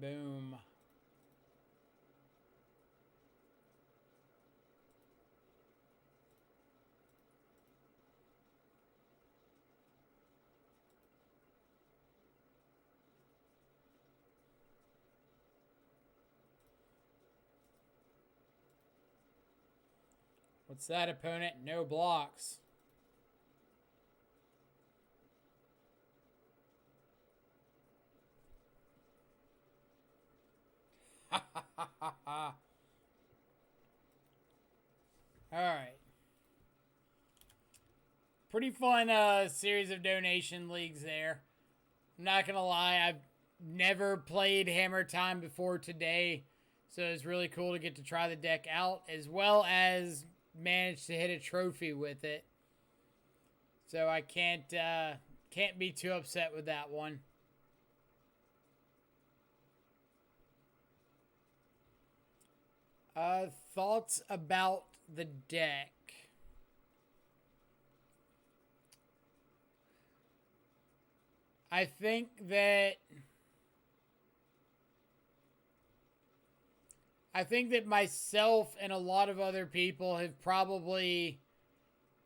Speaker 1: Boom. What's that, opponent? No blocks. Alright. Pretty fun series of donation leagues there. I'm not going to lie, I've never played Hammer Time before today. So it's really cool to get to try the deck out, as well as manage to hit a trophy with it. So I can't be too upset with that one. Thoughts about the deck? I think that myself and a lot of other people have probably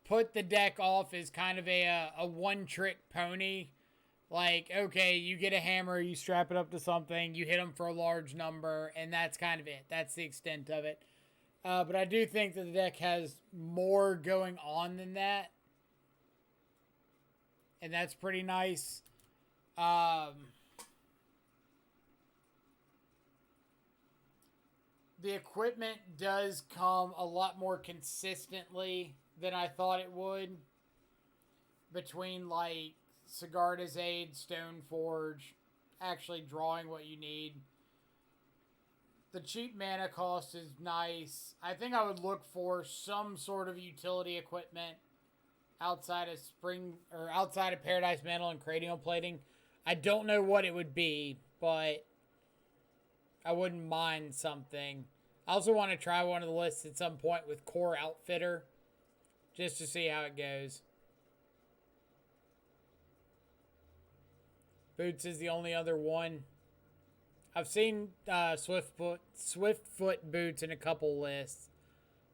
Speaker 1: put the deck off as kind of a one-trick pony. Like, okay, you get a hammer, you strap it up to something, you hit them for a large number, and that's kind of it. That's the extent of it. But I do think that the deck has more going on than that. And that's pretty nice. The equipment does come a lot more consistently than I thought it would. Between, like, Sigarda's Aid, Stoneforge, actually drawing what you need. The cheap mana cost is nice. I think I would look for some sort of utility equipment outside of Paradise Mantle and Cranial Plating. I don't know what it would be, but I wouldn't mind something. I also want to try one of the lists at some point with Core Outfitter, just to see how it goes. Boots is the only other one. I've seen Swiftfoot boots in a couple lists,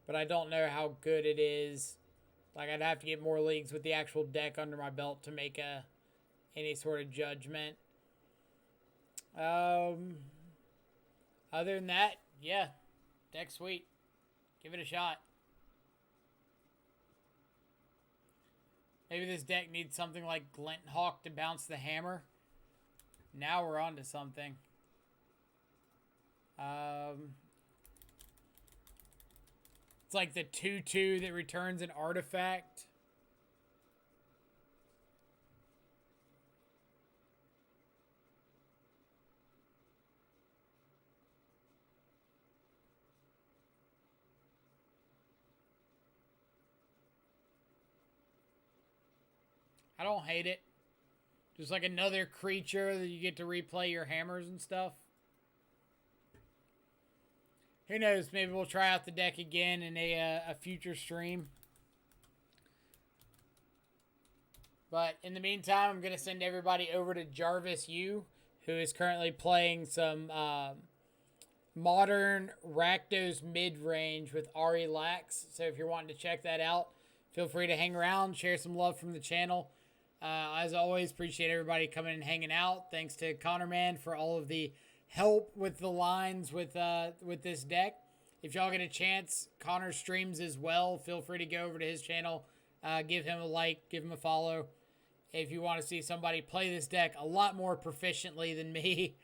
Speaker 1: but I don't know how good it is. Like, I'd have to get more leagues with the actual deck under my belt to make any sort of judgment. Other than that, yeah, deck's sweet. Give it a shot. Maybe this deck needs something like Glinthawk to bounce the hammer. Now we're on to something. It's like the 2/2 that returns an artifact. I don't hate it. Just like another creature that you get to replay your hammers and stuff. Who knows? Maybe we'll try out the deck again in a future stream. But in the meantime, I'm going to send everybody over to Jarvis U, who is currently playing some modern Rakdos mid-range with Ari Lax. So if you're wanting to check that out, feel free to hang around, share some love from the channel. As always, appreciate everybody coming and hanging out. Thanks to Connor Man for all of the help with the lines with this deck. If y'all get a chance, Connor streams as well. Feel free to go over to his channel, give him a like, give him a follow. If you want to see somebody play this deck a lot more proficiently than me.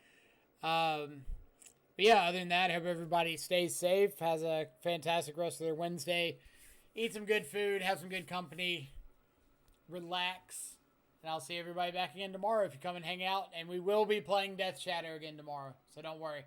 Speaker 1: But yeah, other than that, I hope everybody stays safe, has a fantastic rest of their Wednesday. Eat some good food, have some good company, relax. And I'll see everybody back again tomorrow if you come and hang out. And we will be playing Death Shadow again tomorrow. So don't worry.